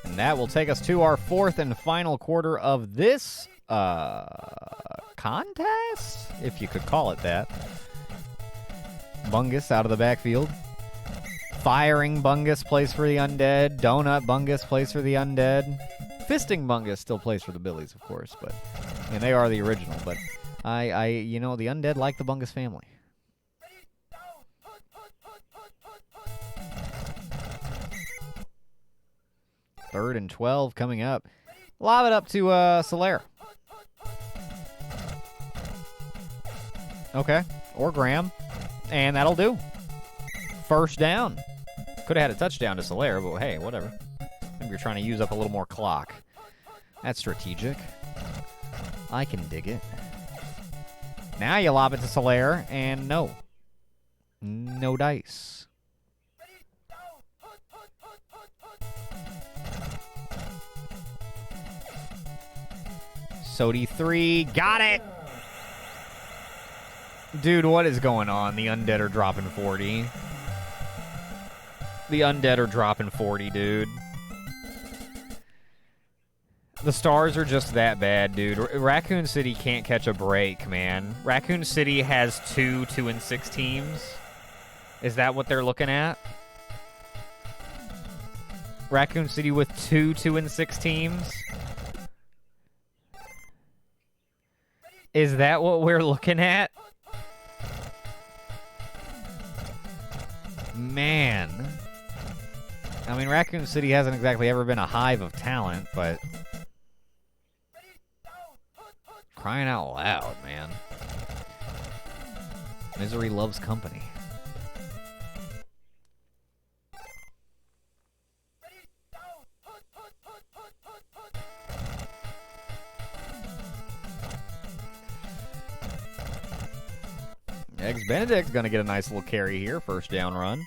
And that will take us to our fourth and final quarter of this contest, if you could call it that. Bungus out of the backfield. Firing Bungus plays for the Undead. Donut Bungus plays for the Undead. Fisting Bungus still plays for the Billies, of course, but and they are the original. But you know, the Undead like the Bungus family. Third and 12 coming up. Lob it up to Solaire. Okay, or Graham. And that'll do. First down. Could have had a touchdown to Solaire, but hey, whatever. Maybe you're trying to use up a little more clock. That's strategic. I can dig it. Now you lob it to Solaire, and no. No dice. Sodi 3, got it! Dude, what is going on? The Undead are dropping 40. The Undead are dropping 40, dude. The Stars are just that bad, dude. Raccoon City can't catch a break, man. Raccoon City has 2-2-6 teams. Is that what they're looking at? Raccoon City with 2-2-6 teams? Is that what we're looking at? Man. I mean, Raccoon City hasn't exactly ever been a hive of talent, but... Crying out loud, man. Misery loves company. Eggs Benedict's going to get a nice little carry here. First down run.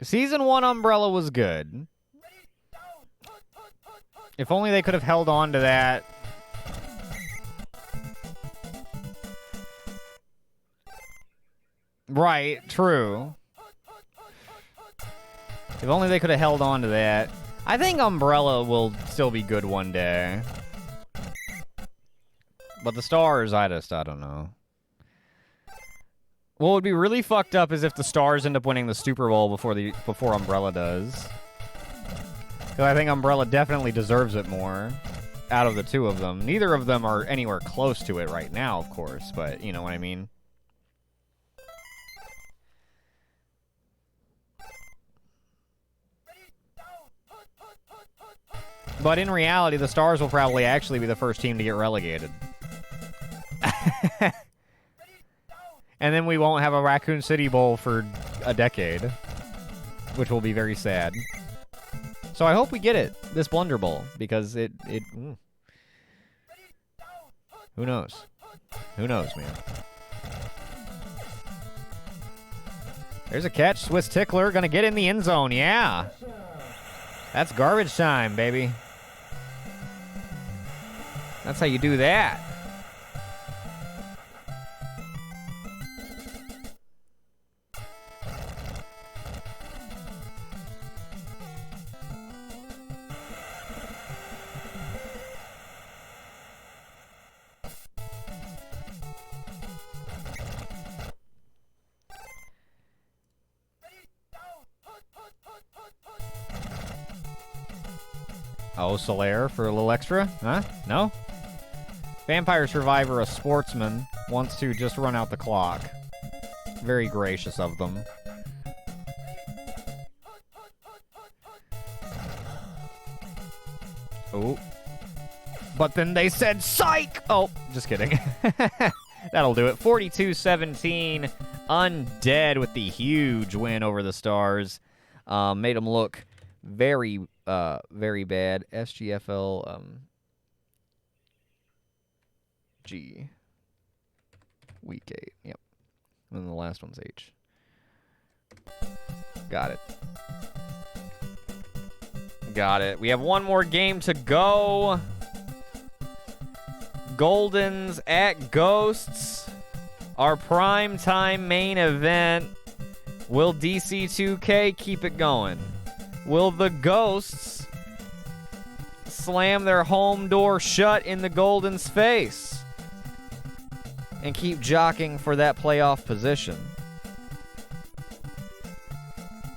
Season 1 Umbrella was good. If only they could have held on to that. Right, true. If only they could have held on to that. I think Umbrella will still be good one day. But the Stars, I don't know. What would be really fucked up is if the Stars end up winning the Super Bowl before Umbrella does. Because I think Umbrella definitely deserves it more out of the two of them. Neither of them are anywhere close to it right now, of course, but you know what I mean. But in reality, the Stars will probably actually be the first team to get relegated. And then we won't have a Raccoon City Bowl for a decade, which will be very sad. So I hope we get it, this Blunder Bowl, because who knows? Who knows, man? There's a catch. Swiss Tickler gonna get in the end zone. Yeah. That's garbage time, baby. That's how you do that. Oh, Solaire for a little extra? Huh? No? Vampire Survivor, a sportsman, wants to just run out the clock. Very gracious of them. Oh. But then they said, psych! Oh, just kidding. That'll do it. 42-17. Undead with the huge win over the Stars. Made them look very, very bad. SGFL, G. Week 8. Yep. And then the last one's H. Got it. Got it. We have one more game to go. Goldens at Ghosts. Our primetime main event. Will DC2K keep it going? Will the Ghosts slam their home door shut in the Goldens' face and keep jockeying for that playoff position?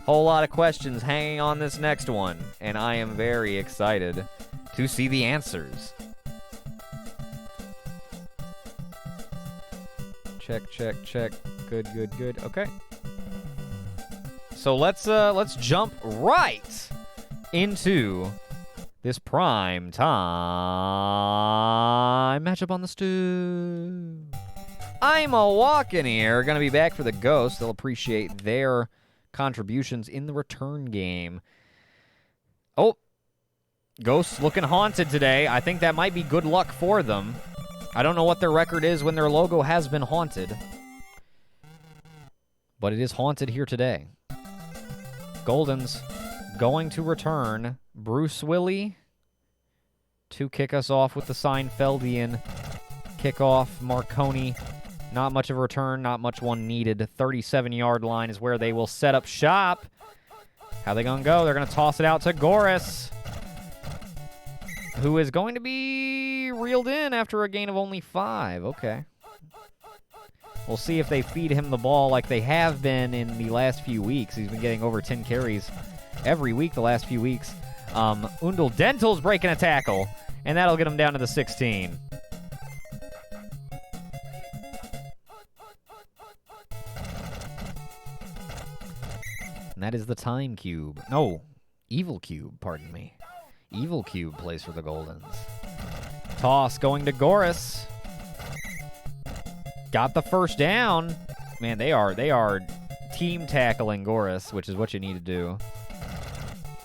Whole lot of questions hanging on this next one, and I am very excited to see the answers. Check, check, check. Good, good, good. Okay. So let's jump right into this prime time matchup on the stew. I'm a walking here. Gonna be back for the Ghosts. They'll appreciate their contributions in the return game. Oh, Ghosts looking haunted today. I think that might be good luck for them. I don't know what their record is when their logo has been haunted, but it is haunted here today. Goldens going to return Bruce Willie to kick us off with the Seinfeldian kickoff. Marconi, not much of a return, not much one needed. 37-yard line is where they will set up shop. How they going to go? They're going to toss it out to Goris, who is going to be reeled in after a gain of only 5. Okay. We'll see if they feed him the ball like they have been in the last few weeks. He's been getting over 10 carries every week the last few weeks. Undul Dental's breaking a tackle, and that'll get him down to the 16. And that is the time cube. No, evil cube, pardon me. Evil cube plays for the Goldens. Toss going to Goris. Got the first down. Man, they are team tackling Goris, which is what you need to do.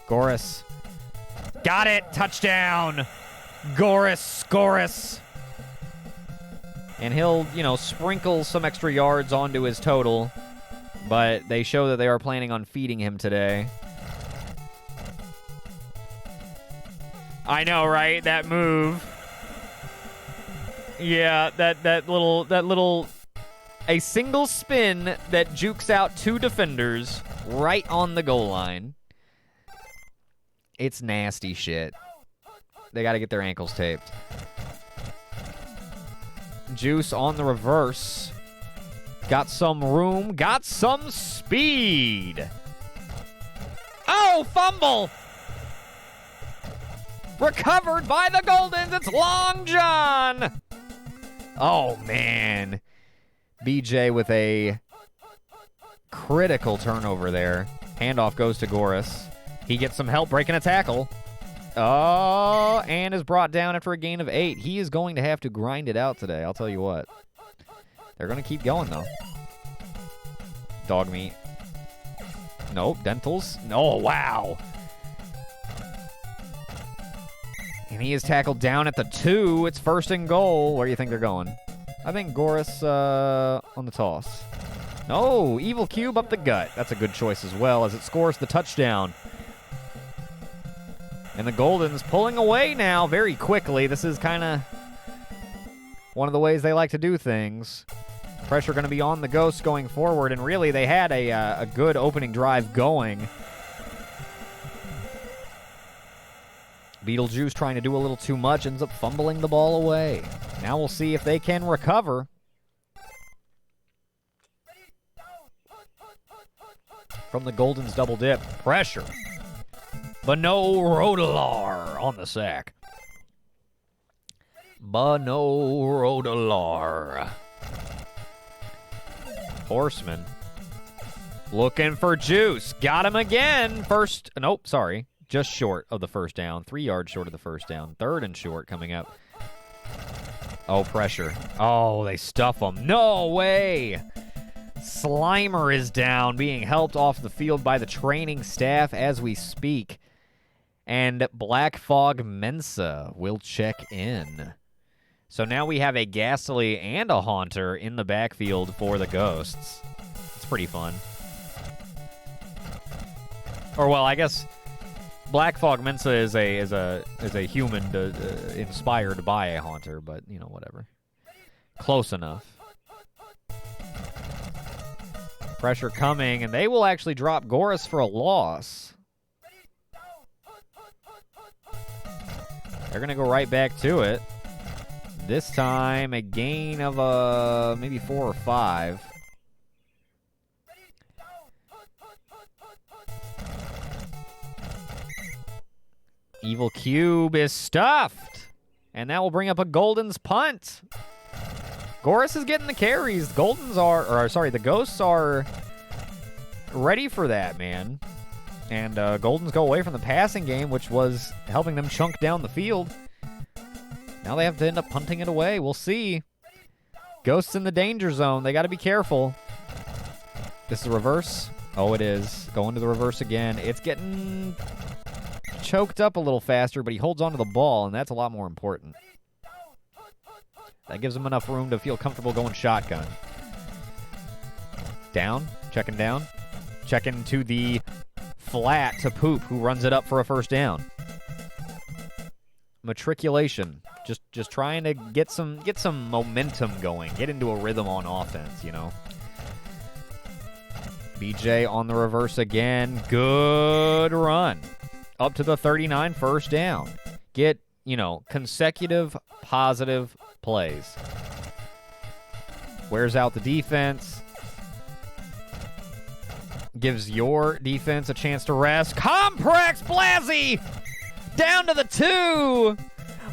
Goris. Got it. Touchdown. Goris. And he'll, sprinkle some extra yards onto his total. But they show that they are planning on feeding him today. I know, right? That move. Yeah, that little a single spin that jukes out 2 defenders right on the goal line. It's nasty shit. They got to get their ankles taped. Juice on the reverse. Got some room, got some speed. Oh, fumble! Recovered by the Goldens. It's Long John. Oh, man. BJ with a critical turnover there. Handoff goes to Goris. He gets some help breaking a tackle. Oh, and is brought down after a gain of 8. He is going to have to grind it out today, I'll tell you what. They're going to keep going, though. Dog meat. Nope, Dentals. No, wow. And he is tackled down at the 2. It's 1st and goal. Where do you think they're going? I think Goris on the toss. No, Evil Cube up the gut. That's a good choice as well as it scores the touchdown. And the Goldens pulling away now very quickly. This is kind of one of the ways they like to do things. Pressure going to be on the Ghosts going forward, and really they had a good opening drive going. Beetlejuice trying to do a little too much, ends up fumbling the ball away. Now we'll see if they can recover. From the Goldens double dip. Pressure. Bano Rodalar on the sack. Bano Rodalar. Horseman. Looking for Juice. Got him again. First. Nope, sorry. Just short of the first down. 3 yards short of the first down. 3rd and short coming up. Oh, pressure. Oh, they stuff him. No way. Slimer is down, being helped off the field by the training staff as we speak. And Black Fog Mensa will check in. So now we have a Ghastly and a Haunter in the backfield for the Ghosts. It's pretty fun. Or, well, I guess Black Fog Mensa is a human inspired by a Haunter, but, you know, whatever. Close enough. Pressure coming, and they will actually drop Goris for a loss. They're going to go right back to it. This time, a gain of maybe 4 or 5. Evil Cube is stuffed. And that will bring up a Golden's punt. Goris is getting the carries. The Ghosts are ready for that, man. And Goldens go away from the passing game, which was helping them chunk down the field. Now they have to end up punting it away. We'll see. Ghosts in the danger zone. They got to be careful. This is a reverse. Oh, it is. Going to the reverse again. It's getting choked up a little faster, but he holds onto the ball, and that's a lot more important. That gives him enough room to feel comfortable going shotgun. Down. Checking down. Checking to the flat to Poop, who runs it up for a first down. Matriculation. Just trying to get some momentum going. Get into a rhythm on offense, you know. BJ on the reverse again. Good run. Up to the 39, first down. Get, you know, consecutive positive plays. Wears out the defense. Gives your defense a chance to rest. Comprex Blazzy! Down to the 2!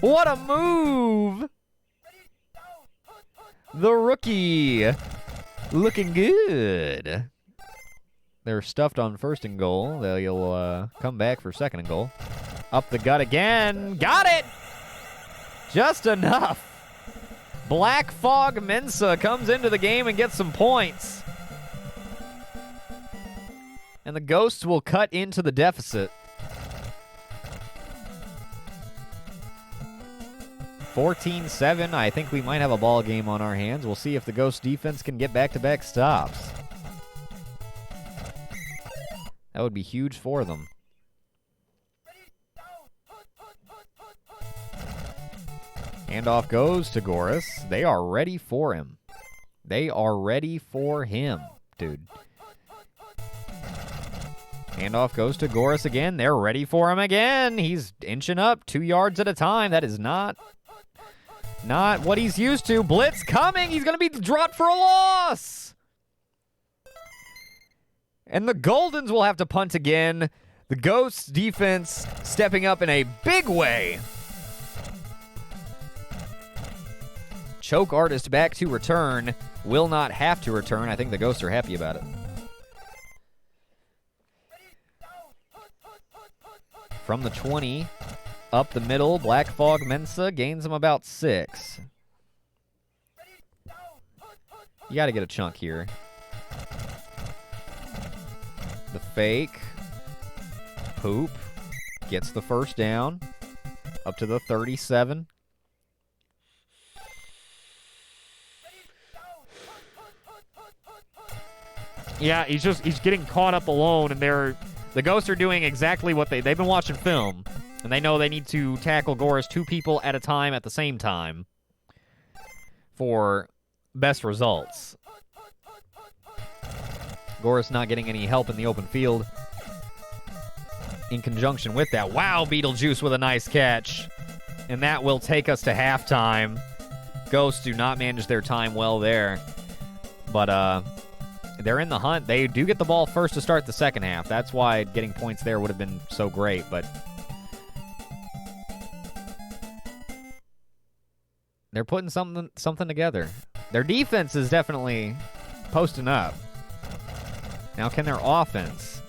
What a move! The rookie looking good. They're stuffed on 1st and goal. They'll come back for 2nd and goal. Up the gut again. Got it! Just enough. Black Fog Mensa comes into the game and gets some points. And the Ghosts will cut into the deficit. 14-7. I think we might have a ball game on our hands. We'll see if the Ghost defense can get back-to-back stops. That would be huge for them. Handoff goes to Goris. They are ready for him. They are ready for him, dude. Handoff goes to Goris again. They're ready for him again. He's inching up 2 yards at a time. That is not what he's used to. Blitz coming. He's going to be dropped for a loss. And the Goldens will have to punt again. The Ghosts defense stepping up in a big way. Choke Artist back to return. Will not have to return. I think the Ghosts are happy about it. From the 20, up the middle, Black Fog Mensa gains him about 6. You got to get a chunk here. The fake. Poop gets the first down. Up to the 37. Yeah, he's getting caught up alone, and the Ghosts are doing exactly what they've been watching film, and they know they need to tackle Goris 2 people at a time at the same time for best results. Goris not getting any help in the open field. In conjunction with that, wow, Beetlejuice with a nice catch. And that will take us to halftime. Ghosts do not manage their time well there. But they're in the hunt. They do get the ball first to start the second half. That's why getting points there would have been so great. But they're putting something together. Their defense is definitely posting up. Now, can their offense?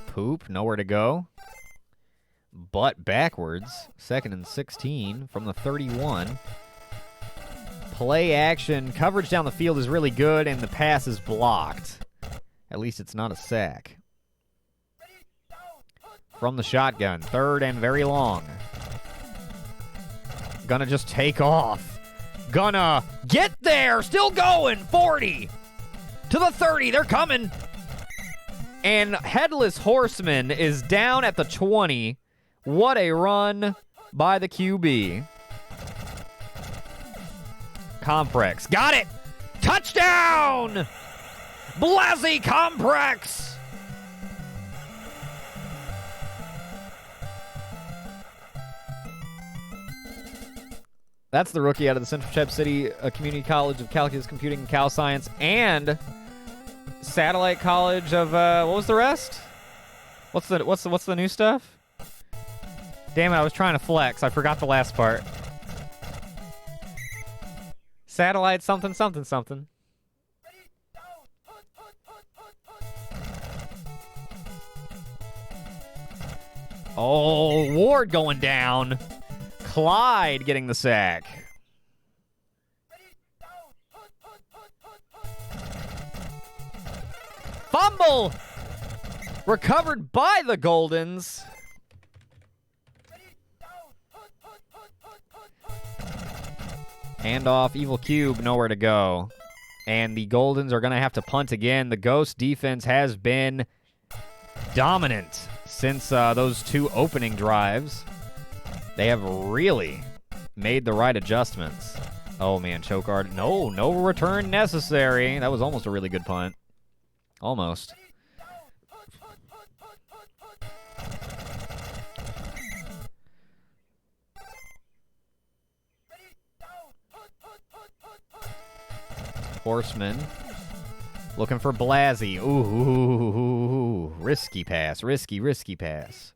Poop, nowhere to go. Butt backwards. 2nd and 16 from the 31. Play action. Coverage down the field is really good, and the pass is blocked. At least it's not a sack. From the shotgun. 3rd and very long. Gonna just take off. Gonna get there. Still going. 40 to the 30. They're coming. And Headless Horseman is down at the 20. What a run by the QB. Comprex. Got it. Touchdown. Blasi Comprex. That's the rookie out of the Central Chep City Community College of Calculus, Computing, and Cal Science, and Satellite College of what was the rest? What's the new stuff? Damn it! I was trying to flex. I forgot the last part. Satellite something something something. Oh, Ward going down. Clyde getting the sack. Fumble! Recovered by the Goldens. Handoff, Evil Cube, nowhere to go. And the Goldens are going to have to punt again. The Ghost defense has been dominant since those 2 opening drives. They have really made the right adjustments. Oh, man, choke guard. No return necessary. That was almost a really good punt. Almost. Horseman. Looking for Blasi. Ooh. Risky pass. Risky pass.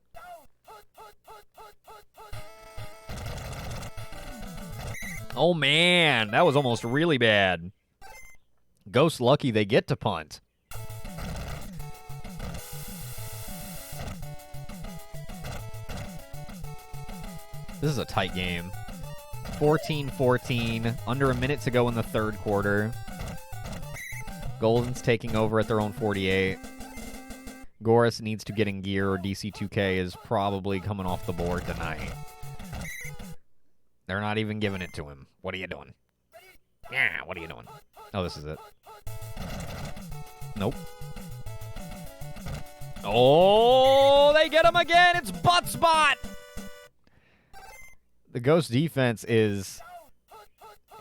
Oh, man. That was almost really bad. Ghost lucky they get to punt. This is a tight game. 14-14. Under a minute to go in the 3rd quarter. Golden's taking over at their own 48. Goris needs to get in gear, or DC2K is probably coming off the board tonight. They're not even giving it to him. What are you doing? Yeah, what are you doing? Oh, this is it. Nope. Oh, they get him again. It's Butt Spot. The Ghost defense is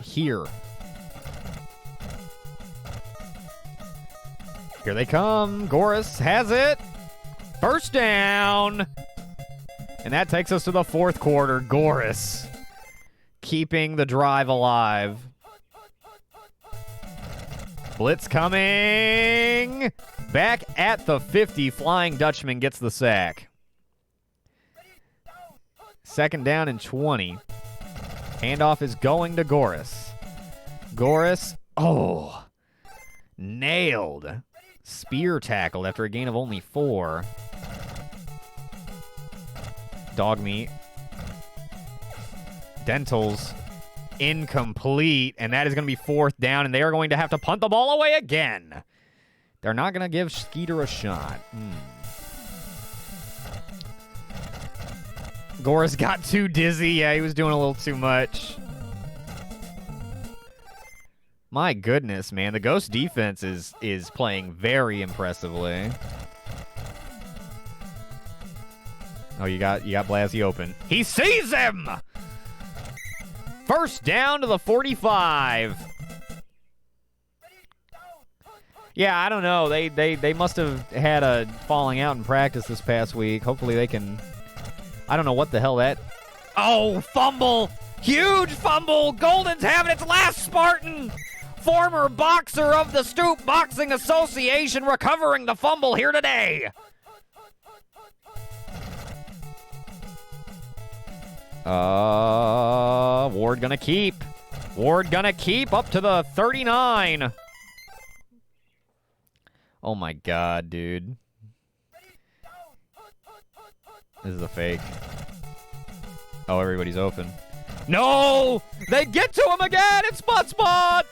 here. Here they come. Goris has it. First down. And that takes us to the 4th quarter. Goris keeping the drive alive. Blitz coming. Back at the 50. Flying Dutchman gets the sack. 2nd down and 20. Handoff is going to Goris. Goris, nailed. Spear tackled after a gain of only 4. Dog meat. Dentals. Incomplete. And that is going to be 4th down, and they are going to have to punt the ball away again. They're not going to give Skeeter a shot. Goris got too dizzy. Yeah, he was doing a little too much. My goodness, man. The Ghost defense is playing very impressively. Oh, you got Blasey open. He sees him! First down to the 45. Yeah, I don't know. They must have had a falling out in practice this past week. Hopefully they can... I don't know what the hell that... Oh, fumble! Huge fumble! Golden's having its last Spartan! Former boxer of the Stoop Boxing Association recovering the fumble here today. Ward gonna keep. Ward gonna keep up to the 39. Oh my god, dude. This is a fake. Oh, everybody's open. No! They get to him again! It's Spot!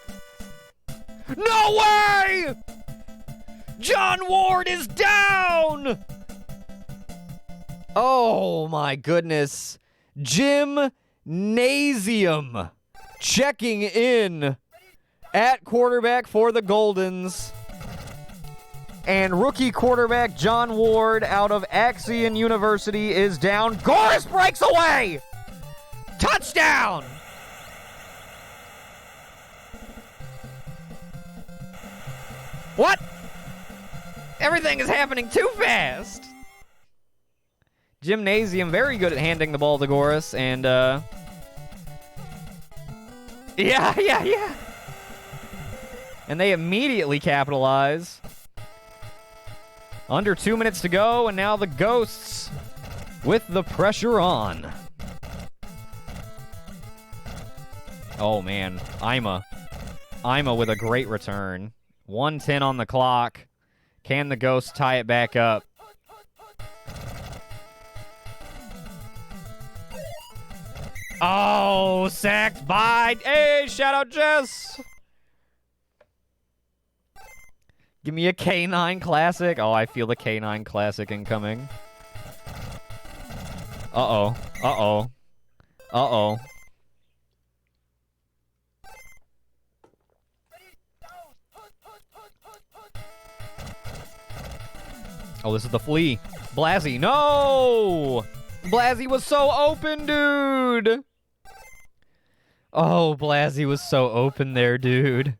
No way! John Ward is down! Oh my goodness. Gymnasium checking in at quarterback for the Goldens. And rookie quarterback John Ward out of Axion University is down. Goris breaks away! Touchdown! What? Everything is happening too fast. Gymnasium very good at handing the ball to Goris, and yeah. And they immediately capitalize. Under 2 minutes to go, and now the Ghosts with the pressure on. Oh man, Ima with a great return. 1:10 on the clock. Can the Ghosts tie it back up? Oh, sacked by... Hey, shout out Jess! Give me a K9 Classic. Oh, I feel the K9 Classic incoming. Uh-oh. Uh-oh. Uh-oh. Oh, this is the flea. Blasey, no! Blasey was so open, dude! Oh, Blasey was so open there, dude.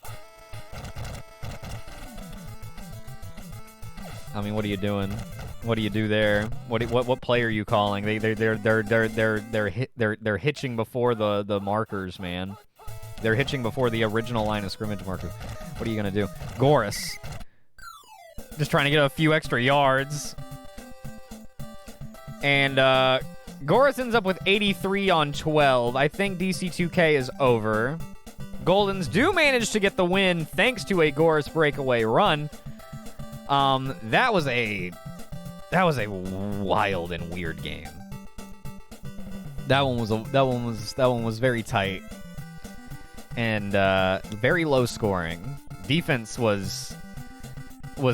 I mean, what are you doing? What do you do there? What play are you calling? They're hitching before the markers, man. They're hitching before the original line of scrimmage markers. What are you gonna do? Goris. Just trying to get a few extra yards. And Goris ends up with 83 on 12. I think DC2K is over. Goldens do manage to get the win thanks to a Goris breakaway run. That was a wild and weird game. That one was very tight and very low scoring. Defense was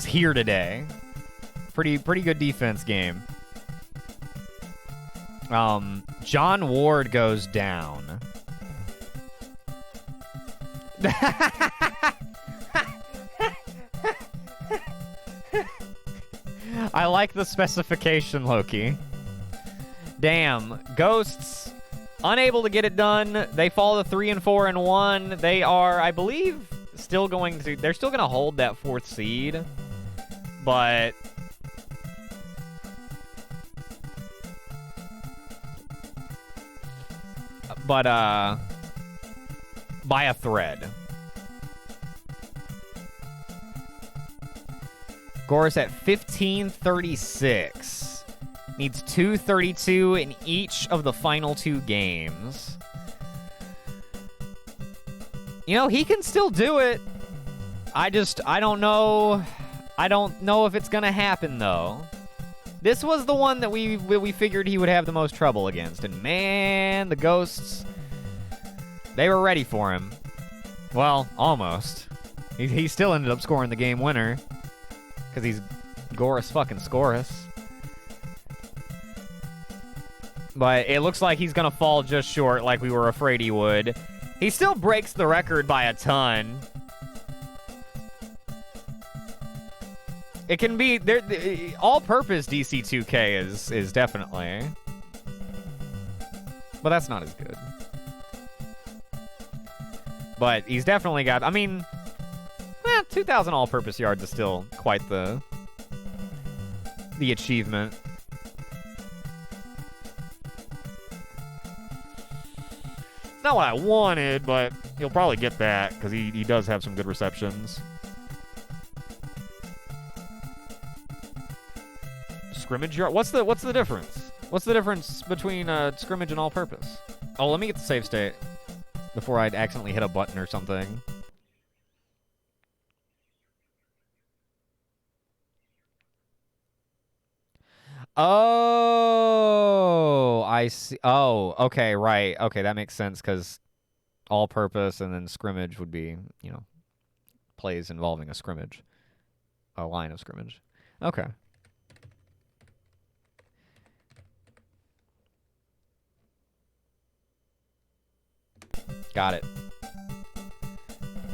here today. Pretty good defense game. John Ward goes down. I like the specification, Loki. Damn. Ghosts unable to get it done. They fall to 3-4-1. They are, I believe, still going to... They're still going to hold that 4th seed. But... by a thread. Goris at 1536. Needs 232 in each of the final 2 games. You know, he can still do it. I don't know. I don't know if it's going to happen, though. This was the one that we figured he would have the most trouble against. And man, the Ghosts, they were ready for him. Well, almost. He still ended up scoring the game winner. Because he's Goris fucking Scorus. But it looks like he's going to fall just short like we were afraid he would. He still breaks the record by a ton. It can be... all-purpose DC2K is definitely... But that's not as good. But he's definitely got... I mean... 2,000 all-purpose yards is still quite the achievement. It's not what I wanted, but he'll probably get that because he does have some good receptions. Scrimmage yard? What's the difference? What's the difference between scrimmage and all-purpose? Oh, let me get the save state before I accidentally hit a button or something. Oh, I see. Oh, okay, right. Okay, that makes sense because all-purpose and then scrimmage would be, you know, plays involving a scrimmage, a line of scrimmage. Okay. Got it.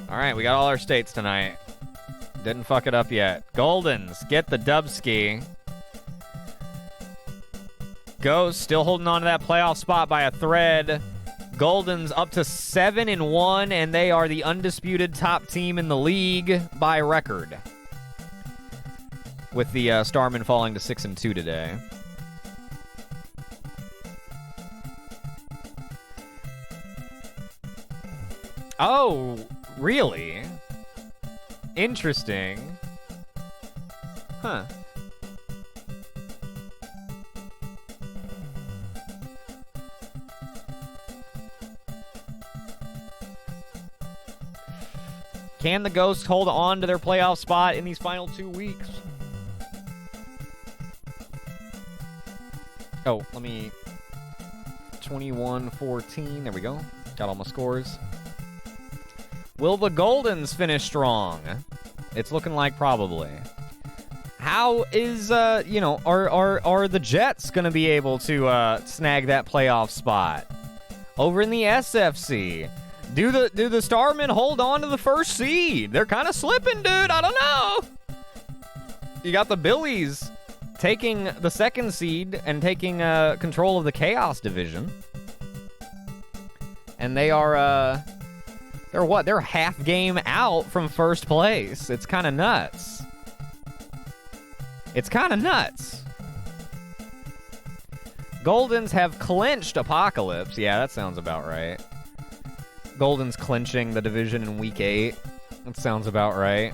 All right, we got all our states tonight. Didn't fuck it up yet. Goldens, get the dubski. Ghost still holding on to that playoff spot by a thread. Goldens up to 7-1, and they are the undisputed top team in the league by record. With the Starmen falling to 6-2 today. Oh, really? Interesting. Huh. Can the Ghosts hold on to their playoff spot in these final 2 weeks? Oh, let me... 21-14. There we go. Got all my scores. Will the Goldens finish strong? It's looking like probably. How is, you know, are the Jets going to be able to snag that playoff spot? Over in the SFC, do the Starmen hold on to the first seed? They're kind of slipping, dude. I don't know. You got the Billies taking the second seed and taking control of the Chaos division. And they are, they're what? They're half game out from first place. It's kind of nuts. It's kind of nuts. Goldens have clinched Apocalypse. Yeah, that sounds about right. Goldens clinching the division in Week 8. That sounds about right.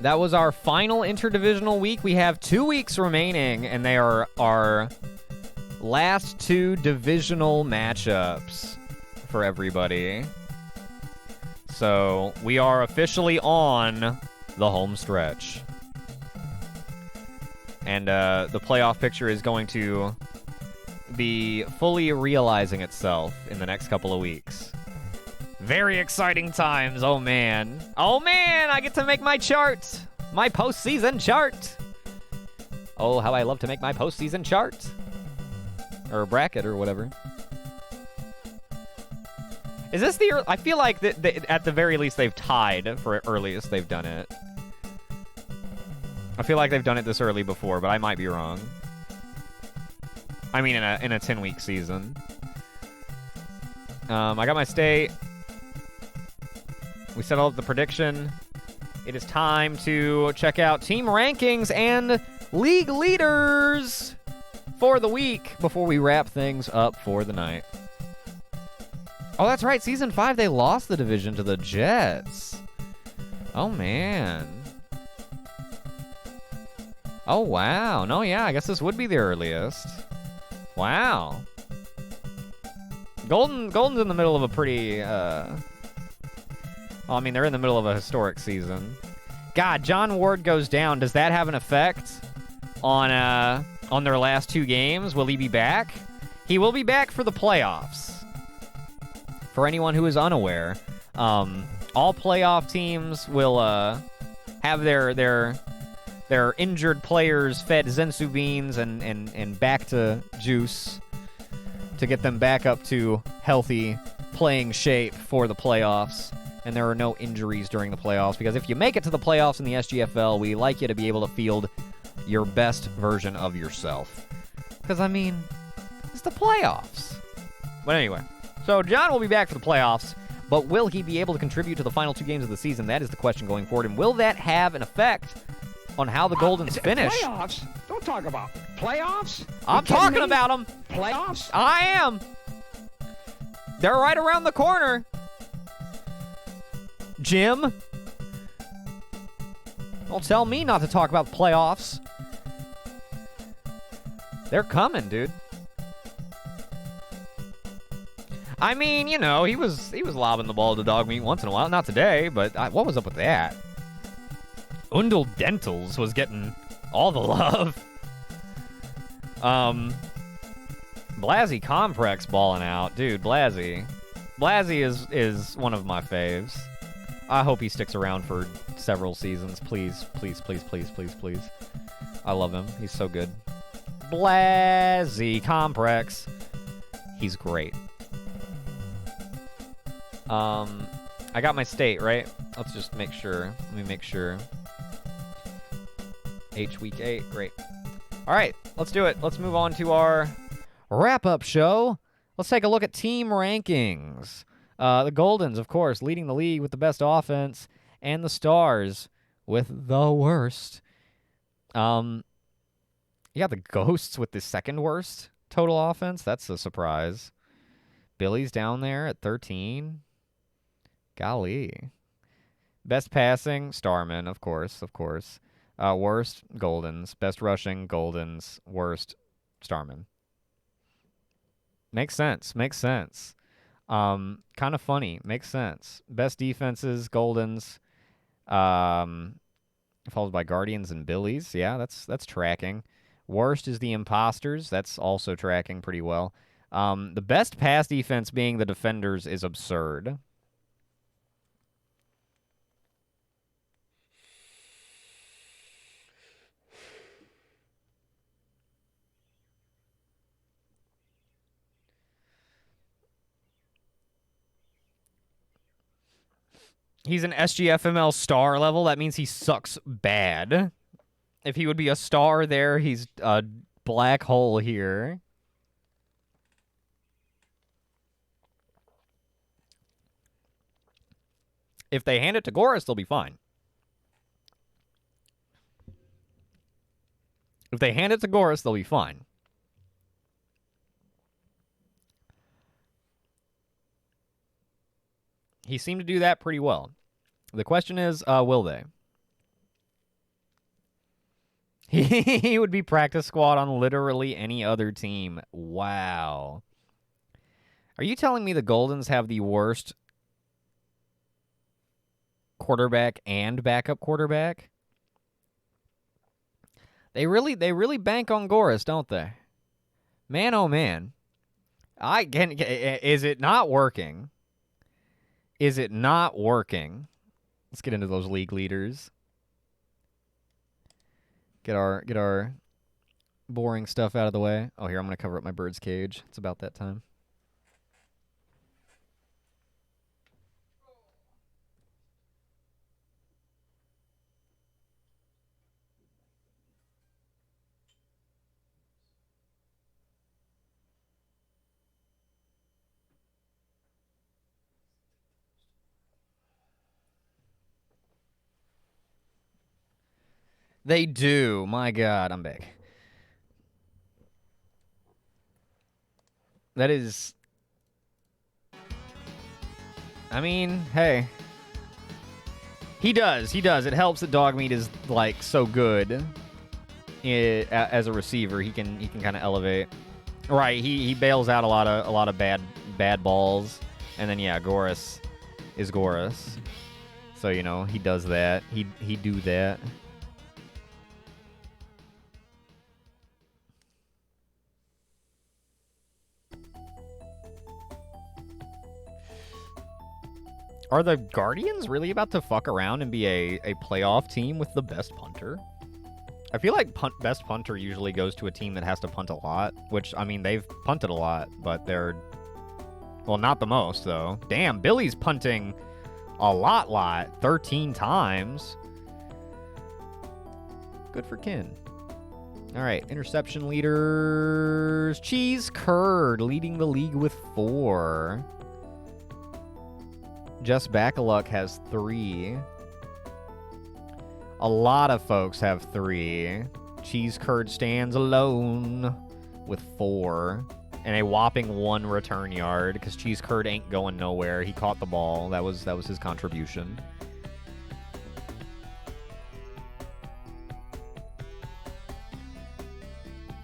That was our final interdivisional week. We have 2 weeks remaining, and they are our last 2 divisional matchups for everybody. So we are officially on the home stretch. And the playoff picture is going to be fully realizing itself in the next couple of weeks. Very exciting times. Oh, man. Oh, man, I get to make my chart. My postseason chart. Oh, how I love to make my postseason chart. Or a bracket or whatever. Is this the... I feel like at the very least they've tied for earliest they've done it. I feel like they've done it this early before, but I might be wrong. I mean, in a 10-week season. I got my state. We settled the prediction. It is time to check out team rankings and league leaders for the week before we wrap things up for the night. Oh, that's right. Season 5, they lost the division to the Jets. Oh, man. Oh, wow. No, yeah, I guess this would be the earliest. Wow. Golden's in the middle of a pretty, well, I mean, they're in the middle of a historic season. God, John Ward goes down. Does that have an effect on their last 2 games? Will he be back? He will be back for the playoffs. For anyone who is unaware, all playoff teams will have their injured players fed Zensu beans and back to juice to get them back up to healthy playing shape for the playoffs. And there are no injuries during the playoffs, because if you make it to the playoffs in the SGFL, we like you to be able to field your best version of yourself. Because, I mean, it's the playoffs. But anyway, so John will be back for the playoffs, but will he be able to contribute to the final 2 games of the season? That is the question going forward. And will that have an effect on how the Goldens finish? Playoffs? Don't talk about playoffs. I'm talking about them. Playoffs? I am. They're right around the corner. Jim, don't tell me not to talk about the playoffs. They're coming, dude. I mean, you know, he was lobbing the ball to dog meat once in a while. Not today, but what was up with that? Undel Dentals was getting all the love. Blasey Comprex balling out. Dude, Blasey. Blasey is one of my faves. I hope he sticks around for several seasons. Please, please, please, please, please, please. I love him. He's so good. Blasey Comprex. He's great. I got my state, right? Let's just make sure. Let me make sure. Wk.8, great. All right, let's do it. Let's move on to our wrap-up show. Let's take a look at team rankings. The Goldens, of course, leading the league with the best offense, and the Stars with the worst. You got the Ghosts with the second worst total offense. That's a surprise. Billy's down there at 13. Golly. Best passing, Starman, of course. Worst, Goldens. Best rushing, Goldens. Worst, Starman. Makes sense. Kind of funny. Makes sense. Best defenses, Goldens. Followed by Guardians and Billies. Yeah, that's tracking. Worst is the Imposters. That's also tracking pretty well. The best pass defense being the Defenders is absurd. He's an SGFML star level. That means he sucks bad. If he would be a star there, he's a black hole here. If they hand it to Goris, they'll be fine. If they hand it to Goris, they'll be fine. He seemed to do that pretty well. The question is, will they? He would be practice squad on literally any other team. Wow. Are you telling me the Goldens have the worst quarterback and backup quarterback? They really bank on Goris, don't they? Man, oh man. Is it not working? Is it not working? Let's get into those league leaders. Get our boring stuff out of the way. Oh, here, I'm going to cover up my bird's cage. It's about that time. They do. My God, I'm back. That is... I mean, hey. He does. It helps that Dogmeat is, like, so good as a receiver. He can kind of elevate. Right, he bails out a lot of bad balls. And then, yeah, Goris is Goris. So, you know, he does that. He do that. Are the Guardians really about to fuck around and be a playoff team with the best punter? I feel like best punter usually goes to a team that has to punt a lot, which, I mean, they've punted a lot, but they're... Well, not the most, though. Damn, Billy's punting a lot. 13 times. Good for Ken. All right, interception leaders. Cheese Curd leading the league with 4. Jess Bacaluk has 3. A lot of folks have 3. Cheese Curd stands alone with 4. And a whopping 1 return yard, because Cheese Curd ain't going nowhere. He caught the ball. That was his contribution.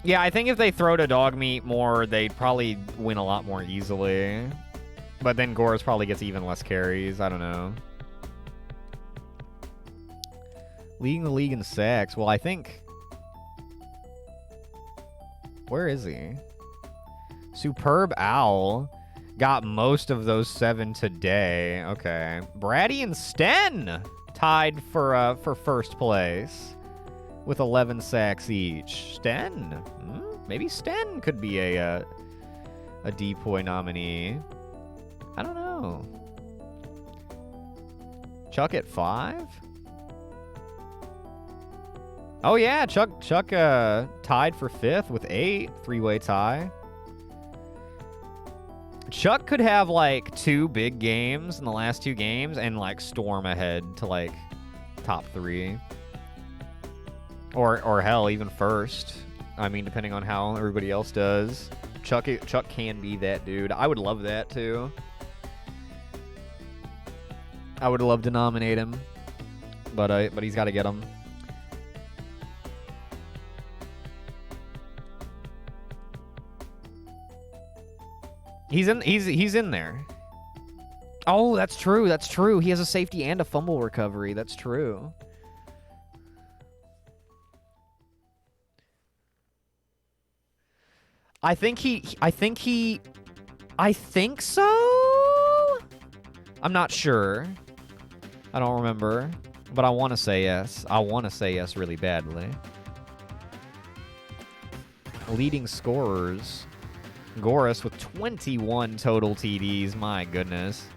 Yeah, I think if they throw to dog meat more, they'd probably win a lot more easily. But then Goris probably gets even less carries. I don't know. Leading the league in sacks. Well, I think... Where is he? Superb Owl got most of those 7 today. Okay. Brady and Sten tied for first place with 11 sacks each. Sten? Maybe Sten could be a DPOY nominee. I don't know. Chuck at 5? Oh yeah, Chuck tied for 5th with 8. 3-way tie. Chuck could have like 2 big games in the last 2 games and like storm ahead to like top 3. Or hell, even first. I mean, depending on how everybody else does. Chuck can be that dude. I would love that too. I would love to nominate him, but he's got to get him. He's in there. Oh, that's true. That's true. He has a safety and a fumble recovery. That's true. I think so? I'm not sure. I don't remember, but I want to say yes. I want to say yes really badly. Leading scorers. Goris with 21 total TDs. My goodness.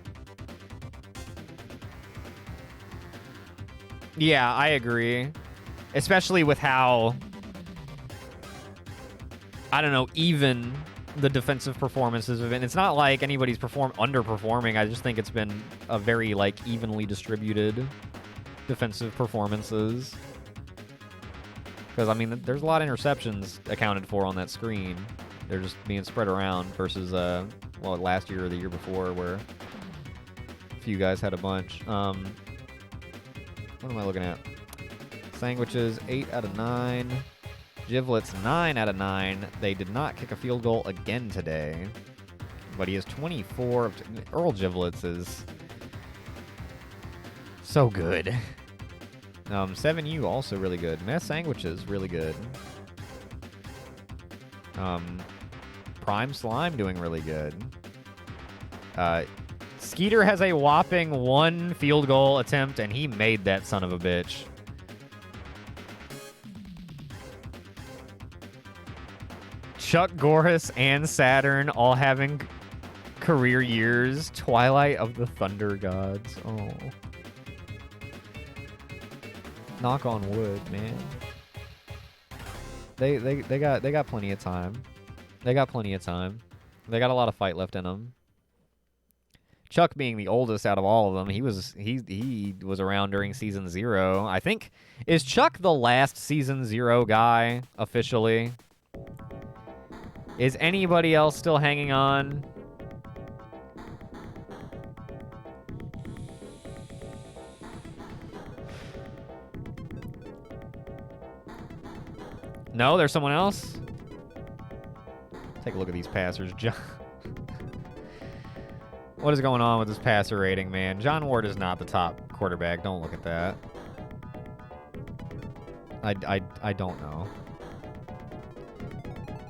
Yeah, I agree. Especially with how, I don't know, even the defensive performances have been. It's not like anybody's underperforming. I just think it's been a very like evenly distributed defensive performances. Because I mean, there's a lot of interceptions accounted for on that screen. They're just being spread around versus well, last year or the year before where a few guys had a bunch. What am I looking at? Sandwiches 8 out of 9. Givlets 9 out of 9. They did not kick a field goal again today. But he has 24. Earl Givlets is so good. 7U also really good. Mess Sandwiches really good. Prime Slime doing really good. Skeeter has a whopping 1 field goal attempt, and he made that son of a bitch. Chuck Goris and Saturn all having career years. Twilight of the Thunder Gods. Oh. Knock on wood, man. They got plenty of time. They got plenty of time. They got a lot of fight left in them. Chuck being the oldest out of all of them, he was around during season 0. I think, is Chuck the last season 0 guy officially? Is anybody else still hanging on? No, there's someone else? Take a look at these passers. What is going on with this passer rating, man? John Ward is not the top quarterback. Don't look at that. I don't know.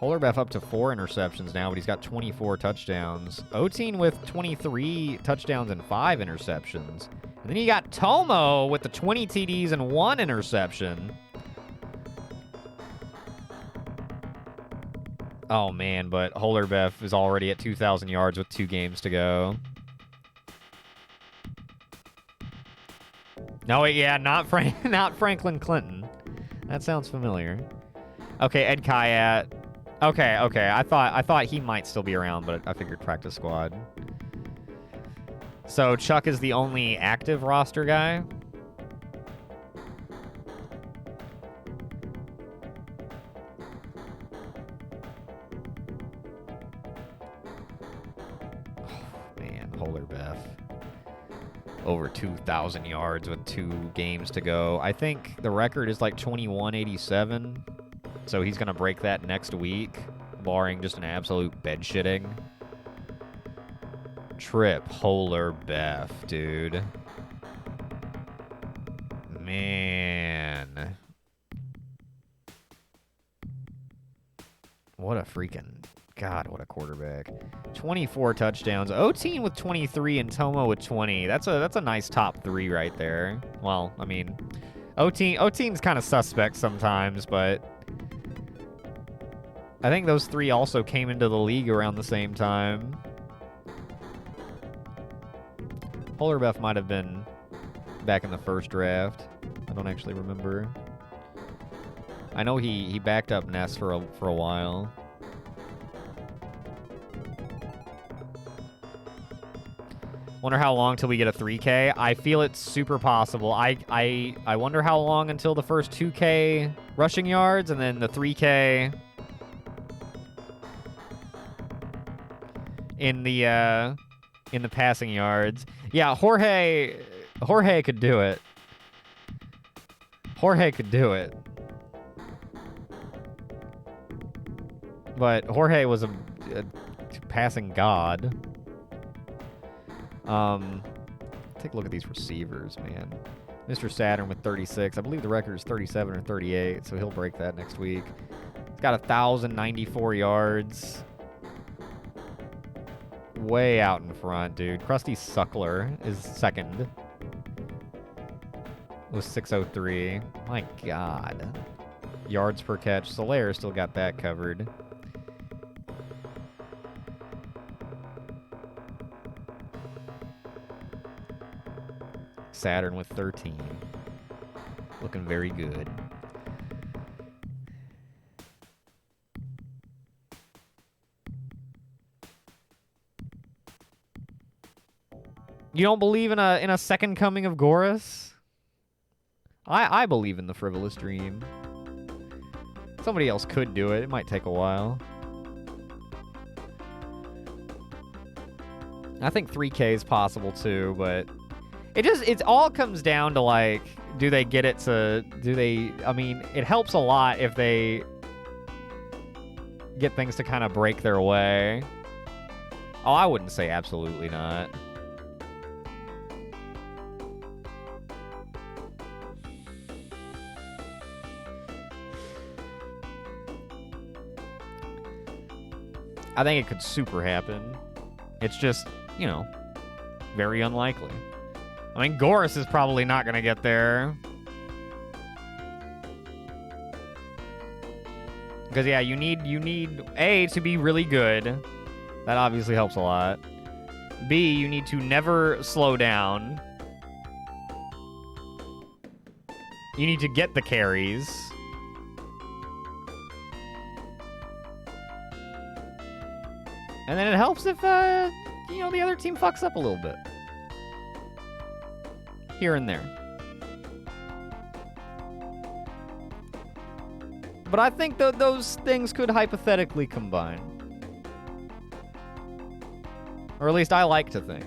Holerbeff up to 4 interceptions now, but he's got 24 touchdowns. Oteen with 23 touchdowns and 5 interceptions. And then you got Tomo with the 20 TDs and 1 interception. Oh, man, but Holerbeff is already at 2,000 yards with 2 games to go. No, wait, yeah, not Franklin Clinton. That sounds familiar. Okay, Ed Kayat. Okay. I thought he might still be around, but I figured practice squad. So Chuck is the only active roster guy. Man, Holerbeff. Over 2,000 yards with 2 games to go. I think the record is like 2187. So he's going to break that next week, barring just an absolute bed shitting. Trip Holerbeff, dude. Man. What a freaking... God, what a quarterback. 24 touchdowns. Oteen with 23 and Tomo with 20. That's a nice top 3 right there. Well, I mean, Oteen's kind of suspect sometimes, but I think those 3 also came into the league around the same time. Holerbeff might have been back in the first draft. I don't actually remember. I know he backed up Ness for a while. Wonder how long till we get a 3K. I feel it's super possible. I wonder how long until the first 2K rushing yards and then the 3K in the passing yards. Yeah, Jorge could do it. Jorge could do it. But Jorge was a passing god. Take a look at these receivers, man. Mr. Saturn with 36. I believe the record is 37 or 38, so he'll break that next week. He's got 1,094 yards. Way out in front, dude. Krusty Suckler is second with 603. My God. Yards per catch. Solaire still got that covered. Saturn with 13. Looking very good. You don't believe in a second coming of Goris? I believe in the frivolous dream. Somebody else could do it. It might take a while. I think 3K is possible too, but it all comes down to, like, do they get it to, I mean, it helps a lot if they get things to kind of break their way. Oh, I wouldn't say absolutely not. I think it could super happen. It's just, you know, very unlikely. I mean, Goris is probably not going to get there. Because, yeah, you need A, to be really good. That obviously helps a lot. B, you need to never slow down. You need to get the carries. And then it helps if, you know, the other team fucks up a little bit. Here and there. But I think those things could hypothetically combine. Or at least I like to think.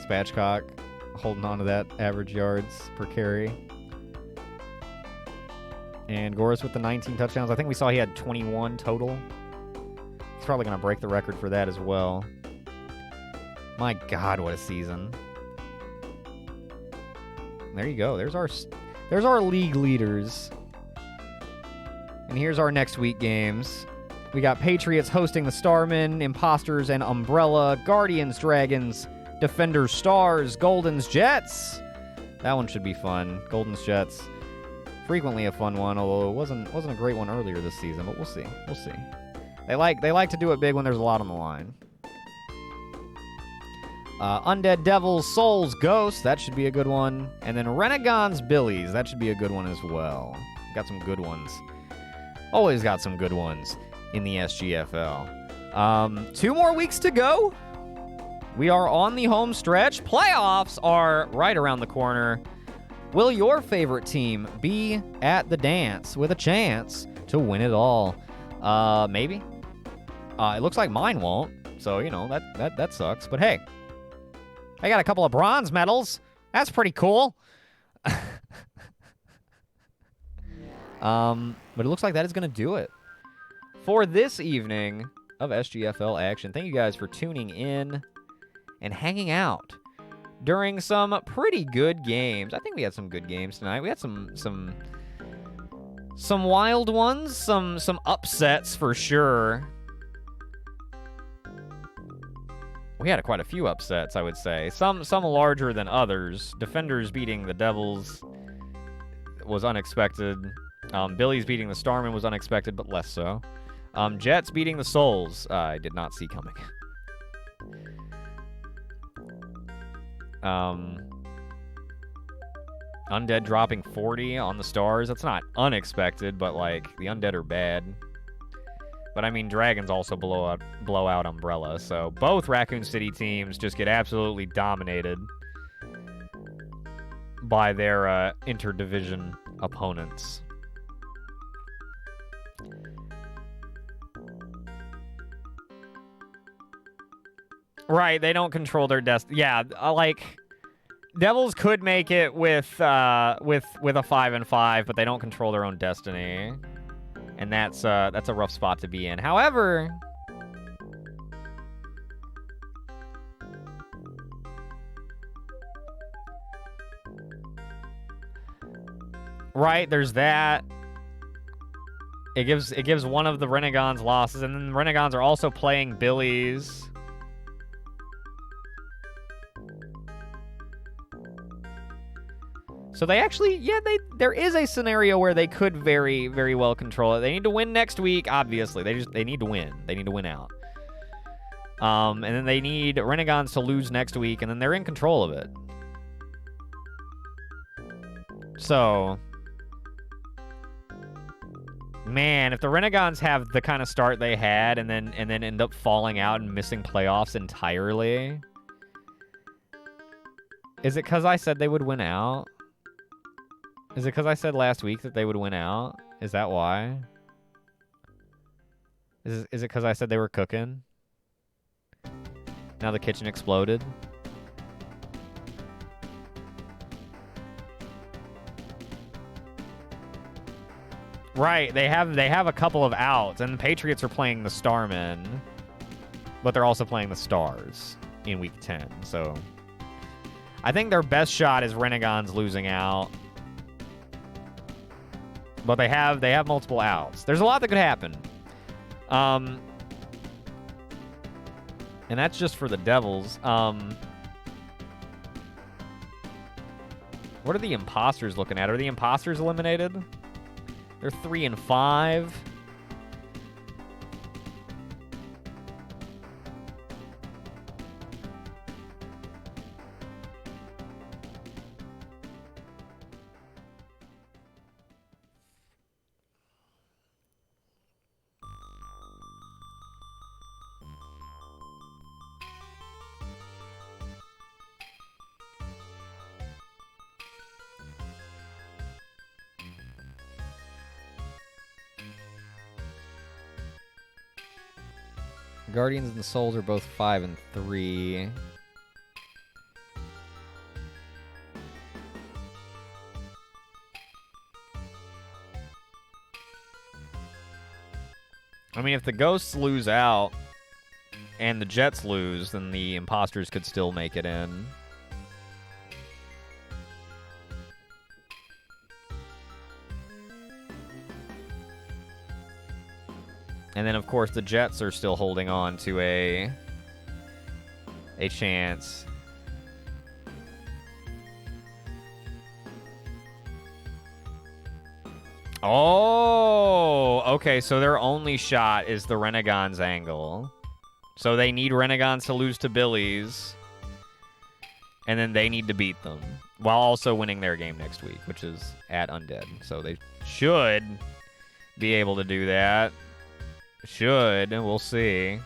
Spatchcock holding on to that average yards per carry. And Goris with the 19 touchdowns. I think we saw he had 21 total. He's probably going to break the record for that as well. My God, what a season. There you go. There's our There's our league leaders. And here's our next week games. We got Patriots hosting the Starmen, Imposters and Umbrella, Guardians, Dragons, Defenders, Stars, Goldens, Jets. That one should be fun. Goldens, Jets. Frequently a fun one, although it wasn't a great one earlier this season, but we'll see. We'll see. They like to do it big when there's a lot on the line. Undead Devils, Souls, Ghosts. That should be a good one. And then Renegons, Billies. That should be a good one as well. Got some good ones. Always got some good ones in the SGFL. 2 more weeks to go. We are on the home stretch. Playoffs are right around the corner. Will your favorite team be at the dance with a chance to win it all? Maybe. It looks like mine won't. So, you know, that sucks. But hey, I got a couple of bronze medals. That's pretty cool. But it looks like that is going to do it for this evening of SGFL action. Thank you guys for tuning in and hanging out during some pretty good games. I think we had some good games tonight. We had some wild ones, some upsets for sure. We had quite a few upsets, I would say. Some larger than others. Defenders beating the Devils was unexpected. Billy's beating the Starmen was unexpected, but less so. Jets beating the Souls, I did not see coming. Undead dropping 40 on the Stars. That's not unexpected, but, like, the Undead are bad. But, I mean, Dragons also blow out Umbrella, so both Raccoon City teams just get absolutely dominated by their interdivision opponents. Right, they don't control their destiny. Yeah, like Devils could make it with a 5-5, but they don't control their own destiny, and that's a rough spot to be in. However, right, there's that. It gives one of the Renegons losses, and then the Renegons are also playing Billies. So they actually, yeah, there is a scenario where they could very, very well control it. They need to win next week, obviously. They need to win. They need to win out. And then they need Renegons to lose next week, and then they're in control of it. So, man, if the Renegons have the kind of start they had and then end up falling out and missing playoffs entirely, is it because I said they would win out? Is it because I said last week that they would win out? Is that why? Is it because I said they were cooking? Now the kitchen exploded? Right, they have a couple of outs, and the Patriots are playing the Starmen, but they're also playing the Stars in Week 10, so I think their best shot is Renegons losing out. But they have multiple outs. There's a lot that could happen. And that's just for the Devils. What are the Imposters looking at? Are the Imposters eliminated? They're 3-5. Guardians and the Souls are both 5-3. I mean, if the Ghosts lose out and the Jets lose, then the Imposters could still make it in. And then, of course, the Jets are still holding on to a chance. Oh, okay, so their only shot is the Renegons angle. So they need Renegons to lose to Billies, and then they need to beat them, while also winning their game next week, which is at Undead. So they should be able to do that. Should. We'll see.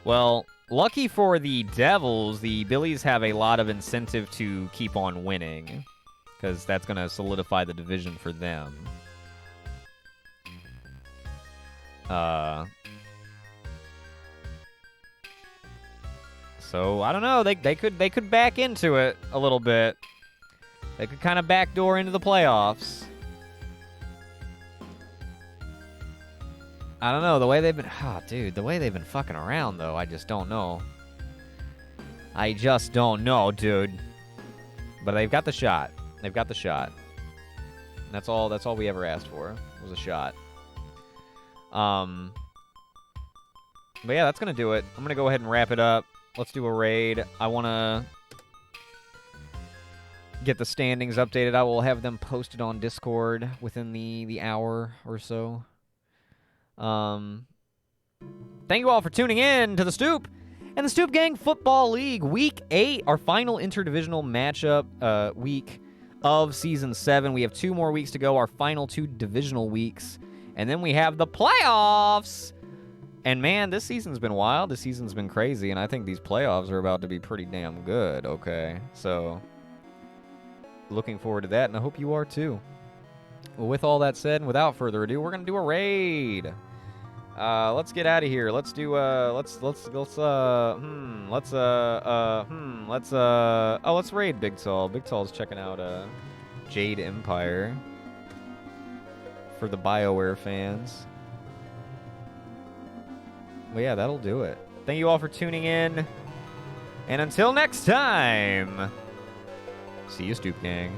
Well, lucky for the Devils, the Billies have a lot of incentive to keep on winning, because that's going to solidify the division for them. So, I don't know. They could back into it a little bit. They could kind of backdoor into the playoffs. I don't know. The way they've been... Oh, dude. The way they've been fucking around, though, I just don't know. I just don't know, dude. But they've got the shot. They've got the shot. And that's all we ever asked for, was a shot. But yeah, that's going to do it. I'm going to go ahead and wrap it up. Let's do a raid. I want to get the standings updated. I will have them posted on Discord within the hour or so. Thank you all for tuning in to The Stoop and the Stoop Gang Football League Week 8, our final interdivisional matchup week of Season 7. We have 2 more weeks to go, our final 2 divisional weeks, and then we have the playoffs. And man, this season's been wild. This season's been crazy, and I think these playoffs are about to be pretty damn good, okay? So, looking forward to that, and I hope you are too. Well, with all that said, and without further ado, we're gonna do a raid. Let's get out of here. Let's do let's raid Big Tall. Big Tall's checking out Jade Empire for the BioWare fans. Well, yeah, that'll do it. Thank you all for tuning in, and until next time, see you, Stoop Gang.